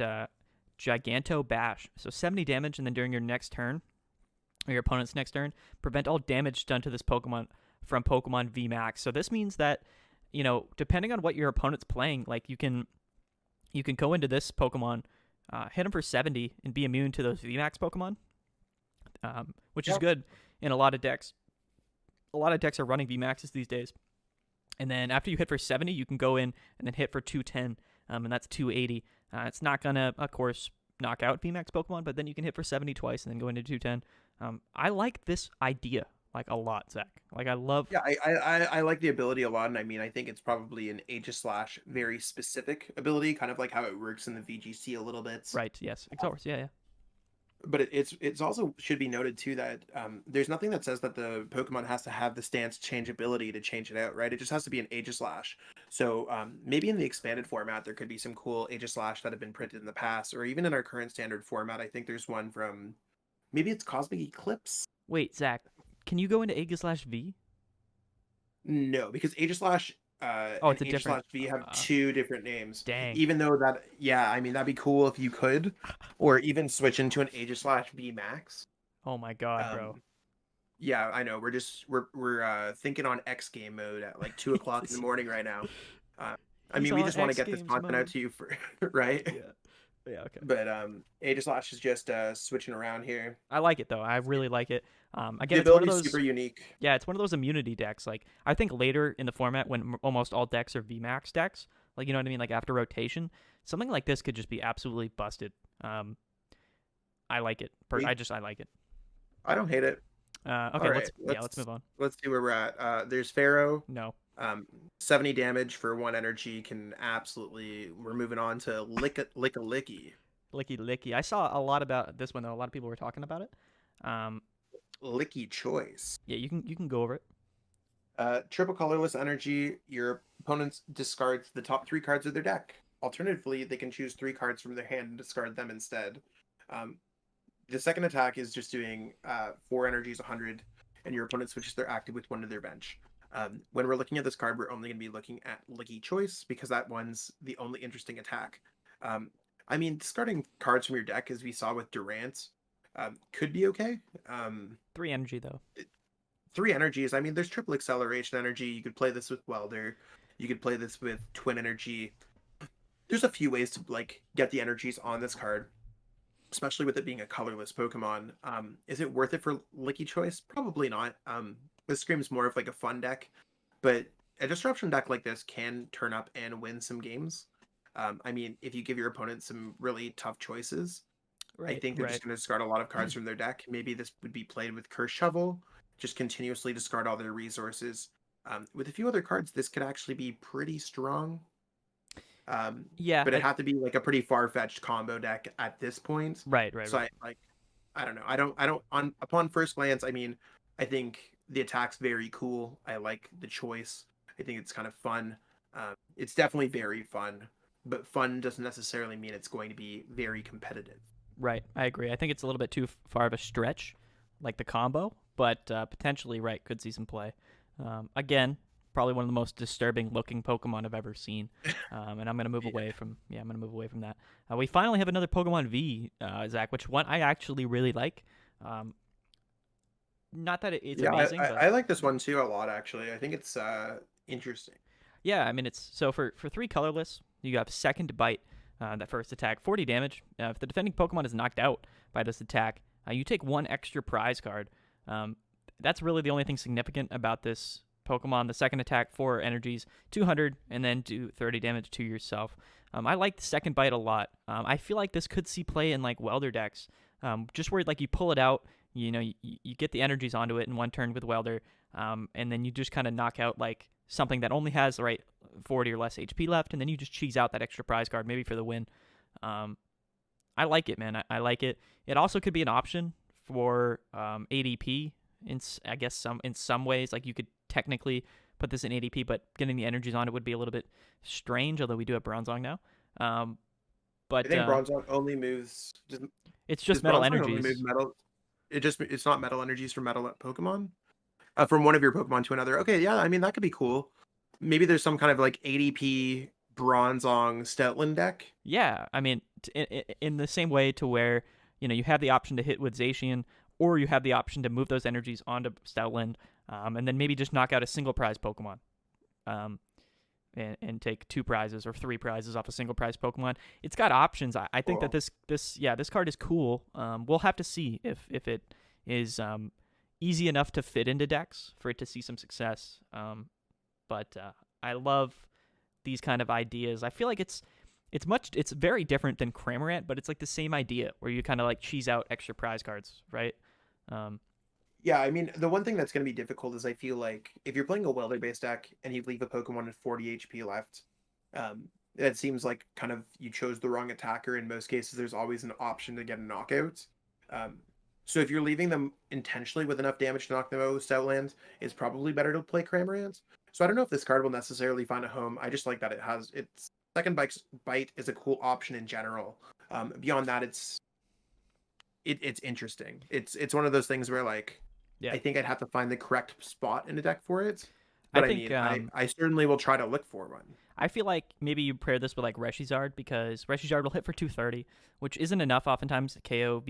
Giganto Bash. So 70 damage, and then during your next turn, or your opponent's next turn, prevent all damage done to this Pokemon from Pokemon VMAX. So this means that, depending on what your opponent's playing, like you can go into this Pokemon, hit him for 70, and be immune to those VMAX Pokemon, which is Yep. good in a lot of decks. a lot of decks are running VMAXs these days. And then after you hit for 70, you can go in and then hit for 210, and that's 280. It's not going to, of course, knock out VMAX Pokemon, but then you can hit for 70 twice and then go into 210. I like this idea like a lot, Zach. Like I love. Yeah, I like the ability a lot, and I mean, I think it's probably an Aegislash very specific ability, kind of like how it works in the VGC a little bit. Right. Yes. Of course. Yeah. But it's also should be noted too that there's nothing that says that the Pokemon has to have the stance change ability to change it out, right? It just has to be an Aegislash. So maybe in the expanded format there could be some cool Aegislash that have been printed in the past, or even in our current standard format. I think there's one from maybe it's Cosmic Eclipse. Wait, Zach, can you go into Aegislash V? No, because Aegislash it's a and different. Aegislash V have two different names. Dang. Even though that, yeah, I mean that'd be cool if you could, or even switch into an Aegislash V Max. Oh my god, bro. Yeah, I know. We're thinking on X game mode at like 2 o'clock in the morning right now. I mean, we just want to get this content out to you for right. Yeah, okay. But Aegislash is just switching around here. I like it though. I really like it. Again, the it's one of ability's those super unique. Yeah, it's one of those immunity decks. Like I think later in the format, when almost all decks are VMAX decks, like you know what I mean, like after rotation, something like this could just be absolutely busted. I like it. I like it. I don't hate it. Okay, right, let's move on. Let's see where we're at. There's Pharaoh. No. 70 damage for 1 energy can absolutely. We're moving on to Licky. Licky. I saw a lot about this one though. A lot of people were talking about it. Licky Choice. Yeah, you can go over it. Triple colorless energy. Your opponent discards the top 3 cards of their deck. Alternatively, they can choose 3 cards from their hand and discard them instead. The second attack is just doing 4 energies 100, and your opponent switches their active with one to their bench. When we're looking at this card, we're only going to be looking at Licky Choice because that one's the only interesting attack. I mean, discarding cards from your deck, as we saw with Durant, could be okay. 3 energy though. 3 energies. I mean, there's triple acceleration energy. You could play this with Welder. You could play this with Twin Energy. There's a few ways to like get the energies on this card, especially with it being a colorless Pokemon. Is it worth it for Licky Choice? Probably not. This screams more of like a fun deck, but a disruption deck like this can turn up and win some games. I mean, if you give your opponent some really tough choices, I think they're just going to discard a lot of cards from their deck. Maybe this would be played with Curse Shovel, just continuously discard all their resources. With a few other cards, this could actually be pretty strong. Yeah, but it had to be like a pretty far-fetched combo deck at this point. Right. So I don't know. I don't upon first glance, I mean, I think the attack's very cool. I like the choice. I think it's kind of fun. It's definitely very fun, but fun doesn't necessarily mean it's going to be very competitive. Right, I agree. I think it's a little bit too far of a stretch, like the combo, but potentially, right, could see some play. Again, probably one of the most disturbing looking Pokemon I've ever seen, and I'm gonna move away from. Yeah, I'm gonna move away from that. We finally have another Pokemon V, Zach, which one I actually really like. Not that it's amazing. I like this one too a lot. Actually, I think it's interesting. Yeah, I mean it's so for 3 colorless, you have Second Bite. That first attack, 40 damage. If the defending Pokemon is knocked out by this attack, you take 1 extra prize card. That's really the only thing significant about this Pokemon. The second attack, 4 energies, 200, and then do 30 damage to yourself. I like the Second Bite a lot. I feel like this could see play in like Welder decks, just where like you pull it out, you know, you get the energies onto it in 1 turn with Welder, and then you just kind of knock out like something that only has 40 or less HP left, and then you just cheese out that extra prize card, maybe for the win. I like it, man. I like it. It also could be an option for ADP in some ways. Like you could technically put this in ADP, but getting the energies on it would be a little bit strange. Although we do have Bronzong now. But I think Bronzong only moves. It's just metal energies. It's not metal energies from metal Pokemon. From one of your Pokemon to another. Okay, yeah, I mean that could be cool. Maybe there's some kind of like ADP Bronzong Stoutland deck. Yeah, I mean, in the same way to where you have the option to hit with Zacian, or you have the option to move those energies onto Stoutland, and then maybe just knock out a single prize Pokemon, and take 2 prizes or 3 prizes off a single prize Pokemon. It's got options. I think that this card is cool. We'll have to see if it is easy enough to fit into decks for it to see some success. But I love these kind of ideas. I feel like it's very different than Cramorant, but it's like the same idea where you kind of like cheese out extra prize cards, right? Yeah, I mean, the one thing that's going to be difficult is I feel like if you're playing a welder-based deck and you leave a Pokemon with 40 HP left, it seems like kind of you chose the wrong attacker. In most cases, there's always an option to get a knockout. So if you're leaving them intentionally with enough damage to knock them out with Stoutland, it's probably better to play Cramorant. So I don't know if this card will necessarily find a home. I just like that it has its second bite is a cool option in general. Beyond that, it's interesting. It's one of those things where like Yeah. I think I'd have to find the correct spot in a deck for it. I But I think, mean, I certainly will try to look for one. I feel like maybe you pair this with like Reshizard, because Reshizard will hit for 230, which isn't enough oftentimes to KO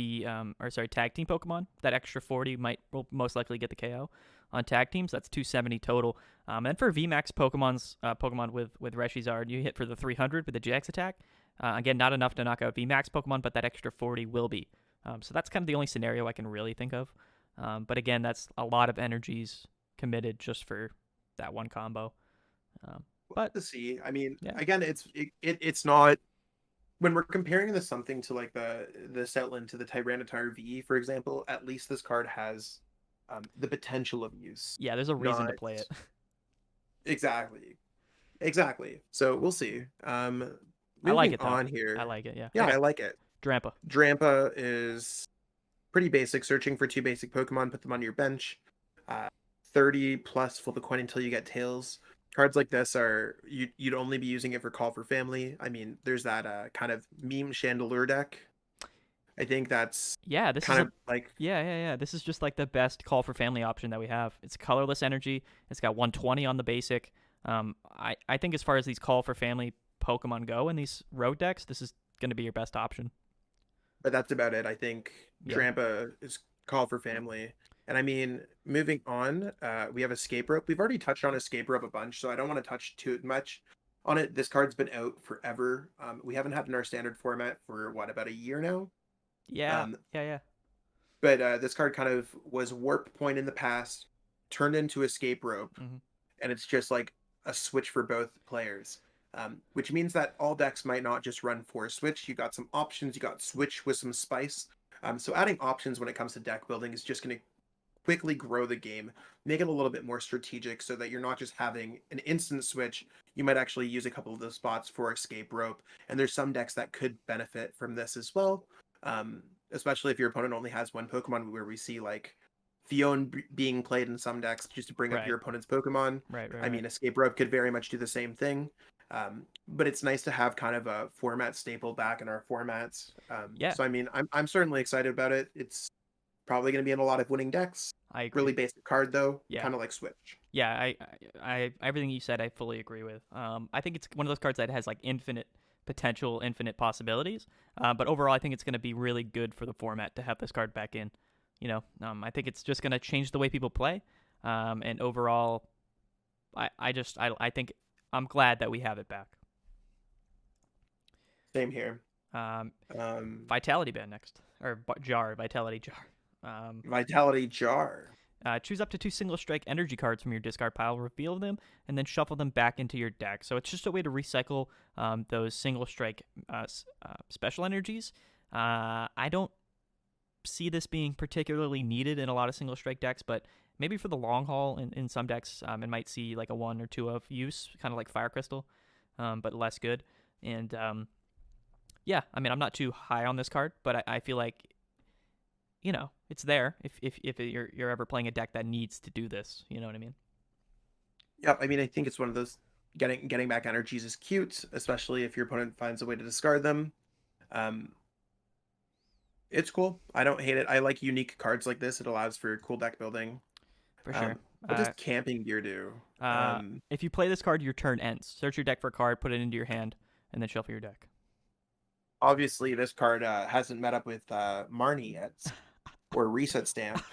tag team Pokemon. That extra 40 will most likely get the KO on tag teams. That's 270 total. And for VMAX Pokemon with Reshizard, you hit for the 300 with the GX attack. Again, not enough to knock out VMAX Pokemon, but that extra 40 will be. So that's kind of the only scenario I can really think of. But again, that's a lot of energies committed just for that one combo. But to see, I mean, yeah. again, it's not when we're comparing this something to like the Stoutland to the Tyranitar V, for example. At least this card has the potential of use. Yeah, there's a reason to play it. Exactly. So we'll see. I like Moving it though. on here. I like it. Yeah. Yeah, Okay. I like it. Drampa. Drampa is pretty basic. Searching for 2 basic Pokemon, put them on your bench. 30 plus, flip a coin until you get Tails. Cards like this you'd only be using it for Call for Family. I mean, there's that kind of meme Chandelure deck. I think that's this kind is of like yeah. This is just like the best Call for Family option that we have. It's colorless energy. It's got 120 on the basic. I think as far as these Call for Family Pokemon go in these road decks, this is going to be your best option. But that's about it. I think Drampa is Call for Family. And I mean, moving on, we have Escape Rope. We've already touched on Escape Rope a bunch, so I don't want to touch too much on it. This card's been out forever. We haven't had it in our standard format for about a year now. Yeah. But this card kind of was Warp Point in the past, turned into Escape Rope, and it's just like a switch for both players. Which means that all decks might not just run for Switch. You got some options. You got Switch with some spice. So adding options when it comes to deck building is just going to quickly grow the game, make it a little bit more strategic so that you're not just having an instant switch. You might actually use a couple of those spots for Escape Rope. And there's some decks that could benefit from this as well. Especially if your opponent only has one Pokemon, where we see like Fion being played in some decks just to bring up your opponent's Pokemon. Right. I mean, Escape Rope could very much do the same thing. But it's nice to have kind of a format staple back in our formats. So I mean, I'm certainly excited about it. It's probably going to be in a lot of winning decks. I agree. Really basic card though. Yeah. Kind of like Switch. Yeah, I everything you said I fully agree with. I think it's one of those cards that has like infinite potential, infinite possibilities. But overall, I think it's going to be really good for the format to have this card back in. I think it's just going to change the way people play. And overall, I think I'm glad that we have it back. Same here. Vitality Band next, or Vitality Jar. Vitality Jar. Choose up to 2 single strike energy cards from your discard pile, reveal them, and then shuffle them back into your deck. So it's just a way to recycle those single strike special energies. I don't see this being particularly needed in a lot of single strike decks, but maybe for the long haul in some decks, it might see like a 1 or 2 of use, kind of like Fire Crystal, but less good. And I mean, I'm not too high on this card, but I feel like it's there if you're ever playing a deck that needs to do this. You know what I mean? Yeah, I mean, I think it's one of those getting back energies is cute, especially if your opponent finds a way to discard them. It's cool. I don't hate it. I like unique cards like this. It allows for cool deck building. For sure. What does Camping Gear do? If you play this card, your turn ends. Search your deck for a card, put it into your hand, and then shuffle your deck. Obviously, this card hasn't met up with Marnie yet, or Reset Stamp.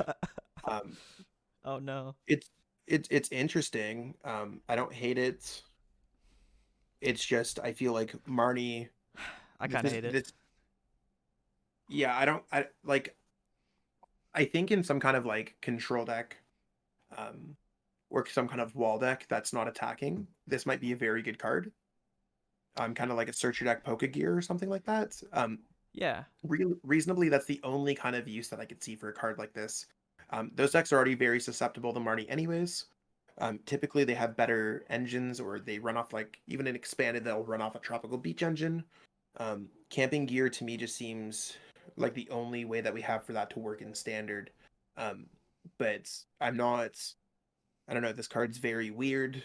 Oh no. It's interesting. I don't hate it. It's just I feel like Marnie. I kind of hate it. Yeah, I I think in some kind of like control deck, or some kind of wall deck that's not attacking, this might be a very good card. Kind of like a searcher deck Pokegear or something like that. Yeah. Reasonably, that's the only kind of use that I could see for a card like this. Those decks are already very susceptible to Marnie anyways. Typically, they have better engines, or they run off like even an expanded, they'll run off a Tropical Beach engine. Camping Gear to me just seems like the only way that we have for that to work in standard. But I'm not. I don't know. This card's very weird.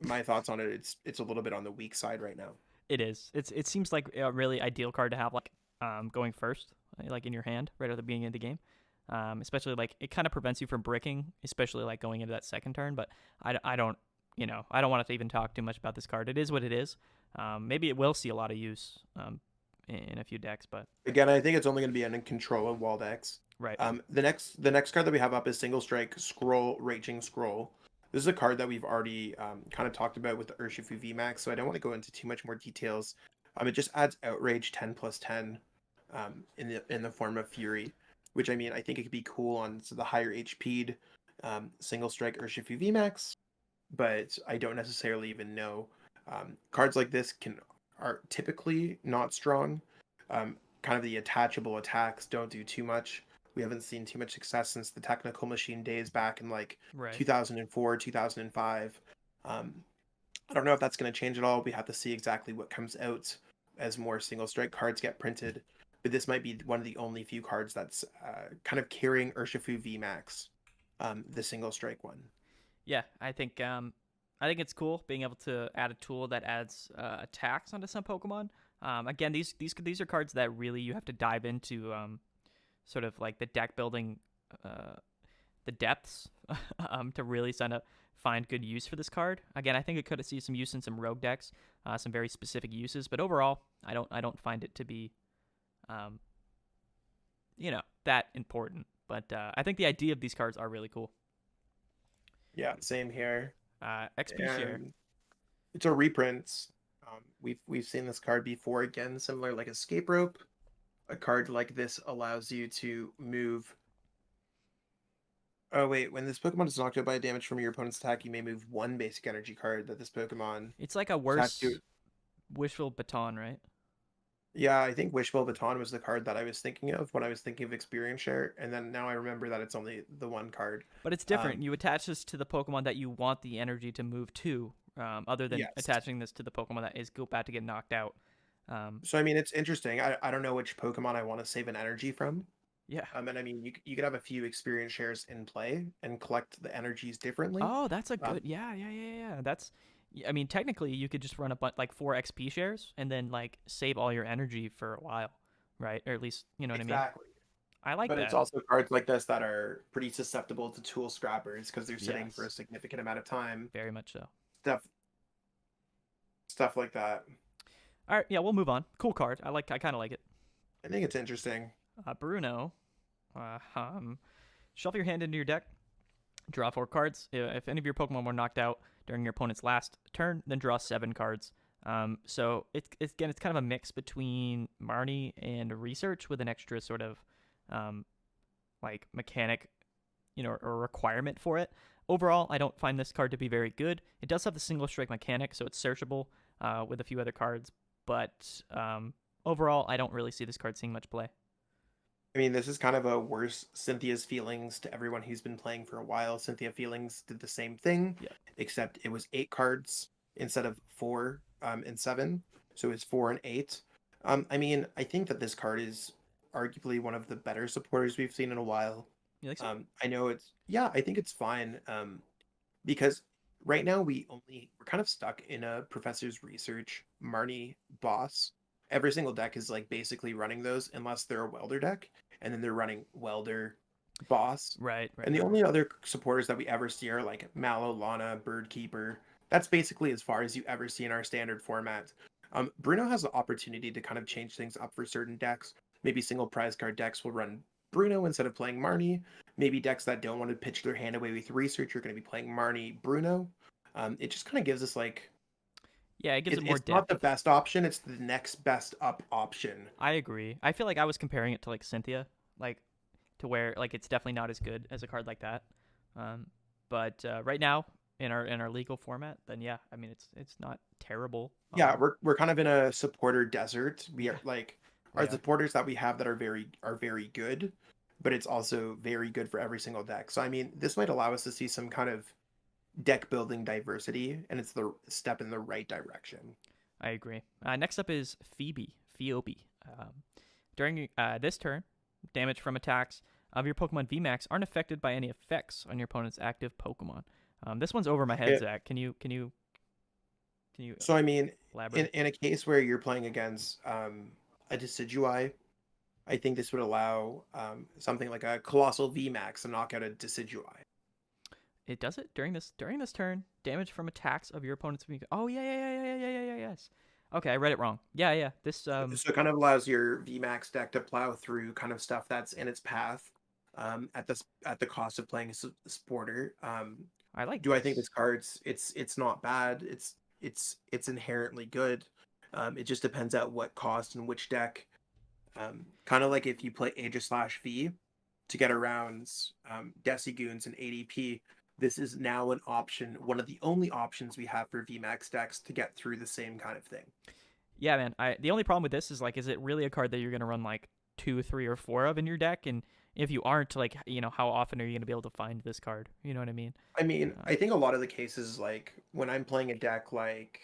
My thoughts on it, it's a little bit on the weak side right now. It is. It seems like a really ideal card to have like going first, like in your hand right at the beginning of the game. Especially like it kind of prevents you from bricking, especially like going into that second turn. But I don't I don't want to even talk too much about this card. It is what it is. Maybe it will see a lot of use in a few decks, but Again, I think it's only going to be in control of wall decks. right. The next card that we have up is Single Strike Scroll Raging Scroll. This is a card that we've already kind of talked about with the Urshifu VMAX, so I don't want to go into too much more details. It just adds Outrage 10+10 in the form of Fury, which I mean I think it could be cool on the higher HP'd Single Strike Urshifu VMAX, but I don't necessarily even know. Cards like this are typically not strong. Kind of the attachable attacks don't do too much. We haven't seen too much success since the Technical Machine days back in like Right. 2004, 2005. I don't know if that's going to change at all. We have to see exactly what comes out as more single strike cards get printed. But this might be one of the only few cards that's kind of carrying Urshifu VMAX, the single strike one. Yeah, I think it's cool being able to add a tool that adds attacks onto some Pokemon. Again, these are cards that really you have to dive into sort of like the deck building, the depths to really find good use for this card. Again, I think it could see some use in some rogue decks, some very specific uses. But overall, I don't find it to be, that important. But I think the idea of these cards are really cool. Yeah, same here. XP share. And it's a reprint. We've seen this card before. Again, similar like Escape Rope. A card like this allows you to move. Oh wait, when this Pokemon is knocked out by damage from your opponent's attack, you may move one basic energy card that this Pokemon. It's like a worse Wishful Baton, right? Yeah, I think Wishful Baton was the card that I was thinking of when I was thinking of Experience Share, and then now I remember that it's only the one card. But it's different. You attach this to the Pokemon that you want the energy to move to, other than attaching this to the Pokemon that is about to get knocked out. So I mean, it's interesting. I don't know which Pokemon I want to save an energy from. Yeah. And I mean, you could have a few experience shares in play and collect the energies differently. Oh, that's a good. Yeah. That's. I mean, technically, you could just run like 4 XP shares and then like save all your energy for a while, right? Or at least what I mean. Exactly. I like but that. It's also cards like this that are pretty susceptible to tool scrappers because they're sitting for a significant amount of time. Very much so. Stuff like that. All right, yeah, we'll move on. Cool card. I kind of like it. I think it's interesting. Bruno, shuffle your hand into your deck. Draw 4 cards. If any of your Pokemon were knocked out during your opponent's last turn, then draw 7 cards. So it's kind of a mix between Marnie and Research with an extra sort of like mechanic, or requirement for it. Overall, I don't find this card to be very good. It does have the single strike mechanic, so it's searchable with a few other cards. But overall, I don't really see this card seeing much play. I mean, this is kind of a worse Cynthia's Feelings to everyone who's been playing for a while. Cynthia Feelings did the same thing, except it was 8 cards instead of 4 and 7. So it's 4 and 8. I mean, I think that this card is arguably one of the better supporters we've seen in a while. You think so? I know I think it's fine. Because right now we're kind of stuck in a Professor's Research Marnie boss. Every single deck is like basically running those unless they're a welder deck, and then they're running welder boss. Right. And the only other supporters that we ever see are like Mallow, Lana, Birdkeeper. That's basically as far as you ever see in our standard format. Bruno has the opportunity to kind of change things up for certain decks. Maybe single prize card decks will run Bruno instead of playing Marnie. Maybe decks that don't want to pitch their hand away with Research are going to be playing Marnie, Bruno. It just kind of gives us like... Yeah, it gives it more depth. It's not the best option, it's the next best up option. I agree. I feel like I was comparing it to like Cynthia. Like to where like it's definitely not as good as a card like that. But right now in our legal format, then yeah, I mean it's not terrible. Yeah, we're kind of in a supporter desert. We are like our Yeah. supporters that we have that are very good, but it's also very good for every single deck. So I mean, this might allow us to see some kind of deck building diversity, and it's the step in the right direction. I agree. Next up is Phoebe. During this turn, damage from attacks of your Pokemon VMAX aren't affected by any effects on your opponent's active Pokemon. This one's over my head, Zach. Can you So I mean, elaborate? in a case where you're playing against a Decidueye, I think this would allow something like a Colossal VMAX to knock out a Decidueye. It does it during this turn. Damage from attacks of your opponent's VMAX. Oh yeah. Yes. Okay, I read it wrong. Yeah. This So it kind of allows your VMAX deck to plow through kind of stuff that's in its path at the cost of playing a supporter. I like. Do I think this card's it's not bad. It's inherently good. It just depends at what cost and which deck. Kind of like if you play Aegis/V to get around Decigoons and ADP, this is now an option, one of the only options we have for VMAX decks to get through the same kind of thing. Yeah, man. The only problem with this is like, is it really a card that you're gonna run like 2, 3, or 4 of in your deck? And if you aren't, like, how often are you gonna be able to find this card? You know what I mean? I mean, I think a lot of the cases, like when I'm playing a deck like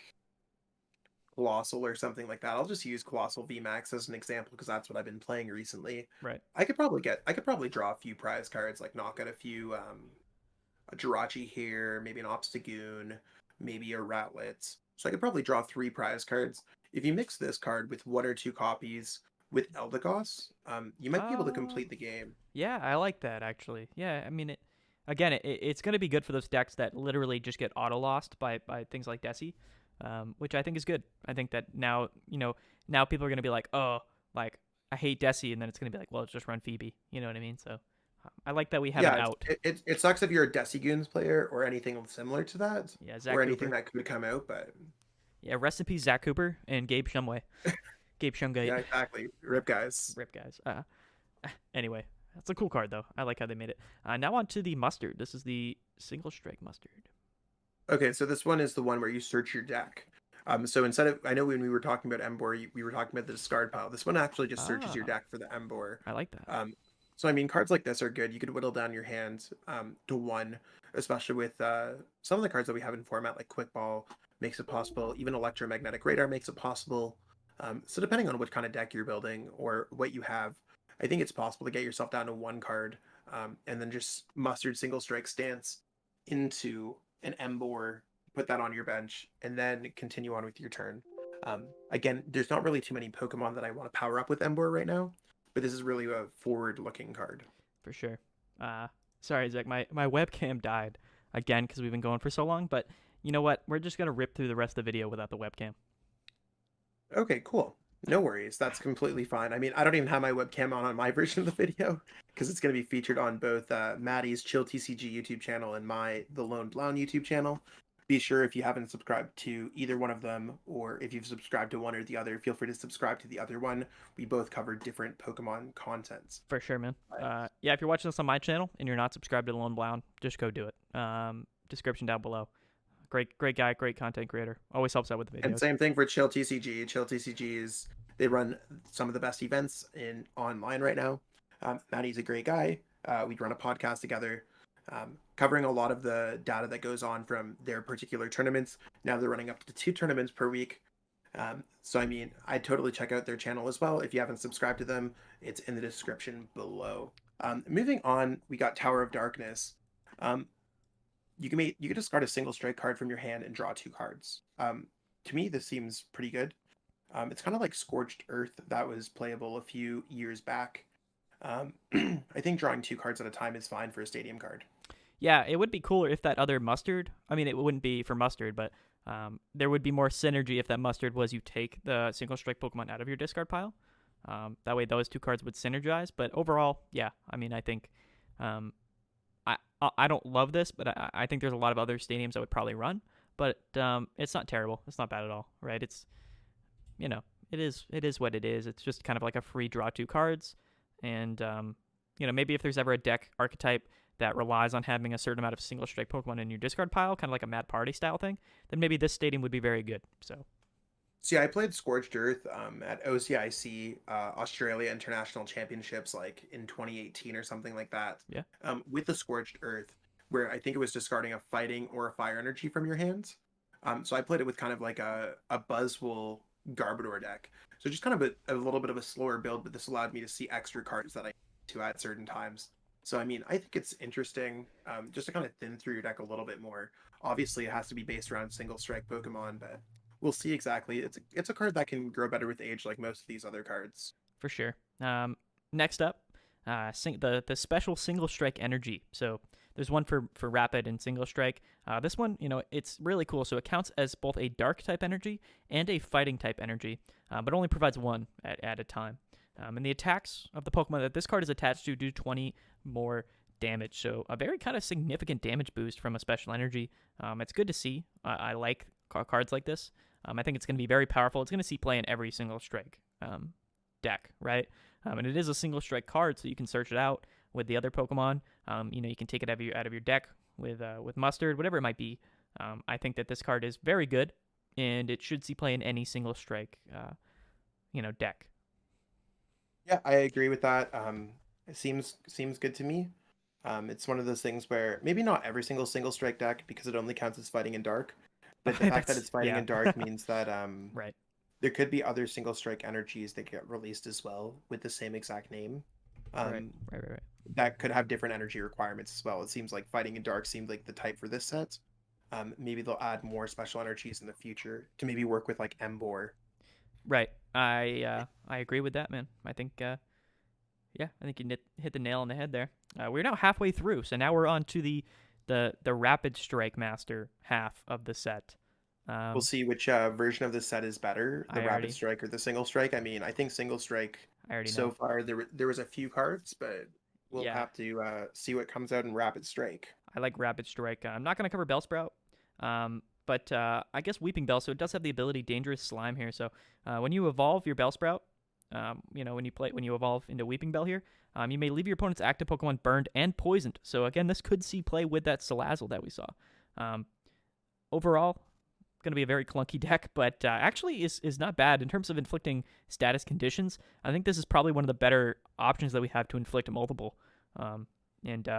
Colossal or something like that, I'll just use Colossal VMAX as an example because that's what I've been playing recently. Right. I could probably draw a few prize cards, like knock out a few a Jirachi here, maybe an Obstagoon, maybe a Rowlet. So I could probably draw 3 prize cards. If you mix this card with 1 or 2 copies with Eldegoss, you might be able to complete the game. Yeah, I like that actually. Yeah, I mean, it's going to be good for those decks that literally just get auto lost by things like Desi, which I think is good. I think that now people are going to be like, oh, like I hate Desi, and then it's going to be like, well, it's just run Phoebe. You know what I mean? So I like that we have it out. It sucks if you're a Decigoons player or anything similar to that, Yeah, Zach or Cooper. anything that could come out, but yeah, rest in peace, Zach Cooper and Gabe Shumway. Gabe Shumgate. yeah, exactly. Rip guys. Anyway, that's a cool card though. I like how they made it. Now on to the mustard. This is the single strike mustard. Okay, so this one is the one where you search your deck. So instead of, I know when we were talking about Embor, we were talking about the discard pile. This one actually just searches your deck for the Embor. I like that. So I mean, cards like this are good. You could whittle down your hand to 1, especially with some of the cards that we have in format, like Quick Ball makes it possible. Even Electromagnetic Radar makes it possible. So depending on what kind of deck you're building or what you have, I think it's possible to get yourself down to 1 card and then just mustard single strike stance into an Embor, put that on your bench, and then continue on with your turn. Again, there's not really too many Pokemon that I want to power up with Embor right now, but this is really a forward-looking card. For sure. Sorry, Zach, my webcam died again because we've been going for so long, but you know what? We're just going to rip through the rest of the video without the webcam. Okay, cool. No worries. That's completely fine. I mean, I don't even have my webcam on my version of the video because it's going to be featured on both Maddy's Chill TCG YouTube channel and the Lone Blown YouTube channel. Be sure, if you haven't subscribed to either one of them, or if you've subscribed to one or the other, feel free to subscribe to the other one. We both cover different Pokemon contents. For sure, man. Yeah, if you're watching this on my channel and you're not subscribed to the Lone Blown, just go do it. Description down below. Great guy, great content creator. Always helps out with the videos. And same thing for Chill TCG. Chill TCG they run some of the best events online right now. Maddy's a great guy. We run a podcast together, covering a lot of the data that goes on from their particular tournaments. Now they're running up to 2 tournaments per week. So I mean, I'd totally check out their channel as well. If you haven't subscribed to them, it's in the description below. Moving on, we got Tower of Darkness. You can discard a single strike card from your hand and draw 2 cards. To me, this seems pretty good. It's kind of like Scorched Earth that was playable a few years back. I think drawing 2 cards at a time is fine for a stadium card. Yeah, it would be cooler if that other mustard, I mean, it wouldn't be for mustard, but there would be more synergy if that mustard was you take the single strike Pokemon out of your discard pile. That way those 2 cards would synergize. But overall, yeah, I mean, I think I don't love this, but I think there's a lot of other stadiums I would probably run. But it's not terrible. It's not bad at all, right? It's, it is what it is. It's just kind of like a free draw 2 cards. And maybe if there's ever a deck archetype that relies on having a certain amount of single strike Pokemon in your discard pile, kind of like a Mad Party style thing, then maybe this stadium would be very good. So See, I played Scorched Earth at OCIC Australia International Championships like in 2018 or something like that. yeah, With the Scorched Earth, where I think it was discarding a fighting or a fire energy from your hands. So I played it with kind of like a Buzzwole Garbodor deck. So just kind of a little bit of a slower build, but this allowed me to see extra cards that I need to at certain times. So I mean, I think it's interesting just to kind of thin through your deck a little bit more. Obviously, it has to be based around single strike Pokemon, but we'll see exactly. It's a card that can grow better with age, like most of these other cards. for sure. Next up, the special single strike energy. So there's one for rapid and single strike. This one, it's really cool. So it counts as both a dark type energy and a fighting type energy, but only provides one at a time. And the attacks of the Pokemon that this card is attached to do 20 more damage. So a very kind of significant damage boost from a special energy. It's good to see. I like cards like this. I think it's going to be very powerful. It's going to see play in every single strike deck, right? And it is a single strike card, so you can search it out with the other Pokemon. You can take it out of your deck with Mustard, whatever it might be. I think that this card is very good, and it should see play in any single strike, deck. Yeah, I agree with that. It seems good to me. It's one of those things where maybe not every single strike deck because it only counts as fighting in dark, but the fact that it's fighting in dark means that Right. there could be other single strike energies that get released as well with the same exact name. Right. That could have different energy requirements as well. It seems like fighting in dark seemed like the type for this set. Maybe they'll add more special energies in the future to maybe work with like Embor. Right. I agree with that, man. I think I think you hit the nail on the head there. We're now halfway through, so now we're on to the Rapid Strike Master half of the set. We'll see which version of the set is better, the Rapid Strike or the Single Strike. I mean, I think Single Strike. I already so know. far there was a few cards, but we'll have to see what comes out in Rapid Strike. I like Rapid Strike. I'm not going to cover Bellsprout, but I guess Weeping Bell. So it does have the ability Dangerous Slime here. So when you evolve your Bellsprout, when you evolve into Weeping Bell here, you may leave your opponent's active Pokemon burned and poisoned. So again, this could see play with that Salazzle that we saw. Overall, going to be a very clunky deck, but actually is not bad in terms of inflicting status conditions. I think this is probably one of the better options that we have to inflict multiple. And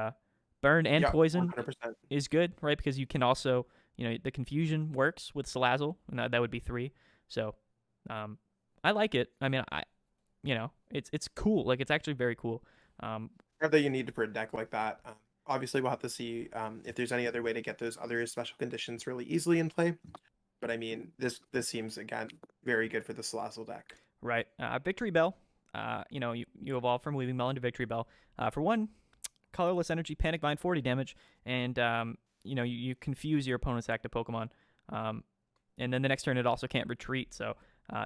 burn and poison 100%. is good, right? Because you can also, the confusion works with Salazzle, and that would be 3. So I like it. I mean, it's cool. Like, it's actually very cool. That you need for a deck like that. Obviously, we'll have to see if there's any other way to get those other special conditions really easily in play. But I mean, this seems, again, very good for the Salazzle deck. Right. Victory Bell. You evolve from Weaving Bell into Victory Bell. For 1, colorless energy, Panic Vine, 40 damage, and you confuse your opponent's active Pokemon. And then the next turn, it also can't retreat. So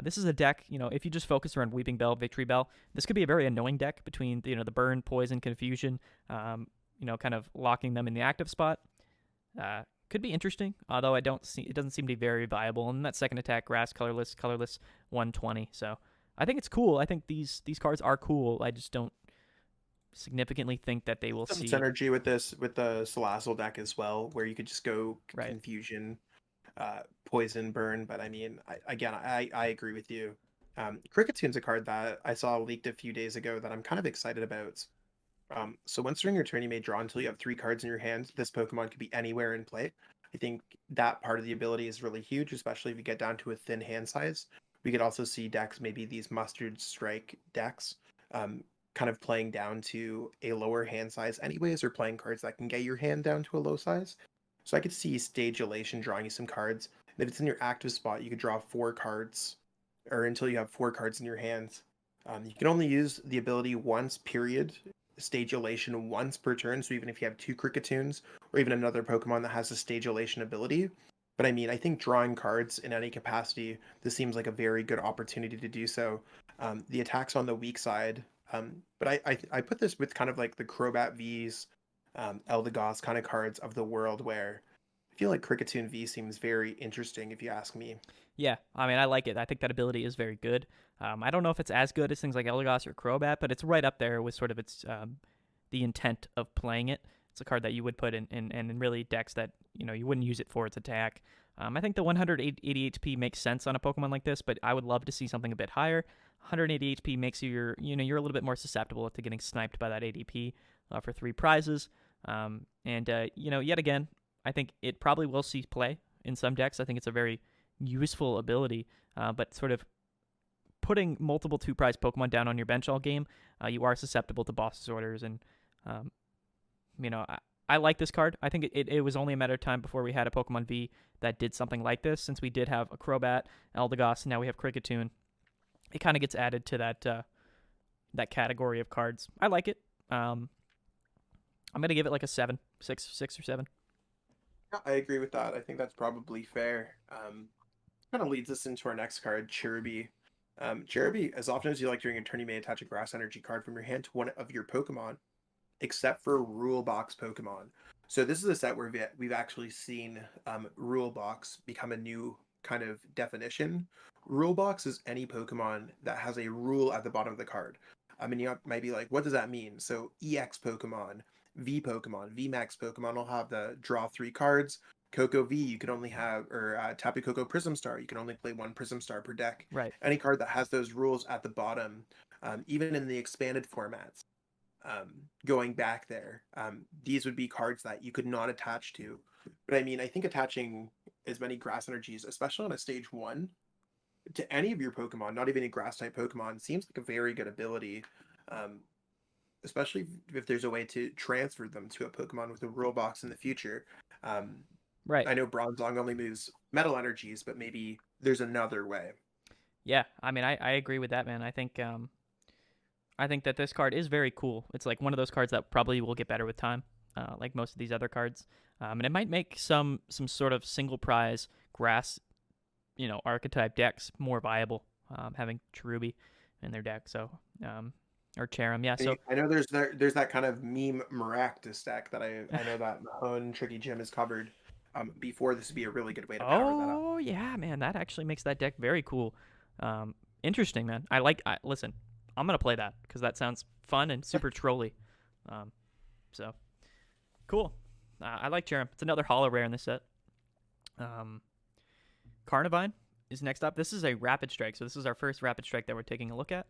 this is a deck. If you just focus around Weeping Bell, Victory Bell, this could be a very annoying deck between the burn, poison, confusion. Kind of locking them in the active spot. Could be interesting, although it doesn't seem to be very viable. And that second attack, grass, colorless, 120. So I think it's cool. I think these cards are cool. I just don't significantly think that they will see synergy with the Salazzle deck as well, where you could just go confusion, poison, burn. But I mean, I agree with you. Crickettoon's a card that I saw leaked a few days ago that I'm kind of excited about. So once during your turn you may draw until you have 3 cards in your hand. This Pokemon could be anywhere in play. I think that part of the ability is really huge, especially if you get down to a thin hand size. We could also see decks, maybe these Mustard Strike decks, kind of playing down to a lower hand size anyways, or playing cards that can get your hand down to a low size. So I could see Stage Elation drawing you some cards. And if it's in your active spot, you could draw 4 cards, or until you have 4 cards in your hands. You can only use the ability once, period. Stage Elation once per turn, so even if you have 2 Crickettoons or even another Pokemon that has a Stage Elation ability. But I mean, I think drawing cards in any capacity, this seems like a very good opportunity to do so. The attacks on the weak side, but I put this with kind of like the Crobat V's, Eldegoss kind of cards of the world, where I feel like Crickettoon V seems very interesting if you ask me. Yeah, I mean, I like it. I think that ability is very good. I don't know if it's as good as things like Eldegoss or Crobat, but it's right up there with sort of its the intent of playing it. It's a card that you would put in really decks that, you wouldn't use it for its attack. I think the 180 HP makes sense on a Pokemon like this, but I would love to see something a bit higher. 180 HP makes you're a little bit more susceptible to getting sniped by that ADP for 3 prizes. Yet again, I think it probably will see play in some decks. I think it's a very useful ability, but sort of putting multiple 2-prize Pokemon down on your bench all game, you are susceptible to boss's orders, and I like this card. I think it was only a matter of time before we had a Pokemon V that did something like this, since we did have a Crobat, Eldegoss, and now we have Kricketune. It kind of gets added to that category of cards. I like it. I'm going to give it like a 7, 6 or 7. Yeah, I agree with that. I think that's probably fair. Kind of leads us into our next card, Cherubi. Cherubi, as often as you like during a turn, you may attach a Grass Energy card from your hand to one of your Pokemon, except for Rule Box Pokemon. So this is a set where we've actually seen Rule Box become a new kind of definition. Rule Box is any Pokemon that has a rule at the bottom of the card. You might be like, what does that mean? So EX Pokemon, VMAX Pokemon will have the draw 3 cards. Coco V, you can only have, or Tapu Coco Prism Star, you can only play 1 Prism Star per deck. Right. Any card that has those rules at the bottom, even in the expanded formats, going back there, these would be cards that you could not attach to. But I think attaching as many Grass Energies, especially on a stage 1, to any of your Pokemon, not even a Grass type Pokemon, seems like a very good ability. Especially if there's a way to transfer them to a Pokemon with a Rule Box in the future. Right. I know Bronzong only moves Metal Energies, but maybe there's another way. Yeah, I agree with that, man. I think that this card is very cool. It's like one of those cards that probably will get better with time, like most of these other cards. And it might make some sort of single prize Grass, archetype decks more viable, having Cherubi in their deck. So, or Cherim, yeah. So I know there's that kind of meme Maractus deck that I know that Mahone Tricky Jim has covered. Before, this would be a really good way to power that up. Oh yeah, man, that actually makes that deck very cool. Interesting, man. Listen, I'm gonna play that because that sounds fun and super trolly. So cool. I like Cherim. It's another holo rare in this set. Carnivine is next up. This is a Rapid Strike, so this is our first Rapid Strike that we're taking a look at.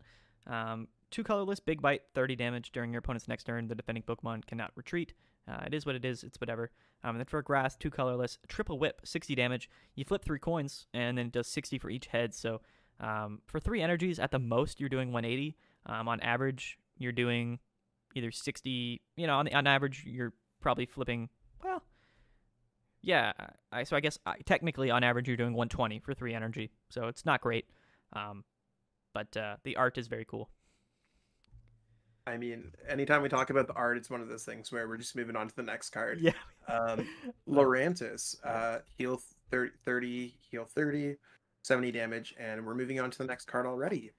2 colorless, big bite, 30 damage during your opponent's next turn. The defending Pokemon cannot retreat. It is what it is. It's whatever. And then for grass, 2 colorless, triple whip, 60 damage. You flip 3 coins, and then it does 60 for each head. So for 3 energies, at the most, you're doing 180. On average, you're doing either 60. On average, you're probably flipping. Well, yeah. So I guess technically, on average, you're doing 120 for 3 energy. So it's not great. But the art is very cool. Anytime we talk about the art, it's one of those things where we're just moving on to the next card. Yeah. Lurantis, heal 30, heal 30, 70 damage, and we're moving on to the next card already.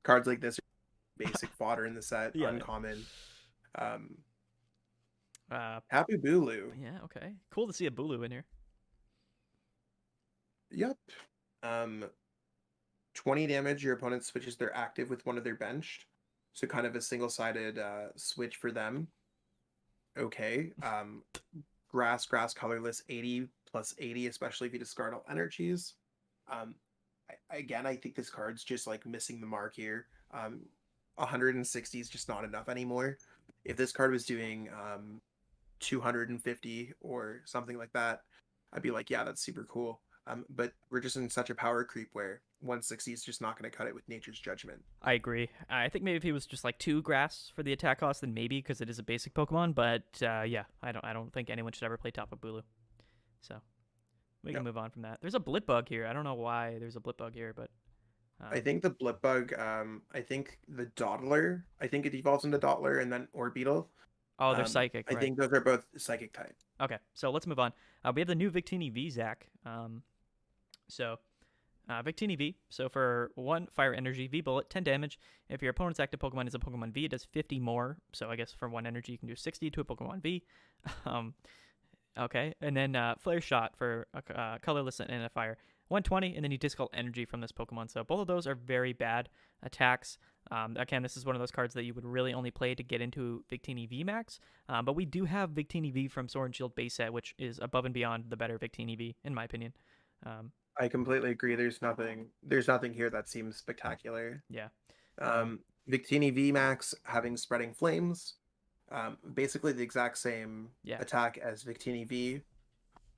Cards like this are basic fodder in the set, Yeah. uncommon. Happy Bulu. Yeah, okay. Cool to see a Bulu in here. Yep. 20 damage, your opponent switches their active with one of their benched. So kind of a single-sided switch for them. Okay. Grass, colorless, 80 plus 80, especially if you discard all energies. I think this card's just like missing the mark here. 160 is just not enough anymore. If this card was doing 250 or something like that, I'd be like, yeah, that's super cool. But we're just in such a power creep where 160 is just not going to cut it with Nature's Judgment. I agree. I think maybe if he was just like 2 grass for the attack cost, then maybe, because it is a basic Pokemon. But yeah, I don't think anyone should ever play Tapu Bulu. So we can move on from that. There's a Blipbug here. I don't know why there's a Blipbug here, but I think the Blipbug, I think the Dottler, I think it evolves into Dottler and then Orbeetle. Oh, they're psychic. I think those are both psychic type. Okay, so let's move on. We have the new Victini V, Zach. Victini V. So for 1 fire energy, V bullet, 10 damage. If your opponent's active Pokemon is a Pokemon V, it does 50 more. So I guess for 1 energy, you can do 60 to a Pokemon V. Okay, and then Flare Shot for a colorless and a fire. 120, and then you discard energy from this Pokemon. So both of those are very bad attacks. Again, this is one of those cards that you would really only play to get into Victini VMAX. But we do have Victini V from Sword and Shield base set, which is above and beyond the better Victini V, in my opinion. I completely agree. There's nothing here that seems spectacular. Yeah. Victini VMAX having Spreading Flames, basically the exact same attack as Victini V.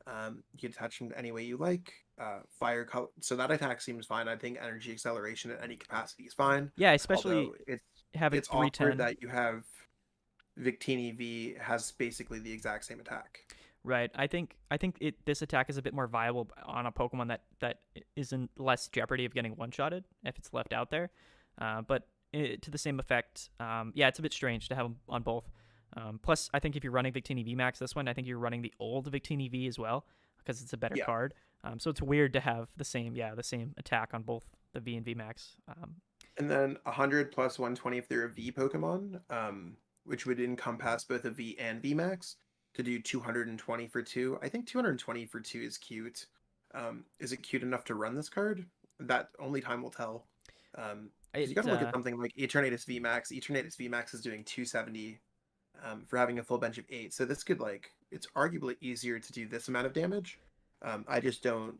You can attach them any way you like. Fire color, so that attack seems fine. I think energy acceleration at any capacity is fine. Yeah, especially having it's 310 awkward that you have Victini V has basically the exact same attack. Right. I think this attack is a bit more viable on a Pokemon that is in less jeopardy of getting one-shotted if it's left out there. But to the same effect, it's a bit strange to have them on both. Plus, I think if you're running Victini VMAX this one, I think you're running the old Victini V as well because it's a better card. So it's weird to have the same attack on both the V and VMAX. And then 100 plus 120 if they're a V Pokemon, which would encompass both a V and VMAX to do 220 for 2. I think 220 for 2 is cute. Is it cute enough to run this card? That only time will tell. You got to look at something like Eternatus VMAX. Eternatus VMAX is doing 270 for having a full bench of 8. So this could it's arguably easier to do this amount of damage. I just don't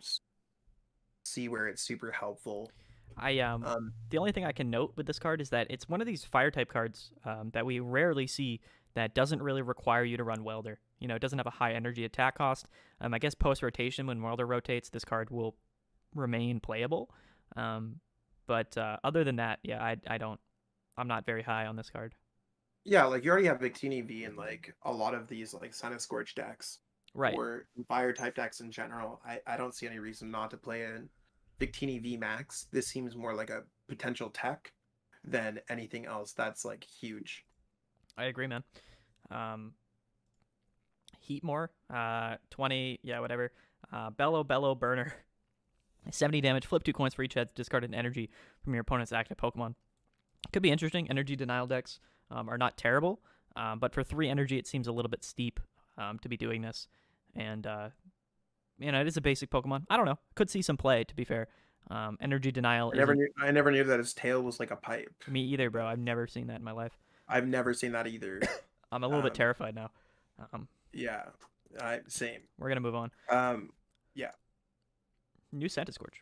see where it's super helpful. The only thing I can note with this card is that it's one of these fire type cards that we rarely see that doesn't really require you to run Welder. You know, it doesn't have a high energy attack cost. I guess post rotation when Welder rotates, this card will remain playable. But other than that, I'm not very high on this card. Yeah, you already have Victini V in a lot of these Scorch decks. Right. Or fire type decks in general. I don't see any reason not to play in Victini V Max. This seems more like a potential tech than anything else that's huge. I agree, man. Heatmore, 20, whatever. Bellow Burner. 70 damage, flip 2 coins for each head, discard an energy from your opponent's active Pokemon. Could be interesting. Energy denial decks are not terrible, but for 3 energy, it seems a little bit steep to be doing this. And, it is a basic Pokemon. I don't know. Could see some play, to be fair. Energy denial. I never knew that his tail was like a pipe. Me either, bro. I've never seen that in my life. I've never seen that either. I'm a little bit terrified now. Yeah, same. We're going to move on. Yeah. New Centiskorch.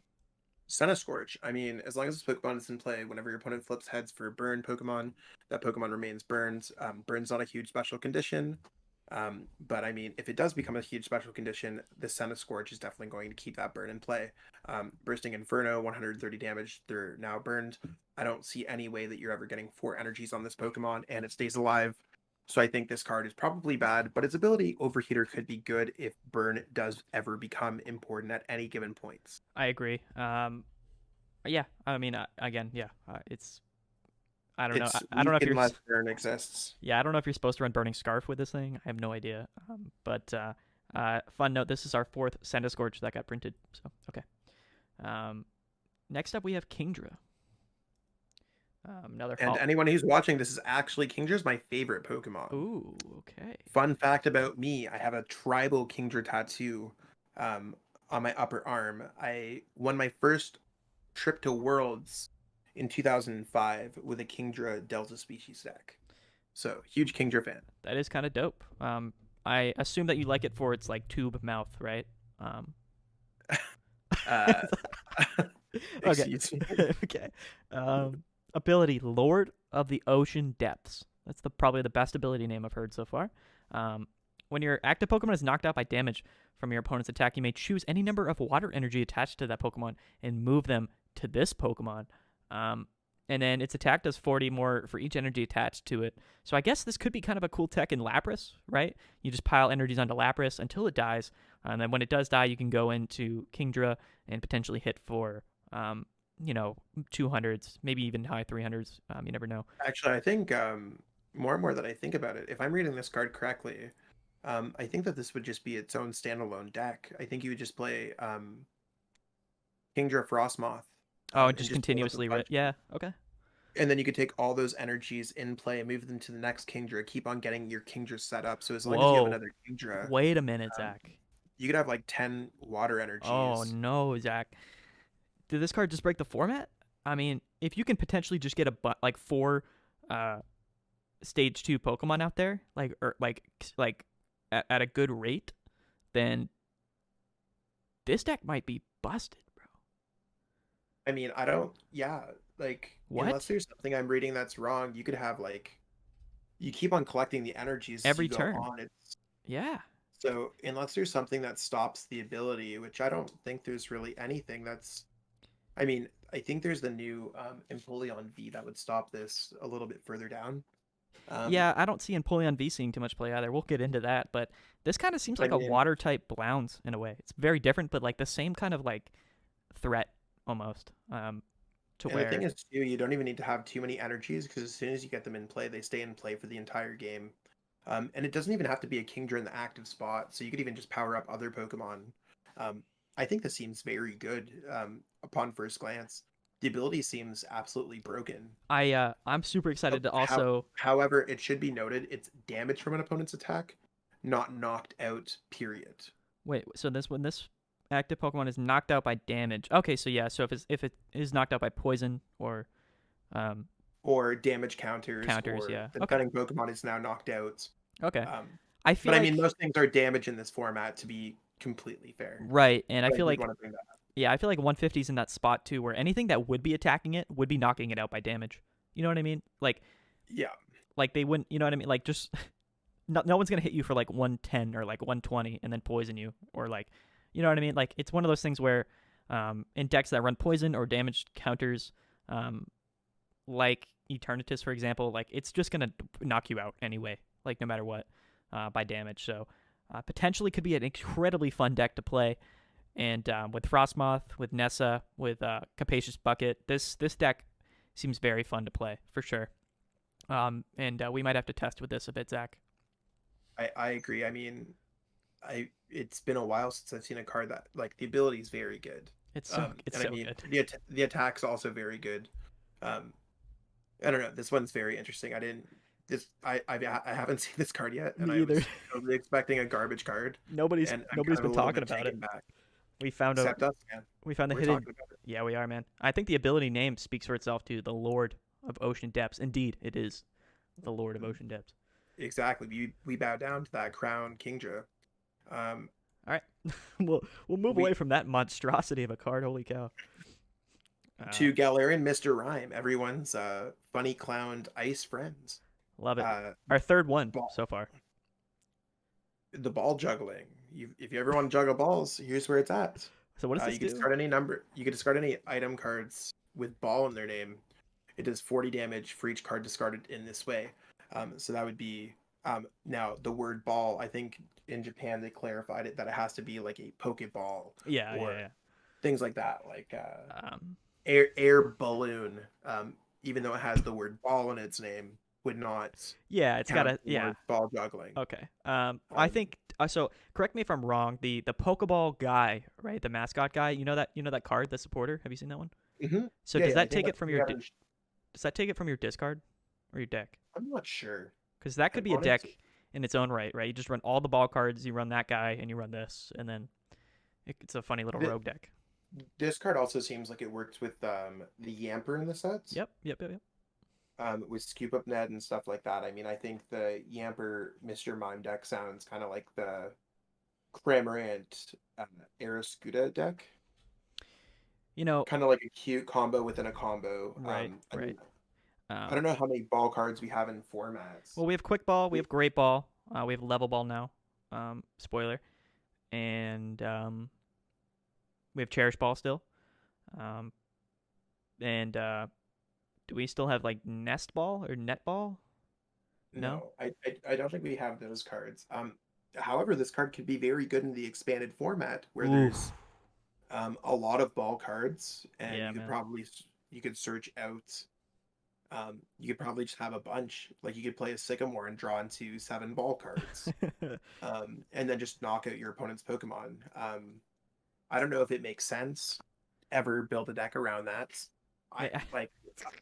Centiskorch. I mean, as long as this Pokemon is in play, whenever your opponent flips heads for a burn Pokemon, that Pokemon remains burned. Burn's not a huge special condition. But I mean, if it does become a huge special condition, the Centiskorch is definitely going to keep that burn in play. Bursting Inferno, 130 damage. They're now burned. I don't see any way that you're ever getting 4 energies on this Pokemon, and it stays alive. So I think this card is probably bad, but its ability Overheater could be good if burn does ever become important at any given points. I agree. Yeah, I mean, again, yeah, it's. I don't know. I don't know if unless burn exists. Yeah, I don't know if you're supposed to run Burning Scarf with this thing. I have no idea. But fun note: this is our 4th Centiskorch that got printed. So okay. Next up, we have Kingdra. Anyone who's watching, this is actually Kingdra's my favorite Pokemon. Ooh, okay. Fun fact about me: I have a tribal Kingdra tattoo on my upper arm. I won my first trip to Worlds in 2005 with a Kingdra Delta species deck. So, huge Kingdra fan. That is kind of dope. I assume that you like it for its tube mouth, right? Excuse me. Okay. Ability Lord of the Ocean Depths. That's probably the best ability name I've heard so far. When your active Pokemon is knocked out by damage from your opponent's attack, you may choose any number of water energy attached to that Pokemon and move them to this Pokemon. And then its attack does 40 more for each energy attached to it. So I guess this could be kind of a cool tech in Lapras, right? You just pile energies onto Lapras until it dies. And then when it does die, you can go into Kingdra and potentially hit for 200s, maybe even high 300s. You never know. Actually, I think more and more that I think about it, if I'm reading this card correctly, I think that this would just be its own standalone deck. I think you would just play Kingdra Frostmoth. Oh, just continuously. Yeah, okay. And then you could take all those energies in play, move them to the next Kingdra, keep on getting your Kingdra set up. So as long as you have another Kingdra. Wait a minute, Zach. You could have like 10 water energies. Oh no, Zach. Did this card just break the format? I mean, if you can potentially just get like 4 stage 2 Pokemon out there, like at a good rate, then this deck might be busted, bro. I mean, I don't. Yeah, like What? unless there's something I'm reading that's wrong, you could have like you keep on collecting the energies as Every you go turn. on. It's Yeah. so unless there's something that stops the ability, which I don't think there's really anything that's. I mean, I think there's the new Empoleon V that would stop this a little bit further down. Yeah, I don't see Empoleon V seeing too much play either. We'll get into that, but this kind of seems I like a mean, water type Blounce in a way. It's very different, but like the same kind of like threat almost. To and where the thing is too, you don't even need to have too many energies because as soon as you get them in play, they stay in play for the entire game. And it doesn't even have to be a Kingdra in the active spot, so you could even just power up other Pokemon. I think this seems very good upon first glance. The ability seems absolutely broken. I'm super excited to also. However, it should be noted it's damage from an opponent's attack, not knocked out. Period. Wait, so when this active Pokemon is knocked out by damage. Okay, so yeah, so if it is knocked out by poison or Or damage counters. Or yeah. the defending Pokemon is now knocked out. Okay. Um, I feel but I like mean, those things are damage in this format to be completely fair. right, and I But feel did like want to bring that up. yeah, I feel like 150 is in that spot too, where anything that would be attacking it would be knocking it out by damage. You know what I mean? Yeah. Like they wouldn't. You know what I mean? Like just no one's gonna hit you for like 110 or like 120 and then poison you or like, you know what I mean? Like it's one of those things where, in decks that run poison or damage counters, like Eternatus for example, like it's just gonna knock you out anyway, like no matter what, by damage. So, potentially could be an incredibly fun deck to play. And with Frostmoth, with Nessa, with Capacious Bucket, this deck seems very fun to play for sure. And we might have to test with this a bit, Zach. I agree. I mean, it's been a while since I've seen a card that like the ability is very good. It's so good. The attack's also very good. I don't know. This one's very interesting. I haven't seen this card yet, and Me I either. was totally expecting a garbage card. Nobody's And been talking about it. Back. We found Except us, man. We found the We're hidden. talking about it. Yeah, we are, man. I think the ability name speaks for itself too. The Lord of Ocean Depths. Indeed, it is the Lord of Ocean Depths. Exactly. We bow down to that crown, Kingdra. All right, we'll move away from that monstrosity of a card. Holy cow! To Galarian Mr. Rhyme, everyone's funny clowned ice friends. Love it. Our third one so far. The ball juggling. If you ever want to juggle balls, here's where it's at. So what does this you do? can discard any number. You can discard any item cards with ball in their name. It does 40 damage for each card discarded in this way. So that would be now the word ball. I think in Japan they clarified it that it has to be like a Pokeball. Yeah. Things like that, like air balloon. Even though it has the word ball in its name, would not. Yeah, it's got ball juggling. Okay. I think so. Correct me if I'm wrong. The Pokeball guy, right? The mascot guy. You know that card, the supporter. Have you seen that one? Mm-hmm. So does that take it from your? Does that take it from your discard or your deck? I'm not sure. Because that could be a deck in its own right? You just run all the ball cards. You run that guy, and you run this, and then it's a funny little rogue deck. This card also seems like it works with the Yamper in the sets. Yep. With Scoop Up Net and stuff like that. I mean, I think the Yamper Mr. Mime deck sounds kind of like the Cramorant Aeroscuda deck. You know, kind of like a cute combo within a combo. Right. I don't know how many ball cards we have in formats. Well, we have Quick Ball, we have Great Ball, we have Level Ball now. Spoiler, and we have Cherish Ball still. And do we still have like Nest Ball or Net Ball? No, I don't think we have those cards. However, this card could be very good in the expanded format where there's a lot of ball cards, and you could search out. You could probably just have a bunch. Like you could play a Sycamore and draw into 7 ball cards, and then just knock out your opponent's Pokemon. I don't know if it makes sense. Ever build a deck around that?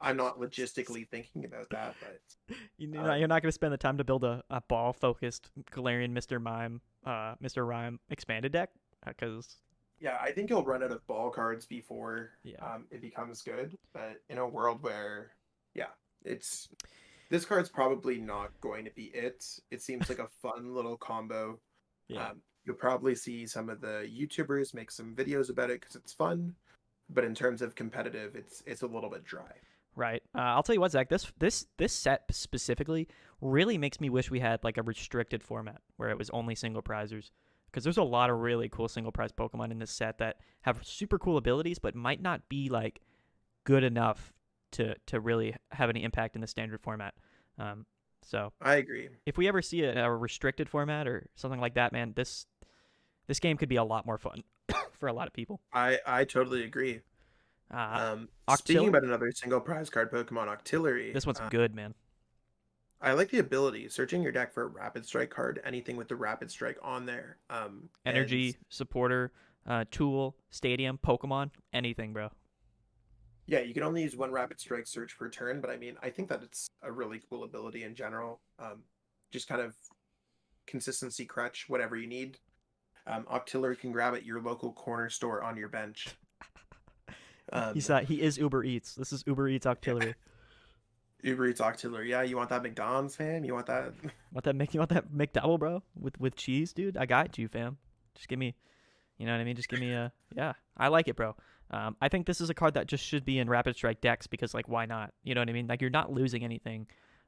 I'm not logistically thinking about that, but You're not going to spend the time to build a ball focused Galarian Mr. Rhyme expanded deck because yeah, I think he'll run out of ball cards before yeah. it becomes good. But in a world where, yeah, it's this card's probably not going to be it. It seems like a fun little combo. Yeah. You'll probably see some of the YouTubers make some videos about it because it's fun. But in terms of competitive, it's a little bit dry. Right. I'll tell you what, Zach. This set specifically really makes me wish we had like a restricted format where it was only single prizers, because there's a lot of really cool single prize Pokemon in this set that have super cool abilities, but might not be like good enough to really have any impact in the standard format. So I agree. if we ever see a restricted format or something like that, man, this game could be a lot more fun for a lot of people. I totally agree. Speaking Octillery? about another single prize card Pokemon, Octillery. This one's good, man. I like the ability. Searching your deck for a Rapid Strike card, anything with the Rapid Strike on there. Energy, supporter, tool, stadium, Pokemon, anything, bro. Yeah, you can only use one Rapid Strike search per turn, but I mean, I think that it's a really cool ability in general. Just kind of consistency crutch, whatever you need. Octillery can grab at your local corner store on your bench. He is Uber Eats. This is Uber Eats Octillery. Uber Eats Octillery. Yeah, you want that McDonald's, fam? You want that? You want that McDouble, bro? With cheese, dude? I got you, fam. Just give me, you know what I mean? Just give me a, yeah. I like it, bro. I think this is a card that just should be in Rapid Strike decks because, like, why not? You know what I mean? Like, you're not losing anything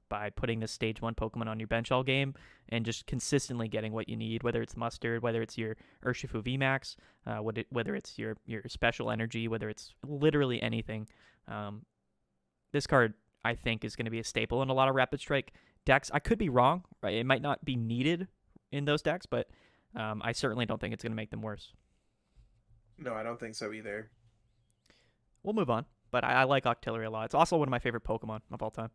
by putting this stage 1 Pokemon on your bench all game and just consistently getting what you need, whether it's Mustard, whether it's your Urshifu VMAX, whether it's your special energy, whether it's literally anything. This card, I think, is going to be a staple in a lot of Rapid Strike decks. I could be wrong, right? It might not be needed in those decks, but I certainly don't think it's going to make them worse. No, I don't think so either. We'll move on, but I like Octillery a lot. It's also one of my favorite Pokemon of all time.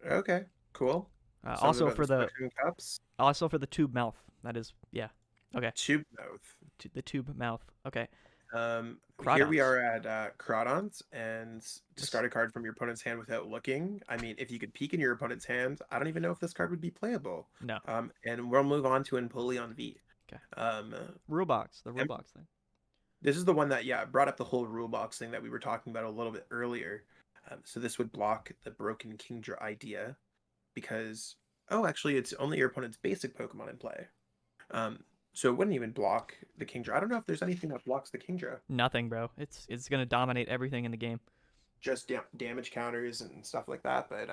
Okay, cool. Also for the cups. Also for the tube mouth. That is, yeah. Okay. Tube mouth. The tube mouth. Okay. Here we are at Crawdons, and discard a card from your opponent's hand without looking. I mean, if you could peek in your opponent's hand, I don't even know if this card would be playable. No. And we'll move on to Empoleon V. Okay. Rule box. The rule box thing. This is the one that, brought up the whole rule box thing that we were talking about a little bit earlier. So this would block the Broken Kingdra idea because, actually, it's only your opponent's basic Pokemon in play. So it wouldn't even block the Kingdra. I don't know if there's anything that blocks the Kingdra. Nothing, bro. It's going to dominate everything in the game. Just damage counters and stuff like that. But,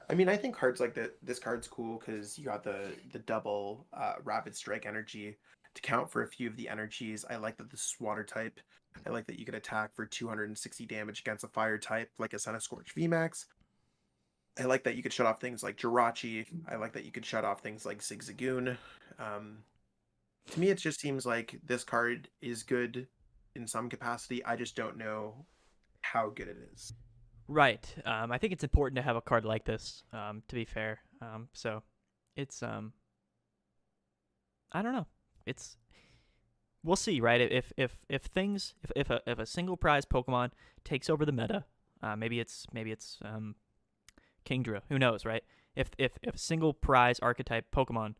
I mean, I think cards like this card's cool because you got the double Rapid Strike energy to count for a few of the energies. I like that this is water type. I like that you can attack for 260 damage against a fire type, like a Scorch VMAX. I like that you could shut off things like Jirachi. I like that you could shut off things like Zigzagoon. To me, it just seems like this card is good in some capacity. I just don't know how good it is. Right. I think it's important to have a card like this, to be fair. So it's, I don't know. We'll see, right? If a single prize Pokemon takes over the meta, maybe it's Kingdra. Who knows, right? If a single prize archetype Pokemon,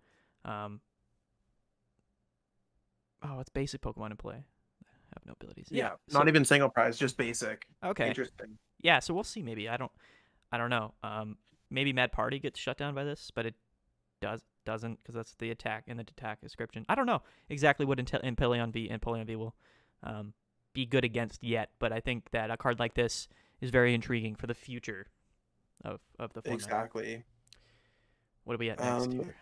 it's basic Pokemon in play. Have no abilities. Yeah, not even single prize, just basic. Okay. Interesting. Yeah, so we'll see. Maybe I don't know. Maybe Mad Party gets shut down by this, but it doesn't because that's the attack in the attack description. I don't know exactly what Empoleon V will be good against yet, but I think that a card like this is very intriguing for the future of the format. Exactly. What do we at next here?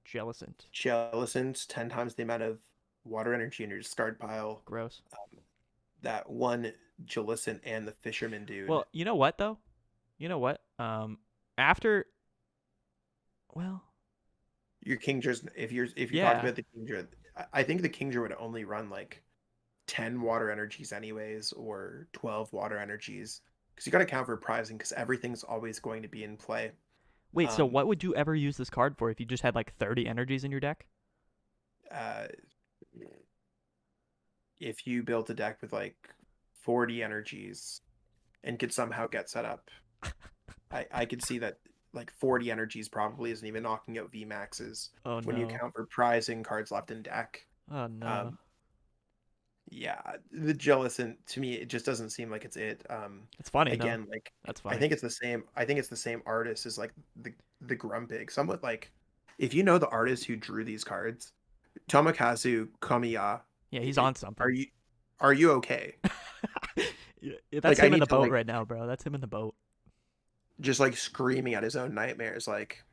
Jellicent. 10 times the amount of water energy in your discard pile. Gross. That one Jellicent and the Fisherman dude. Well, you know what though? After. Well. Your Kingdra's, if you're talking about the Kingdra, I think the Kingdra would only run like 10 water energies anyways, or 12 water energies, because you got to count for prizing because everything's always going to be in play. Wait, so what would you ever use this card for if you just had like 30 energies in your deck? If you built a deck with like 40 energies, and could somehow get set up. I could see that like 40 energies probably isn't even knocking out V maxes Oh when you no. count for prizing cards left in deck. Oh no. Um, yeah, the Jellicent to me it just doesn't seem like it's it. It's funny though. Again, like That's I funny. think it's the same. I think it's the same artist as like the Grumpig. Somewhat like if you know the artist who drew these cards, Tomokazu Komiya, Yeah, he's on are something. you okay? Yeah, that's Like I him in need the to boat like right now, bro. That's him in the boat. just like screaming at his own nightmares, like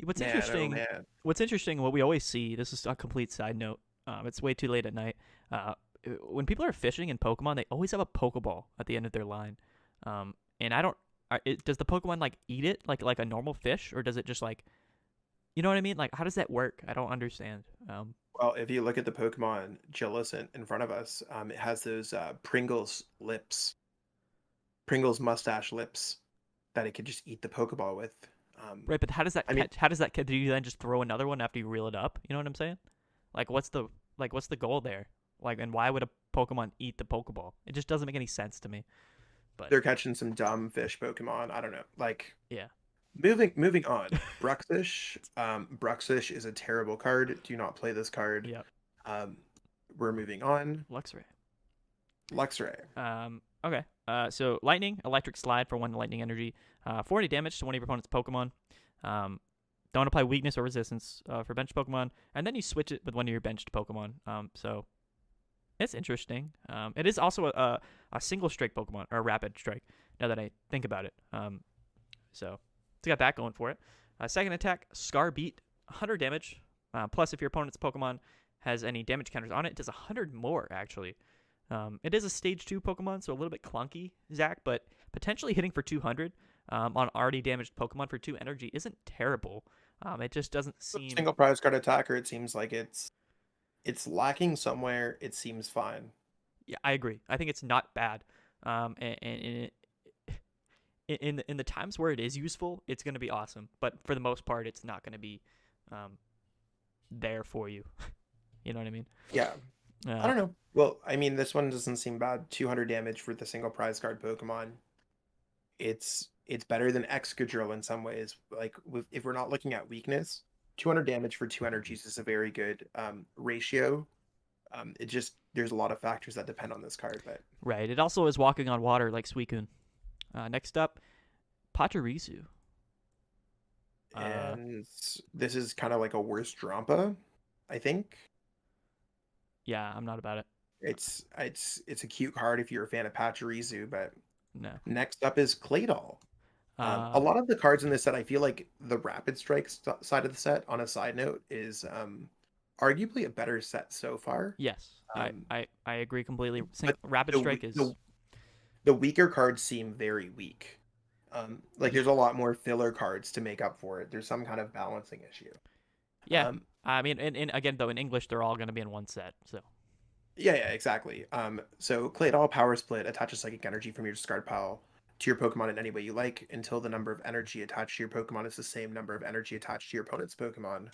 What's man, oh interesting, man. what's interesting, what we always see. This is a complete side note. It's way too late at night. Uh, when people are fishing in Pokemon, they always have a Pokeball at the end of their line. And I don't. Does the Pokemon like eat it like a normal fish, or does it just like, you know what I mean? Like, how does that work? I don't understand. Well, if you look at the Pokemon Jellicent in front of us, it has those Pringles lips, Pringles mustache lips that it could just eat the Pokeball with. Right, but how does that I mean, catch? How does that? Do you then just throw another one after you reel it up? You know what I'm saying? Like, what's the goal there? Like, and why would a Pokemon eat the Pokeball? It just doesn't make any sense to me. But they're catching some dumb fish Pokemon. I don't know. Like yeah, moving on. Bruxish. Bruxish is a terrible card. Do not play this card. yep. Um, we're moving on. Luxray. Luxray. Okay. So lightning, electric slide for 1 lightning energy, 40 damage to one of your opponent's Pokemon. Don't apply weakness or resistance for bench Pokemon, and then you switch it with one of your benched Pokemon. So it's interesting. It is also a single strike Pokemon, or a rapid strike, now that I think about it. So it's got that going for it. Second attack, Scar Beat, 100 damage. Plus, if your opponent's Pokemon has any damage counters on it, it does 100 more, actually. It is a stage 2 Pokemon, so a little bit clunky, Zach, but potentially hitting for 200 on already damaged Pokemon for 2 energy isn't terrible. It just doesn't seem... Single prize card attacker. It seems like it's lacking somewhere. It seems fine. Yeah, I agree. I think it's not bad. And in the times where it is useful, it's going to be awesome. But for the most part, it's not going to be there for you. You know what I mean? Yeah. I don't know. Well, I mean, this one doesn't seem bad. 200 damage for the single prize card Pokemon. It's better than Excadrill in some ways. Like, if we're not looking at weakness, 200 damage for 2 energies is a very good ratio. It just, there's a lot of factors that depend on this card. But right. It also is walking on water like Suicune. Next up, Pachirisu. And this is kind of like a worse Drampa, I think. Yeah, I'm not about it. It's a cute card if you're a fan of Pachirisu, but No. next up is Claydol. A lot of the cards in this set, I feel like the Rapid Strike side of the set, on a side note, is arguably a better set so far. Yes, I agree completely. But Rapid the, Strike is... the weaker cards seem very weak. Like there's a lot more filler cards to make up for it. There's some kind of balancing issue. Yeah, I mean, in again though, in English they're all going to be in one set. So yeah, exactly. So Claydol Power Split attaches psychic energy from your discard pile to your Pokemon in any way you like until the number of energy attached to your Pokemon is the same number of energy attached to your opponent's Pokemon.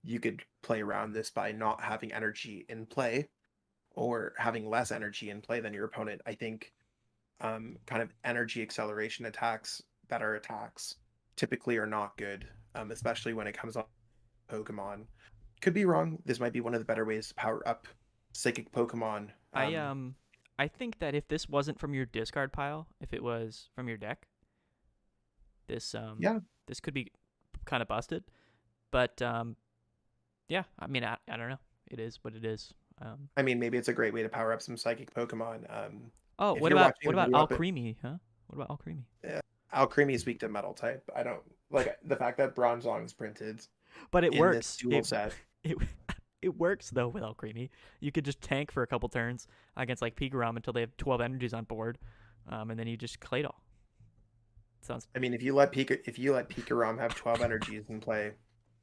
You could play around this by not having energy in play or having less energy in play than your opponent. I think kind of energy acceleration attacks that are attacks typically are not good, especially when it comes on Pokemon. Could be wrong. This might be one of the better ways to power up psychic Pokemon. I think that if this wasn't from your discard pile, if it was from your deck, this this could be kind of busted. But yeah, I mean, I don't know. It is what it is. I mean, maybe it's a great way to power up some psychic Pokemon. What about Alcremie, huh? What about Alcremie? Yeah, Alcremie is weak to Metal type. I don't like the fact that Bronzong is printed. But it works. This dual set. It works though with Alcremie. You could just tank for a couple turns against like Pikarom until they have 12 energies on board, and then you just Claydol. Sounds. I mean, if you let Pikarom have 12 energies in play,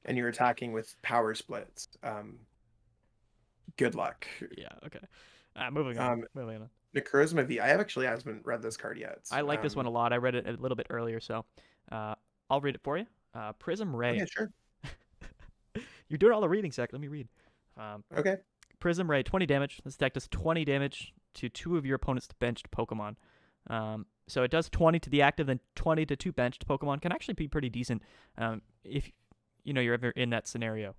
and you're attacking with power splits, good luck. Yeah. Okay. Moving on. Necrozma V. I actually haven't read this card yet. I like this one a lot. I read it a little bit earlier, so I'll read it for you. Prism Ray. Yeah, sure. You're doing all the reading, Zach. Let me read. Okay. Prism Ray, 20 damage. This deck does 20 damage to 2 of your opponent's benched Pokemon. So it does 20 to the active, then 20 to 2 benched Pokemon. Can actually be pretty decent if you're ever in that scenario.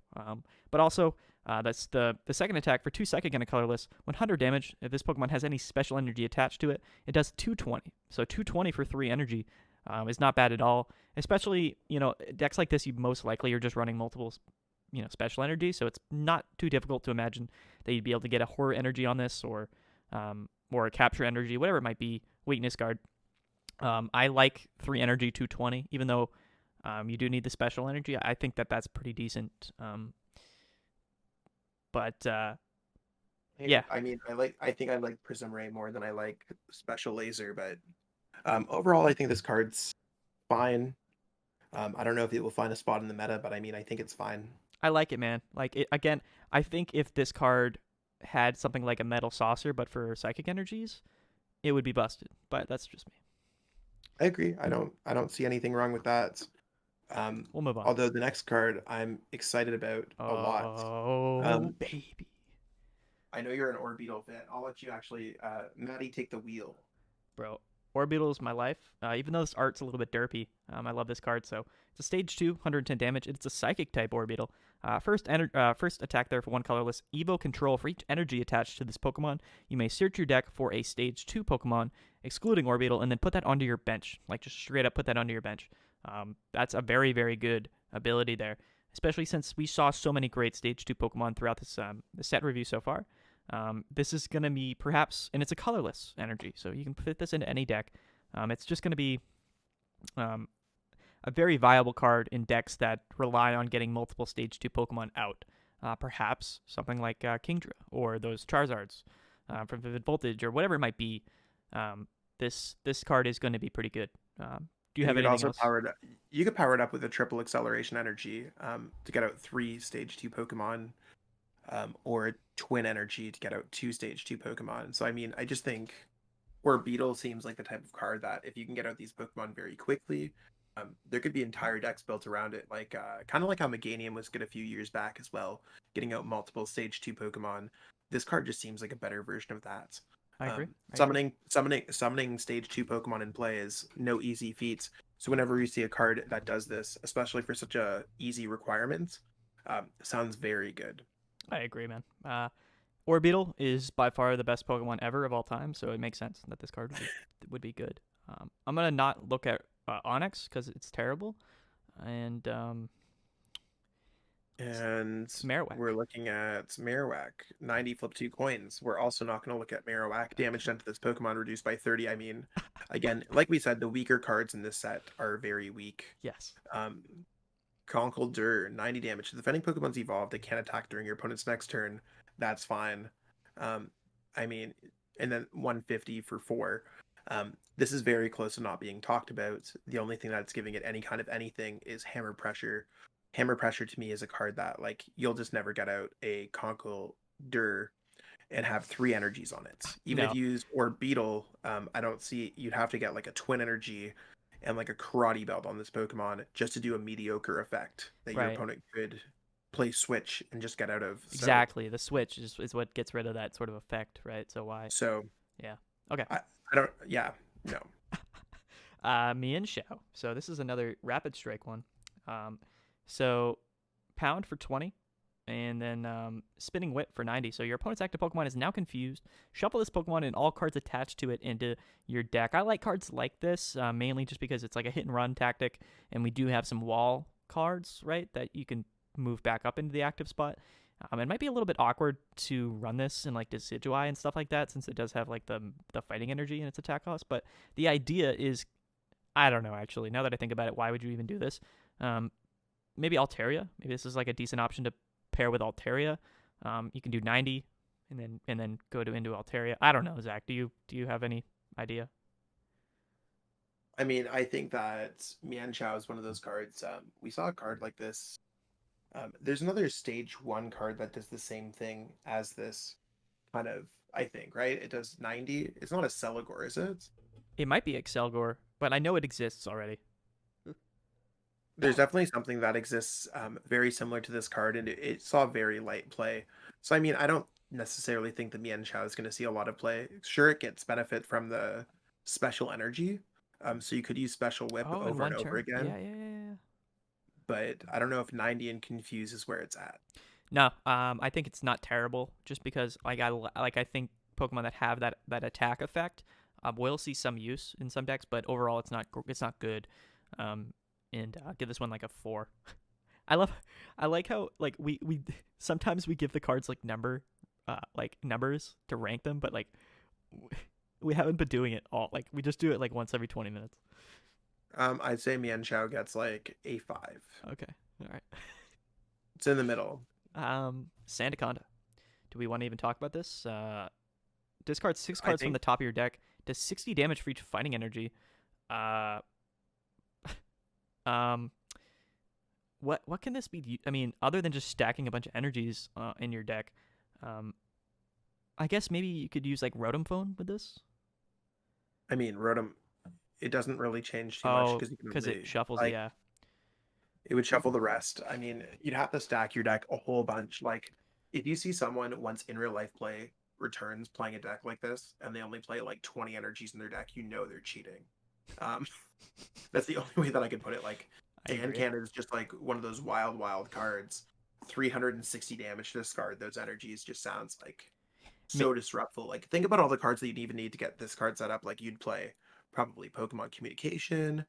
But also, that's the second attack for 2 Psychic and a colorless. 100 damage. If this Pokemon has any special energy attached to it, it does 220. So 220 for 3 energy is not bad at all. Especially, decks like this, you most likely are just running multiple, special energy. So it's not too difficult to imagine that you'd be able to get a horror energy on this or a capture energy, whatever it might be, weakness guard. I like 3 energy 220, even though you do need the special energy. I think that's pretty decent. Yeah. I mean, I think I like Prism Ray more than I like Special Laser, but overall, I think this card's fine. I don't know if it will find a spot in the meta, but I mean, I think it's fine. I like it, man. Again, I think if this card had something like a Metal Saucer, but for Psychic energies, it would be busted. But that's just me. I agree. I don't see anything wrong with that. We'll move on. Although the next card I'm excited about a lot. Oh, baby. I know you're an Orbeetle fan. I'll let you actually, Maddy, take the wheel. Bro, Orbeetle is my life. Even though this art's a little bit derpy, I love this card. So it's a stage 2, 110 damage. It's a Psychic type Orbeetle. First attack there for 1 colorless. Evo Control. For each energy attached to this Pokemon, you may search your deck for a stage 2 Pokemon, excluding Orbeetle, and then put that onto your bench. Just straight up put that onto your bench. That's a very, very good ability there, especially since we saw so many great stage 2 Pokemon throughout this set review so far. This is going to be perhaps, and it's a colorless energy, so you can fit this into any deck. It's just going to be a very viable card in decks that rely on getting multiple stage 2 Pokemon out. Perhaps something like Kingdra or those Charizards from Vivid Voltage or whatever it might be. This card is going to be pretty good. Do you have anything else? You could power it up with a triple acceleration energy to get out 3 stage 2 Pokemon, or a twin energy to get out 2 stage 2 Pokemon. So I mean, I just think Orbeetle seems like the type of card that if you can get out these Pokemon very quickly, there could be entire decks built around it, kind of like how Meganium was good a few years back as well, getting out multiple stage 2 Pokemon. This card just seems like a better version of that. I agree. Summoning stage 2 Pokemon in play is no easy feat. So whenever you see a card that does this, especially for such a easy requirement, sounds very good. I agree, man. Orbeetle is by far the best Pokemon ever of all time, so it makes sense that this card would be good. I'm gonna not look at Onyx because it's terrible, and Marowak. We're looking at Marowak. 90 flip 2 coins. We're also not going to look at Marowak. Damage done to this Pokemon reduced by 30. I mean, again, like we said, the weaker cards in this set are very weak. Yes. Conkeldurr, 90 damage. The defending Pokemon's evolved. They can't attack during your opponent's next turn. That's fine. I mean, and then 150 for 4. This is very close to not being talked about. The only thing that's giving it any kind of anything is Hammer Pressure. Hammer Pressure to me is a card that you'll just never get out a Conkeldurr and have 3 energies on it. Even if you use Orbeetle, I don't see, you'd have to get a twin energy and a karate belt on this Pokemon just to do a mediocre effect that your opponent could play Switch and just get out of. Exactly. The Switch is what gets rid of that sort of effect, right? So why? So yeah. Okay. I don't. Yeah. No. Mienshao. So this is another Rapid Strike one. So Pound for 20, and then Spinning Whip for 90. So your opponent's active Pokemon is now confused. Shuffle this Pokemon and all cards attached to it into your deck. I like cards like this, mainly just because it's like a hit-and-run tactic, and we do have some wall cards, right, that you can move back up into the active spot. It might be a little bit awkward to run this in Decidueye and stuff like that, since it does have the fighting energy in its attack cost, but the idea is, I don't know, actually. Now that I think about it, why would you even do this? Maybe Altaria. Maybe this is a decent option to pair with Altaria. You can do 90 and then go into Altaria. I don't know, Zach. Do you have any idea? I mean, I think that Mienshao is one of those cards. We saw a card like this. There's another stage 1 card that does the same thing as this kind of, I think, right? It does 90. It's not a Celigore, is it? It might be Excelgor, but I know it exists already. There's definitely something that exists very similar to this card, and it saw very light play. So I mean, I don't necessarily think the Mienshao is going to see a lot of play. Sure, it gets benefit from the special energy, so you could use special whip Oh, in over and one over turn. again. Yeah. But I don't know if 90 and confuse is where it's at. No, I think it's not terrible. Just because I think Pokemon that have that attack effect will see some use in some decks, but overall it's not good. And give this one like a 4. I like how like we sometimes we give the cards like numbers to rank them, but like we haven't been doing it all. Like we just do it like once every 20 minutes. I'd say Mienshao gets like a 5. Okay, all right. It's in the middle. Sandaconda. Do we want to even talk about this? Discard 6 cards from the top of your deck. Does 60 damage for each fighting energy. What can this be? I mean, other than just stacking a bunch of energies in your deck, I guess maybe you could use like Rotom Phone with this. I mean, Rotom, it doesn't really change too much because it shuffles. like, Yeah, it would shuffle the rest. I mean, you'd have to stack your deck a whole bunch. Like, if you see someone once in real life play returns playing a deck like this, and they only play like 20 energies in their deck, you know they're cheating. That's the only way that I could put it. Like, Sandaconda is just like one of those wild cards. 360 damage to discard those energies just sounds like so disruptful. Like, think about all the cards that you'd even need to get this card set up. Like, you'd play probably Pokemon Communication.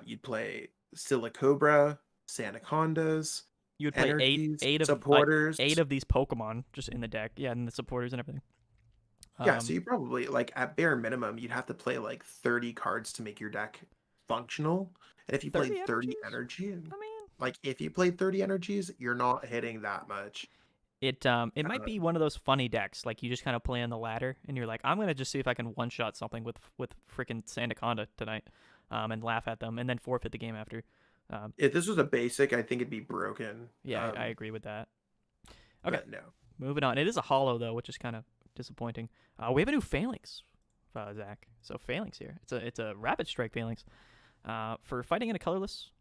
You'd play Silicobra, Sandacondas. you would play eight of supporters. 8 of these Pokemon just in the deck. Yeah, and the supporters and everything. Yeah, so you probably, like, at bare minimum, you'd have to play like 30 cards to make your deck functional. And if you played 30 energy, I mean, like, if you played 30 energies, you're not hitting that much. It might be one of those funny decks, like you just kind of play on the ladder, and you're like, I'm gonna just see if I can one shot something with freaking Sandaconda tonight, and laugh at them, and then forfeit the game after. If this was a basic, I think it'd be broken. Yeah, I agree with that. Okay, no. Moving on. It is a holo though, which is kind of disappointing. We have a new Phalanx, Zach. So Phalanx here. It's a Rapid Strike Phalanx. For fighting in a colorless,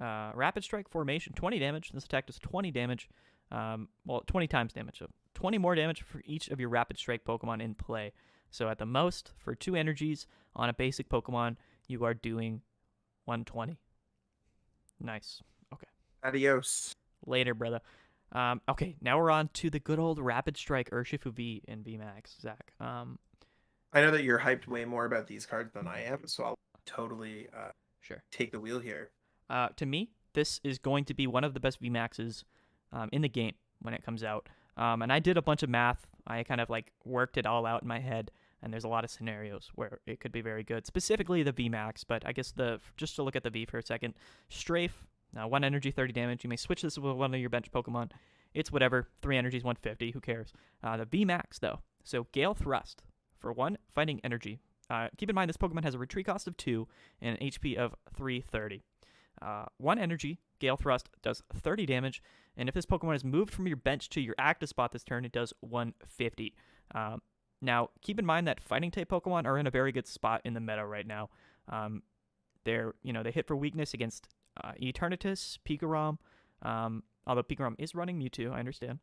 Rapid Strike formation, 20 damage. This attack does 20 damage. 20 times damage. So 20 more damage for each of your Rapid Strike Pokemon in play. So at the most, for 2 energies on a basic Pokemon, you are doing 120. Nice. Okay. Adios. Later, brother. Okay, now we're on to the good old Rapid Strike Urshifu V and VMAX, Zach. I know that you're hyped way more about these cards than I am, so I'll totally take the wheel here. To me, this is going to be one of the best VMAXs in the game when it comes out. And I did a bunch of math. I kind of like worked it all out in my head, and there's a lot of scenarios where it could be very good, specifically the VMAX. But I guess just to look at the V for a second, Strafe, 1 energy, 30 damage. You may switch this with one of your bench Pokemon. It's whatever, 3 energies, 150. Who cares? The VMAX though. So Gale Thrust for 1 fighting energy. Keep in mind this Pokemon has a retreat cost of 2 and an HP of 330. 1 energy, Gale Thrust, does 30 damage, and if this Pokemon is moved from your bench to your active spot this turn, it does 150. Now, keep in mind that fighting type Pokemon are in a very good spot in the meta right now. They hit for weakness against Eternatus, Pikarom, although Pikarom is running Mewtwo, I understand.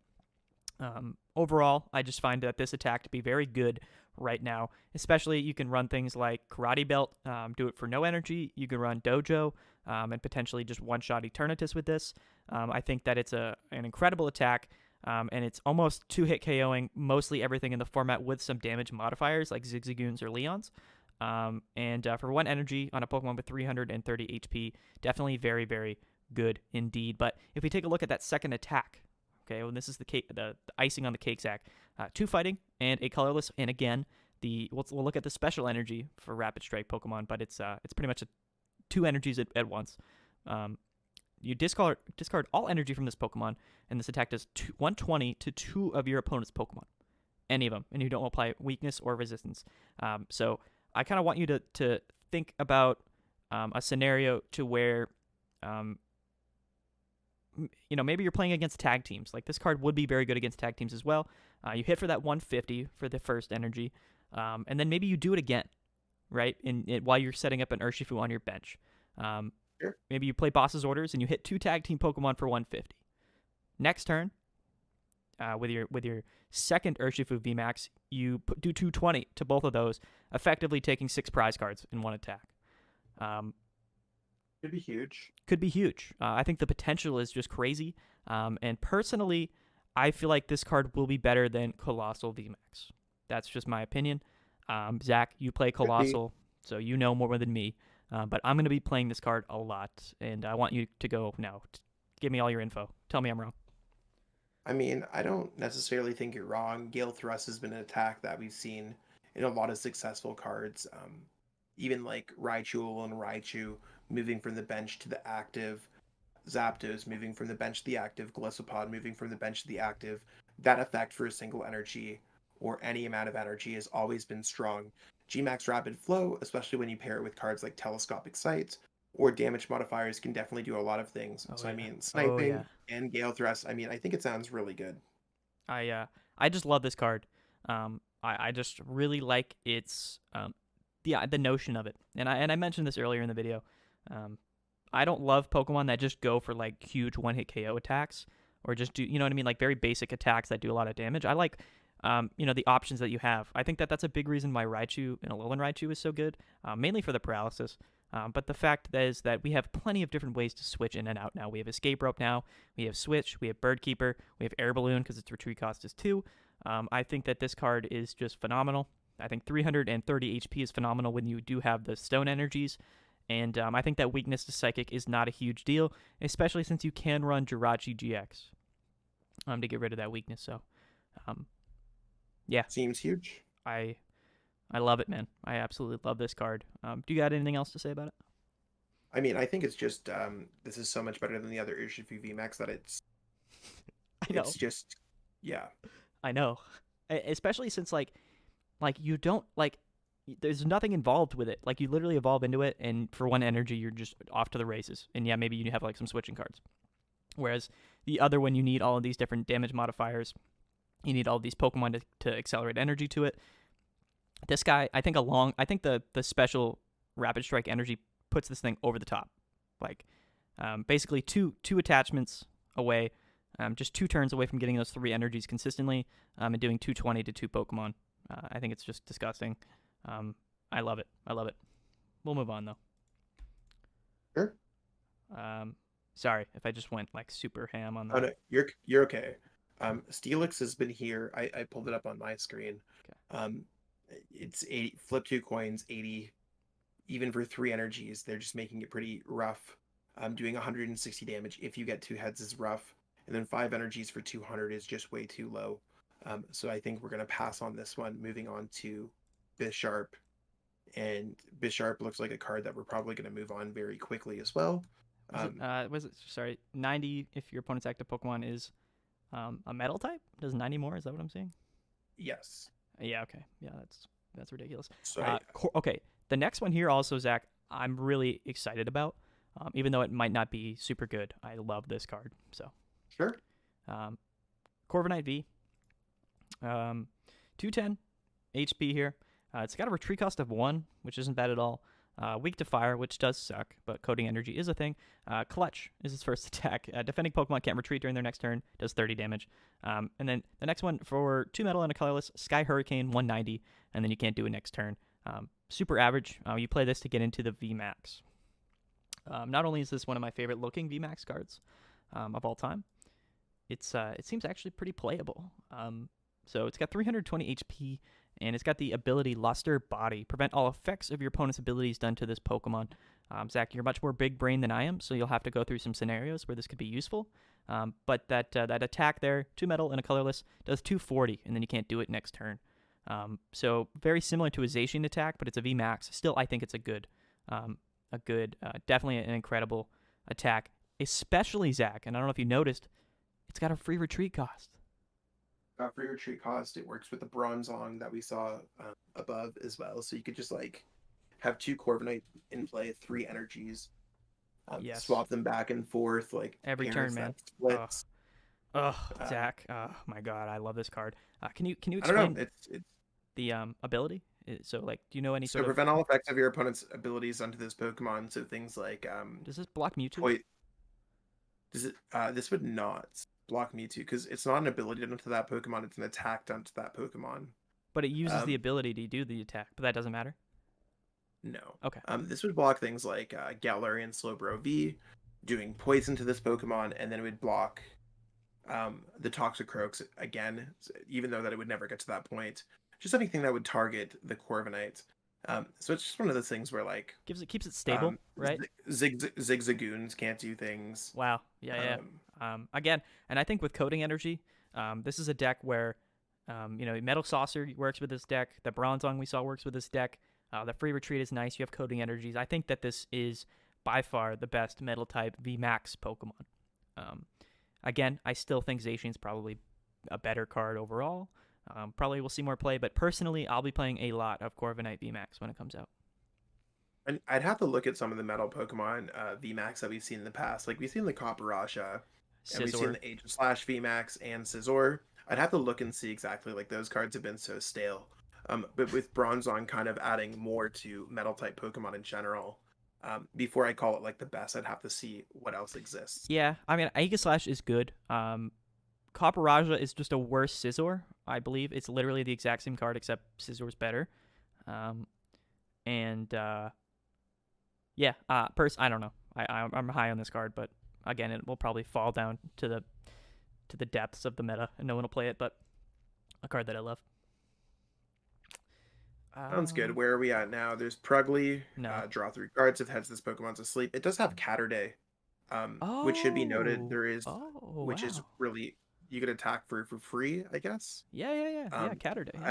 Overall, I just find that this attack to be very good right now. Especially, you can run things like Karate Belt, do it for no energy. You can run Dojo, and potentially just one-shot Eternatus with this. I think that it's an incredible attack, and it's almost 2-hit KOing mostly everything in the format with some damage modifiers like Zigzagoons or Leons. And for 1 energy on a Pokemon with 330 HP, definitely very, very good indeed. But if we take a look at that second attack, okay, well, this is the icing on the cake, Zach. 2 fighting and a colorless, and again, we'll look at the special energy for Rapid Strike Pokemon, but it's pretty much 2 energies at once. You discard all energy from this Pokemon, and this attack does 120 to 2 of your opponent's Pokemon, any of them, and you don't apply weakness or resistance. So I kind of want you to think about a scenario to where maybe you're playing against tag teams. Like, this card would be very good against tag teams as well. You hit for that 150 for the first energy, and then maybe you do it again, right? While you're setting up an Urshifu on your bench. Sure. Maybe you play Boss's Orders and you hit 2 tag team Pokemon for 150. Next turn, with your second Urshifu VMAX, you do 220 to both of those, effectively taking 6 prize cards in one attack. Could be huge. Could be huge. I think the potential is just crazy. And personally, I feel like this card will be better than Colossal VMAX. That's just my opinion. Zach, you play Colossal, so you know more than me. But I'm going to be playing this card a lot, and I want you to go now. Give me all your info. Tell me I'm wrong. I mean, I don't necessarily think you're wrong. Gale Thrust has been an attack that we've seen in a lot of successful cards. Even like Raichu and Raichu moving from the bench to the active, Zapdos moving from the bench to the active, Golisopod moving from the bench to the active. That effect for a single energy or any amount of energy has always been strong. Gmax Rapid Flow, especially when you pair it with cards like Telescopic Sight or damage modifiers, can definitely do a lot of things. I mean, sniping and Gale Thrust, I mean, I think it sounds really good. I just love this card. I just really like its the notion of it. And I mentioned this earlier in the video. I don't love Pokemon that just go for like huge one-hit KO attacks or just do, you know what I mean, like very basic attacks that do a lot of damage. I like the options that you have. I think that that's a big reason why Raichu and Alolan Raichu is so good, mainly for the paralysis. But the fact is that we have plenty of different ways to switch in and out now. We have Escape Rope now, we have Switch, we have Bird Keeper, we have Air Balloon because its retreat cost is 2. I think that this card is just phenomenal. I think 330 HP is phenomenal when you do have the Stone Energies. And I think that weakness to Psychic is not a huge deal, especially since you can run Jirachi GX to get rid of that weakness. So, yeah. Seems huge. I love it, man. I absolutely love this card. Do you got anything else to say about it? I mean, I think it's just this is so much better than the other Urshifu VMAX that it's it's just I know. Especially since like you don't like there's nothing involved with it. Like you literally evolve into it and for 1 energy you're just off to the races. And yeah, maybe you have like some switching cards. Whereas the other one you need all of these different damage modifiers. You need all these Pokemon to accelerate energy to it. This guy, I think the special Rapid Strike energy puts this thing over the top. Like, basically two attachments away, just 2 turns away from getting those 3 energies consistently, and doing 220 to 2 Pokemon. I think it's just disgusting. I love it. We'll move on though. Sure. Sorry if I just went like super ham on that. Oh no, you're okay. Steelix has been here. I pulled it up on my screen. Okay. It's 80, flip 2 coins, 80. Even for 3 energies, they're just making it pretty rough. Doing 160 damage if you get 2 heads is rough, and then 5 energies for 200 is just way too low. So I think we're gonna pass on this one. Moving on to Bisharp, and Bisharp looks like a card that we're probably gonna move on very quickly as well. Was it 90 if your opponent's active Pokemon is a metal type? Does 90 more? Is that what I'm saying? Yes. Yeah. Okay. Yeah, that's ridiculous. So okay. The next one here also, Zach, I'm really excited about. Even though it might not be super good, I love this card. So sure. Corviknight V. 210 HP here. It's got a retreat cost of 1, which isn't bad at all. Weak to fire, which does suck, but coding energy is a thing. Clutch is its first attack. Defending Pokemon can't retreat during their next turn, does 30 damage. And then the next one for 2 metal and a colorless, Sky Hurricane, 190, and then you can't do it next turn. Super average. You play this to get into the VMAX. Not only is this one of my favorite looking VMAX cards of all time, it seems actually pretty playable. So it's got 320 HP, and it's got the ability Luster Body. Prevent all effects of your opponent's abilities done to this Pokemon. Zach, you're much more big brain than I am, so you'll have to go through some scenarios where this could be useful. But that attack there, 2 metal and a colorless, does 240, and then you can't do it next turn. So very similar to a Zacian attack, but it's a VMAX. Still, I think it's a good, definitely an incredible attack. Especially, Zach, and I don't know if you noticed, it's got a free retreat cost. Free retreat cost. It works with the Bronzong that we saw above as well. So you could just like have 2 Corviknight in play, 3 energies, swap them back and forth like every turn, man. Zach. Oh my God, I love this card. Can you explain? I don't know. It's the ability. So like, do you know any so sort prevent all effects of your opponent's abilities onto this Pokemon. So things like does this block Mewtwo? Does it? This would not. block Mewtwo because it's not an ability done to that Pokemon; it's an attack done to that Pokemon. But it uses the ability to do the attack, but that doesn't matter. No. Okay. This would block things like Galarian Slowbro V, doing poison to this Pokemon, and then it would block the Toxicroaks again, even though that it would never get to that point. Just anything that would target the Corviknight. So it's just one of those things where like Keeps it stable, right? Zigzagoons can't do things. Wow. Yeah. Again, and I think with Coding Energy, this is a deck where, Metal Saucer works with this deck. The Bronzong we saw works with this deck. The Free Retreat is nice. You have Coding Energies. I think that this is by far the best Metal type VMAX Pokemon. Again, I still think Zacian's probably a better card overall. Probably we'll see more play, but personally, I'll be playing a lot of Corviknight VMAX when it comes out. And I'd have to look at some of the Metal Pokemon VMAX that we've seen in the past. Like we've seen the Copperajah, and we've seen the Aegis VMAX and Scizor. I'd have to look and see exactly, like those cards have been so stale. But with Bronzong kind of adding more to Metal type Pokemon in general, before I call it like the best, I'd have to see what else exists. Yeah, I mean, Aegislash is good. Copperajah is just a worse Scizor, I believe. It's literally the exact same card except Scissor's better. I don't know. I'm high on this card, but again, it will probably fall down to the depths of the meta, and no one will play it. But a card that I love. Sounds good. Where are we at now? There's Prugly. No. Draw 3 cards if heads this Pokemon's asleep. It does have Catterday, which should be noted. There is, which is really, you could attack for free, I guess. Yeah, Catterday. Yeah.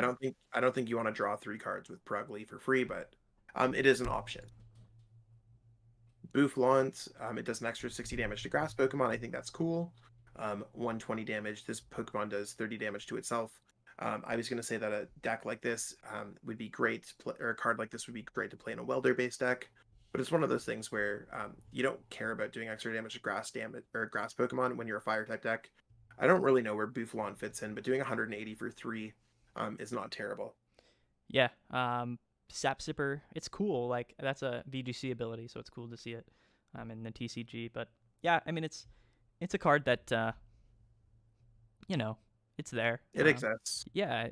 I don't think you want to draw 3 cards with Prugly for free, but it is an option. Bouffalant, it does an extra 60 damage to grass Pokemon. I think that's cool. 120 damage. This Pokemon does 30 damage to itself. I was going to say that a deck like this would be great to play, or a card like this would be great to play in a welder-based deck. But it's one of those things where you don't care about doing extra damage to grass Pokemon when you're a fire type deck. I don't really know where Bouffalant fits in, but doing 180 for 3 is not terrible. Yeah. Sap Sipper, it's cool. Like that's a VGC ability, so it's cool to see it in the TCG. But yeah, I mean it's a card that it's there. It exists. Yeah,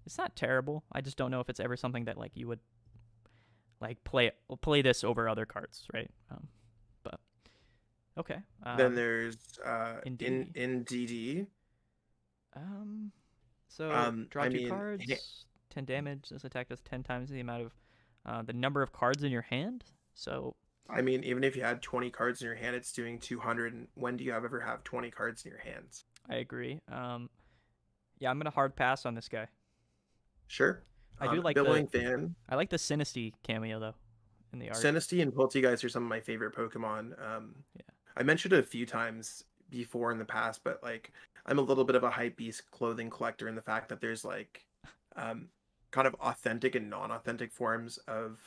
it's not terrible. I just don't know if it's ever something that like you would like play this over other cards, right? But okay. Then there's in DD. Draw 2 cards, 10 damage. This attack does 10 times the amount of the number of cards in your hand. So I mean, even if you had 20 cards in your hand, it's doing 200. And when do you ever have 20 cards in your hands? I agree. Yeah, I'm gonna hard pass on this guy. Sure. I do like Billing Fan. I like the Sinistea cameo though, in the art. Sinistea and Poltegeist are some of my favorite Pokemon. I mentioned it a few times before in the past, but like I'm a little bit of a hype beast clothing collector in the fact that there's like kind of authentic and non-authentic forms of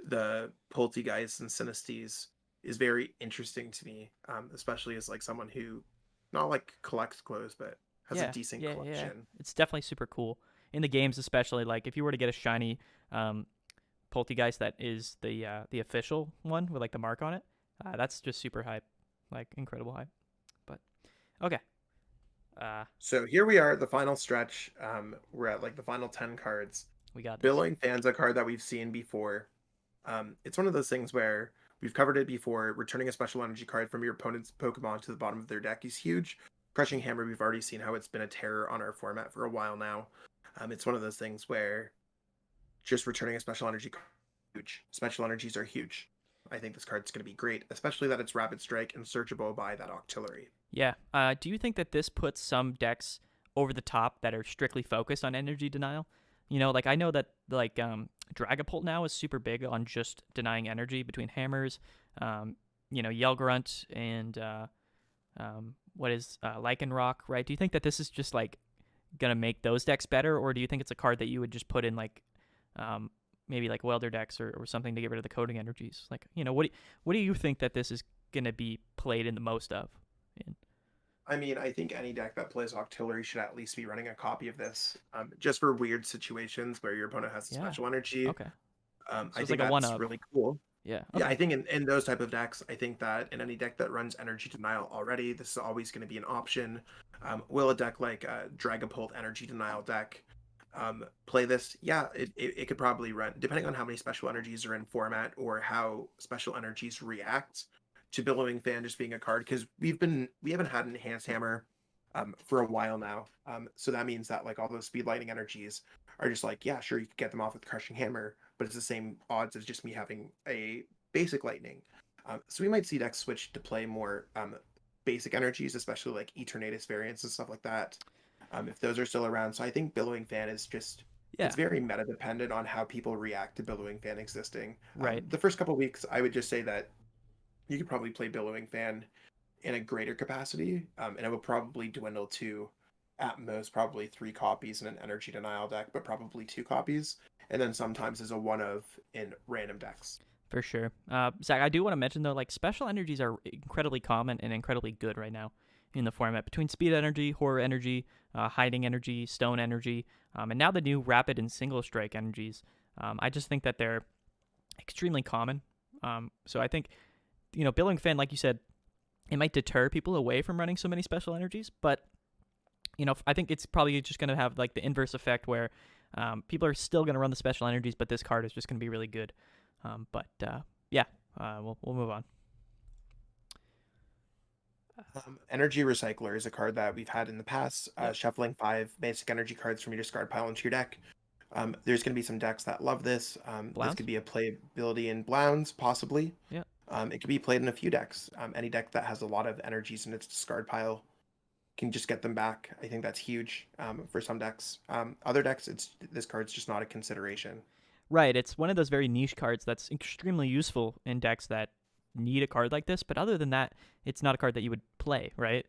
the Poltegeist and Sinesteas is very interesting to me, especially as like someone who not like collects clothes but has a decent collection. Yeah. It's definitely super cool in the games, especially like if you were to get a shiny Poltegeist that is the official one with like the mark on it, that's just super hype, like incredible hype. But okay. So here we are at the final stretch. We're at like the final 10 cards. We got this. Billing Fan's a card that we've seen before. It's one of those things where we've covered it before. Returning a special energy card from your opponent's Pokemon to the bottom of their deck is huge. Crushing Hammer, we've already seen how it's been a terror on our format for a while now. It's one of those things where just returning a special energy card is huge. Special energies are huge. I think this card's going to be great, especially that it's Rapid Strike and searchable by that Octillery. Yeah. Do you think that this puts some decks over the top that are strictly focused on energy denial? You know, like I know that like Dragapult now is super big on just denying energy between hammers, Yell Grunt and Lycanroc, right? Do you think that this is just like gonna make those decks better, or do you think it's a card that you would just put in like maybe like welder decks or something to get rid of the coding energies? Like, what do you think that this is gonna be played in the most of? I mean, I think any deck that plays Octillery should at least be running a copy of this, just for weird situations where your opponent has a special energy. Okay. I think that's really cool. Yeah. Yeah, Okay. I think in those type of decks, I think that in any deck that runs Energy Denial already, this is always going to be an option. Will a deck like Dragapult Energy Denial deck play this? Yeah, it could probably run, depending on how many special energies are in format or how special energies react to Billowing Fan just being a card. Because we haven't had an Enhanced Hammer for a while now. So that means that like all those Speed Lightning energies are just like, yeah, sure, you could get them off with Crushing Hammer, but it's the same odds as just me having a basic lightning. So we might see decks switch to play more basic energies, especially like Eternatus variants and stuff like that. If those are still around. So I think Billowing Fan is just Yeah. it's very meta dependent on how people react to Billowing Fan existing. Right. The first couple weeks, I would just say that you could probably play Billowing Fan in a greater capacity, and it will probably dwindle to at most probably 3 copies in an Energy Denial deck, but probably 2 copies, and then sometimes as a one of in random decks. For sure. Zach, I do want to mention though, like special energies are incredibly common and incredibly good right now in the format. Between speed energy, horror energy, hiding energy, stone energy, and now the new rapid and single strike energies. I just think that they're extremely common. So I think, Billowing Fan, like you said, it might deter people away from running so many special energies, but I think it's probably just going to have like the inverse effect where people are still going to run the special energies, but this card is just going to be really good. We'll move on. Energy Recycler is a card that we've had in the past. Yep. Shuffling 5 basic energy cards from your discard pile into your deck. There's going to be some decks that love this. This could be a playability in Blounds, possibly. Yeah. It could be played in a few decks. Any deck that has a lot of energies in its discard pile can just get them back. I think that's huge for some decks. Other decks, this card's just not a consideration. Right, it's one of those very niche cards that's extremely useful in decks that need a card like this, but other than that, it's not a card that you would play, right?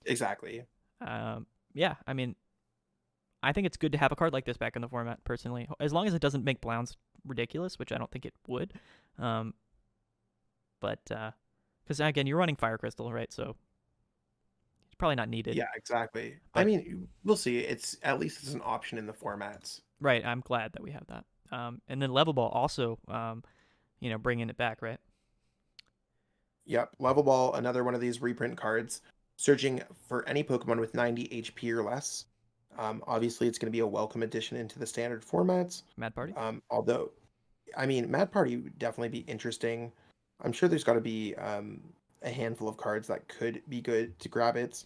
Exactly. Yeah, I mean, I think it's good to have a card like this back in the format, personally, as long as it doesn't make Blounds ridiculous, which I don't think it would. Because again, you're running Fire Crystal, right? So it's probably not needed. Yeah, exactly. But, I mean, we'll see. It's at least it's an option in the formats. Right, I'm glad that we have that. And then Level Ball also, bringing it back, right? Yep, Level Ball, another one of these reprint cards, searching for any Pokemon with 90 HP or less. Obviously, it's going to be a welcome addition into the standard formats. Mad Party? Although, I mean, Mad Party would definitely be interesting. I'm sure there's got to be a handful of cards that could be good to grab it.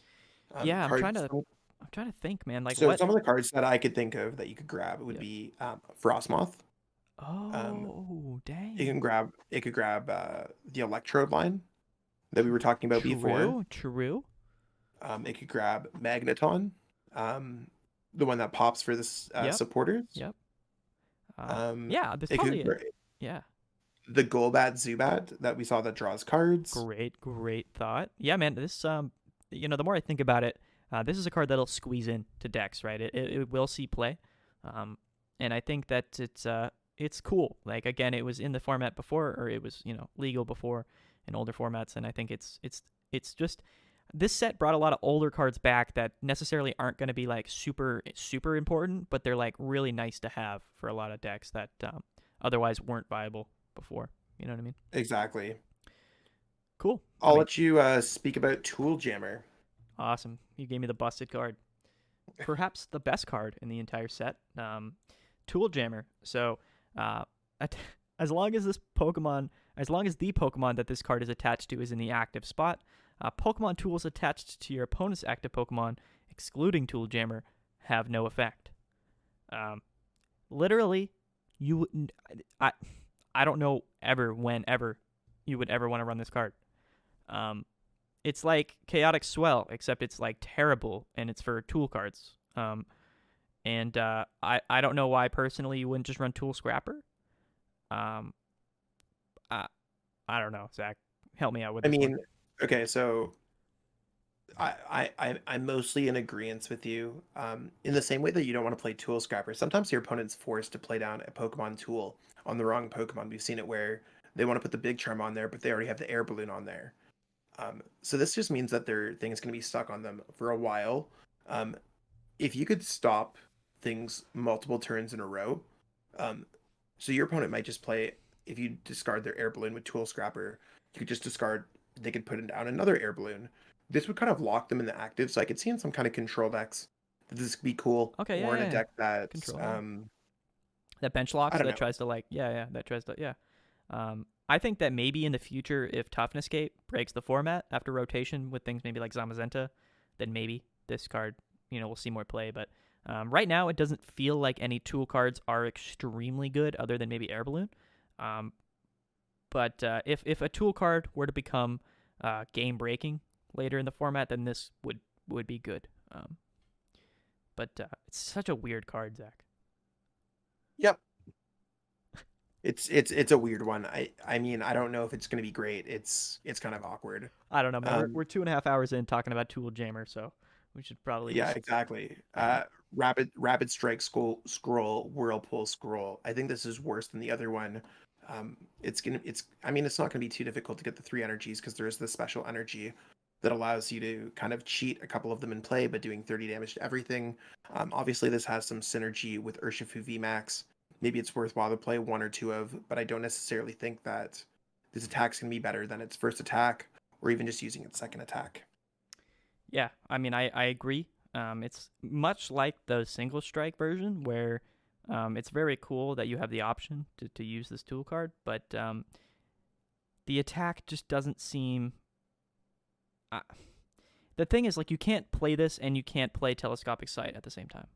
Yeah, I'm trying to think, man. Like, so what? some of the cards that I could think of that you could grab would be Frostmoth. Dang. It could grab the Electrode line that we were talking about before. True. It could grab Magneton, the one that pops for this supporters. Yep. There's probably the Golbat Zubat that we saw that draws cards. Great thought. Yeah, man. This the more I think about it, this is a card that'll squeeze in to decks, right? It will see play, and I think that it's cool. Like, again, it was in the format before, or it was legal before in older formats, and I think it's just this set brought a lot of older cards back that necessarily aren't going to be like super important, but they're like really nice to have for a lot of decks that otherwise weren't viable before. You know what I mean? Exactly. Cool. I'll let you speak about Tool Jammer. Awesome. You gave me the busted card. Perhaps the best card in the entire set. Tool Jammer. So, as long as the Pokemon that this card is attached to is in the active spot, Pokemon tools attached to your opponent's active Pokemon, excluding Tool Jammer, have no effect. Literally, I don't know whenever you would ever want to run this card. It's like Chaotic Swell, except it's like terrible and it's for tool cards. I don't know why personally you wouldn't just run Tool Scrapper. I don't know, Zach. Help me out with this. I mean, okay, so I'm mostly in agreement with you. In the same way that you don't want to play Tool Scrapper, sometimes your opponent's forced to play down a Pokemon tool on the wrong Pokemon. We've seen it where they want to put the Big Charm on there, but they already have the Air Balloon on there. So this just means that their thing is going to be stuck on them for a while. If you could stop things multiple turns in a row, so your opponent might just play if you discard their air balloon with Tool Scrapper, you could just discard, they could put down another air balloon. This would kind of lock them in the active, so I could see in some kind of control decks that this could be cool. Okay, Or in a yeah. deck that, Control. That bench I locks don't that know. tries to that tries to I think that maybe in the future, if Toughness Gate breaks the format after rotation with things maybe like Zamazenta, then maybe this card, we'll see more play. But right now, it doesn't feel like any tool cards are extremely good, other than maybe Air Balloon. But if a tool card were to become game breaking later in the format, then this would be good. But it's such a weird card, Zach. Yep. It's a weird one. I mean, I don't know if it's going to be great. It's kind of awkward. I don't know, man. We're 2.5 hours in talking about Tool Jammer, so we should probably Yeah, exactly. Rapid Strike Scroll Whirlpool Scroll. I think this is worse than the other one. It's not gonna be too difficult to get the 3 energies because there is this special energy that allows you to kind of cheat a couple of them in play, but doing 30 damage to everything. Obviously, this has some synergy with Urshifu VMAX. Maybe it's worthwhile to play 1 or 2 of, but I don't necessarily think that this attack's gonna be better than its first attack, or even just using its second attack. Yeah, I mean, I agree. It's much like the single strike version, where it's very cool that you have the option to use this tool card, but the attack just doesn't seem... the thing is, like, you can't play this and you can't play Telescopic Sight at the same time.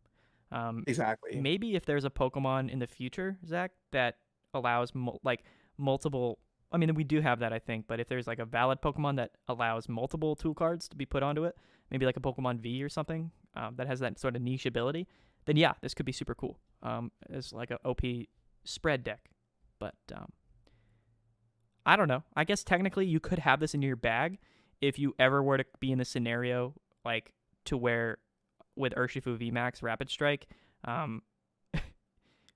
Exactly. Maybe if there's a Pokemon in the future, Zach, that allows multiple... I mean, we do have that, I think, but if there's like a valid Pokemon that allows multiple tool cards to be put onto it, maybe like a Pokemon V or something that has that sort of niche ability, then yeah, this could be super cool as like an OP spread deck. But I don't know. I guess technically you could have this in your bag if you ever were to be in the scenario like to where with Urshifu VMAX Rapid Strike,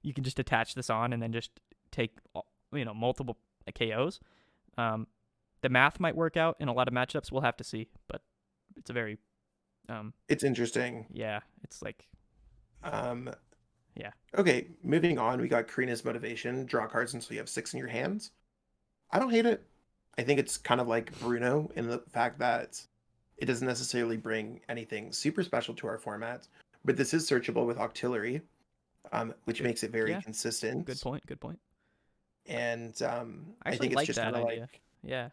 you can just attach this on and then just take multiple KOs. The math might work out in a lot of matchups. We'll have to see, but it's a very it's interesting. Yeah, it's like yeah. Okay, moving on. We got Karina's Motivation. Draw cards until you have 6 in your hands. I don't hate it. I think it's kind of like Bruno in the fact that it doesn't necessarily bring anything super special to our format, but this is searchable with Octillery, which makes it very consistent. Good point. And I think it's like just that kind of idea. like, Yeah.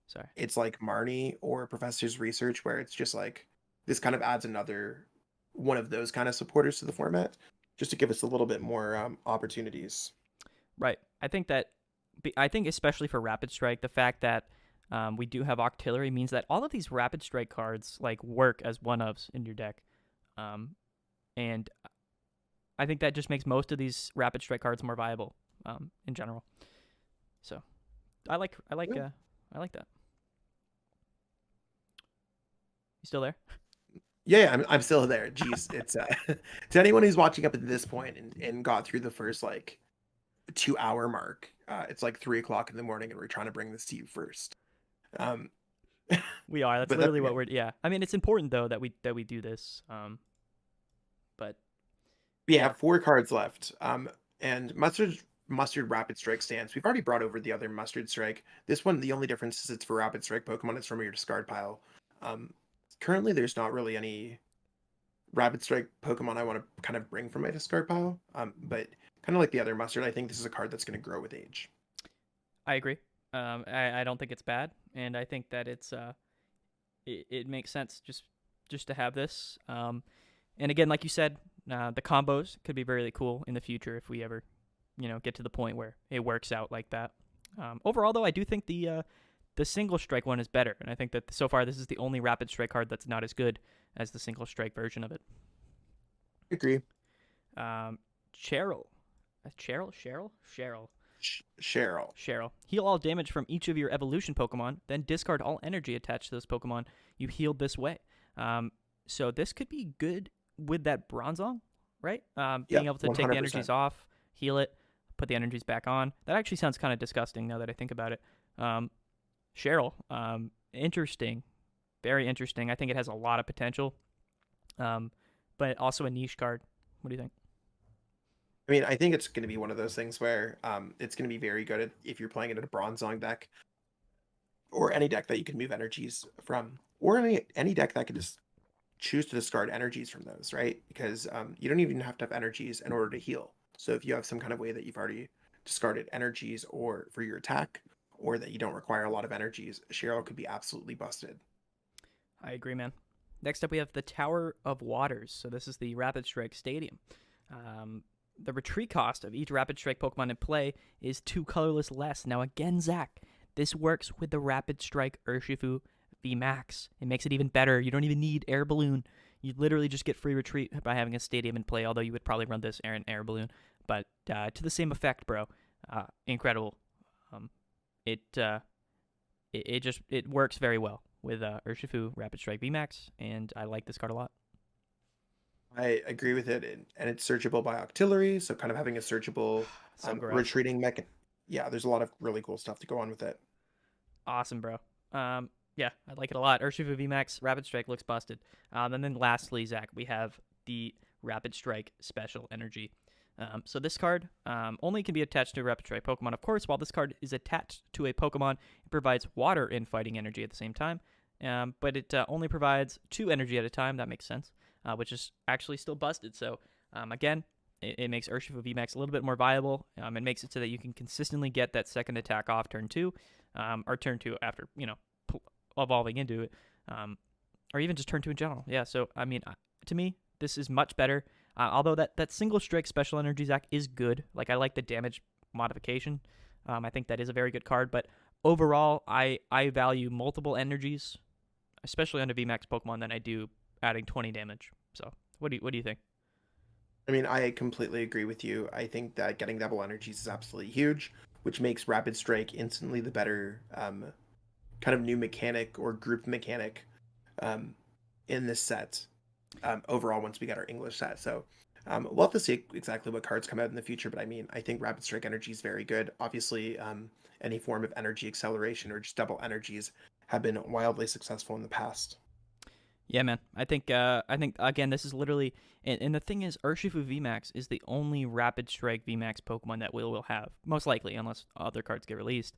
Sorry. it's like Marnie or Professor's Research, where it's just like this kind of adds another one of those kind of supporters to the format, just to give us a little bit more opportunities. Right. I think especially for Rapid Strike, the fact that we do have Octillery means that all of these Rapid Strike cards like work as one-ofs in your deck, and I think that just makes most of these Rapid Strike cards more viable in general. So I like that. You still there? Yeah, I'm still there. Jeez, it's to anyone who's watching up at this point and got through the first like 2-hour mark. It's like 3:00 in the morning, and we're trying to bring this to you first. We are. That's literally what we're. Yeah. I mean, it's important though that we do this. But we have 4 cards left. And Mustard Rapid Strike Stance. We've already brought over the other Mustard Strike. This one, the only difference is it's for Rapid Strike Pokemon. It's from your discard pile. Currently, there's not really any Rapid Strike Pokemon I want to kind of bring from my discard pile. But kind of like the other Mustard, I think this is a card that's going to grow with age. I agree. I don't think it's bad, and I think that it makes sense just to have this. And again, like you said, the combos could be really cool in the future if we ever, get to the point where it works out like that. Overall, though, I do think the single strike one is better, and I think that so far this is the only Rapid Strike card that's not as good as the single strike version of it. Agree. Cheryl. Heal all damage from each of your evolution Pokemon, then discard all energy attached to those Pokemon you healed this way. So this could be good with that Bronzong, right? Being able to 100%. Take the energies off, heal it, put the energies back on. That actually sounds kind of disgusting now that I think about it. Cheryl, interesting. Very interesting. I think it has a lot of potential, but also a niche card. What do you think? I mean, I think it's going to be one of those things where it's going to be very good if you're playing it in a Bronzong deck or any deck that you can move energies from, or any deck that can just choose to discard energies from those, right? Because you don't even have to have energies in order to heal. So if you have some kind of way that you've already discarded energies or for your attack, or that you don't require a lot of energies, Cheryl could be absolutely busted. I agree, man. Next up, we have the Tower of Waters. So this is the Rapid Strike Stadium. The retreat cost of each Rapid Strike Pokemon in play is 2 colorless less. Now again, Zach, this works with the Rapid Strike Urshifu VMAX. It makes it even better. You don't even need Air Balloon. You literally just get free retreat by having a stadium in play, although you would probably run this Air Balloon. But to the same effect, bro. Incredible. It works very well with Urshifu Rapid Strike VMAX, and I like this card a lot. I agree with it, and it's searchable by Octillery, so kind of having a searchable So gross. retreating mech. Yeah, there's a lot of really cool stuff to go on with it. Awesome, bro. Yeah, I like it a lot. Urshifu VMAX Rapid Strike looks busted. And then lastly, Zach, we have the Rapid Strike Special Energy. So this card only can be attached to a Rapid Strike Pokemon. Of course, while this card is attached to a Pokemon, it provides water and fighting energy at the same time. But it only provides 2 energy at a time. That makes sense, which is actually still busted. So again, it makes Urshifu VMAX a little bit more viable. It makes it so that you can consistently get that second attack off turn 2, or turn 2 after, evolving into it, or even just turn 2 in general. Yeah, so, I mean, to me, this is much better. Although that single strike special energy, Zach, is good. Like, I like the damage modification. I think that is a very good card. But overall, I value multiple energies, especially on a VMAX Pokemon, than I do adding 20 damage. So, what do you think? I mean, I completely agree with you. I think that getting double energies is absolutely huge, which makes Rapid Strike instantly the better kind of new mechanic or group mechanic in this set overall once we get our English set. So we'll have to see exactly what cards come out in the future, but I mean, I think Rapid Strike Energy is very good. Obviously, any form of energy acceleration or just double energies have been wildly successful in the past. Yeah, man. I think again, this is literally, and the thing is, Urshifu VMAX is the only Rapid Strike VMAX Pokemon that we will have, most likely, unless other cards get released.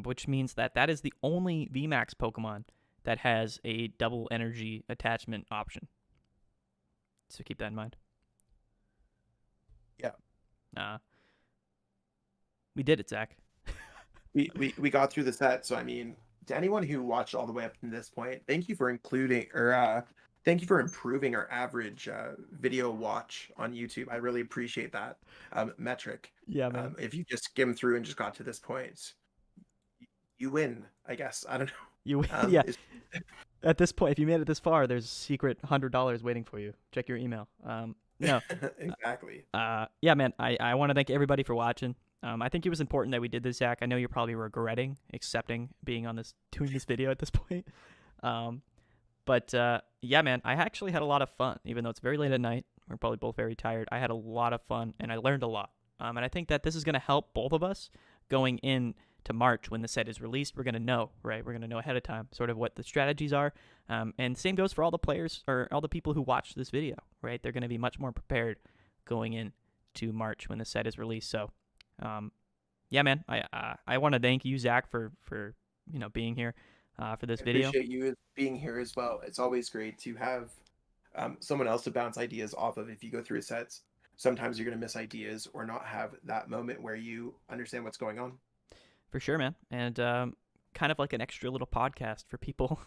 Which means that is the only VMAX Pokemon that has a double energy attachment option. So keep that in mind. Yeah. We did it, Zach. we got through the set, so I mean, to anyone who watched all the way up to this point, thank you for thank you for improving our average video watch on YouTube. I really appreciate that metric. Yeah, man. If you just skim through and just got to this point, you win, I guess. I don't know. Yeah. At this point, if you made it this far, there's a secret $100 waiting for you. Check your email. No. Exactly. Yeah, man. I want to thank everybody for watching. I think it was important that we did this, Zach. I know you're probably regretting accepting doing this video at this point. But yeah, man, I actually had a lot of fun, even though it's very late at night. We're probably both very tired. I had a lot of fun, and I learned a lot. And I think that this is going to help both of us going in to March when the set is released. We're going to know, right? We're going to know ahead of time sort of what the strategies are. And same goes for all the players or all the people who watch this video, right? They're going to be much more prepared going in to March when the set is released. So, yeah, man, I want to thank you, Zach, for being here for this video. I appreciate you being here as well. It's always great to have someone else to bounce ideas off of if you go through a set. Sometimes you're going to miss ideas or not have that moment where you understand what's going on. For sure, man. And kind of like an extra little podcast for people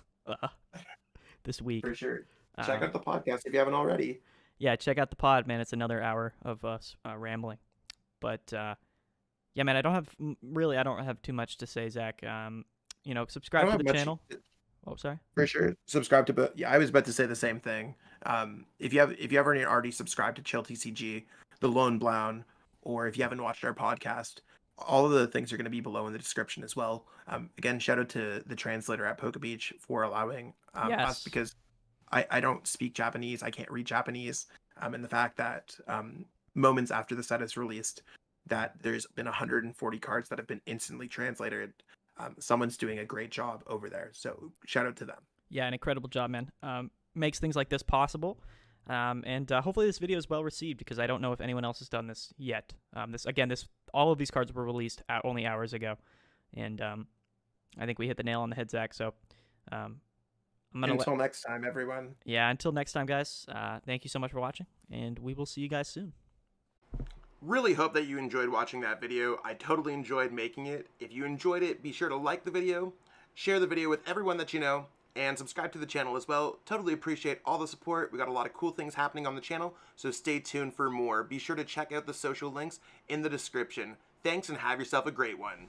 this week. For sure. Check out the podcast if you haven't already. Yeah, check out the pod, man. It's another hour of us rambling. But yeah, man, I don't have too much to say, Zach. Subscribe to the channel. Oh, sorry. For sure. Subscribe to, yeah, I was about to say the same thing. If you haven't already subscribed to Chill TCG, the Lone Blown, or if you haven't watched our podcast, all of the things are going to be below in the description as well. Again, shout out to the translator at Poke Beach for allowing us, because I don't speak Japanese. I can't read Japanese. And the fact that moments after the set is released, that there's been 140 cards that have been instantly translated. Someone's doing a great job over there. So shout out to them. Yeah, an incredible job, man. Makes things like this possible. And hopefully this video is well received, because I don't know if anyone else has done this yet. All of these cards were released only hours ago, and I think we hit the nail on the head, Zach. So until next time, everyone. Yeah, until next time, guys. Thank you so much for watching, and we will see you guys soon. Really hope that you enjoyed watching that video. I totally enjoyed making it. If you enjoyed it, be sure to like the video, share the video with everyone that you know, and subscribe to the channel as well. Totally appreciate all the support. We got a lot of cool things happening on the channel, so stay tuned for more. Be sure to check out the social links in the description. Thanks, and have yourself a great one.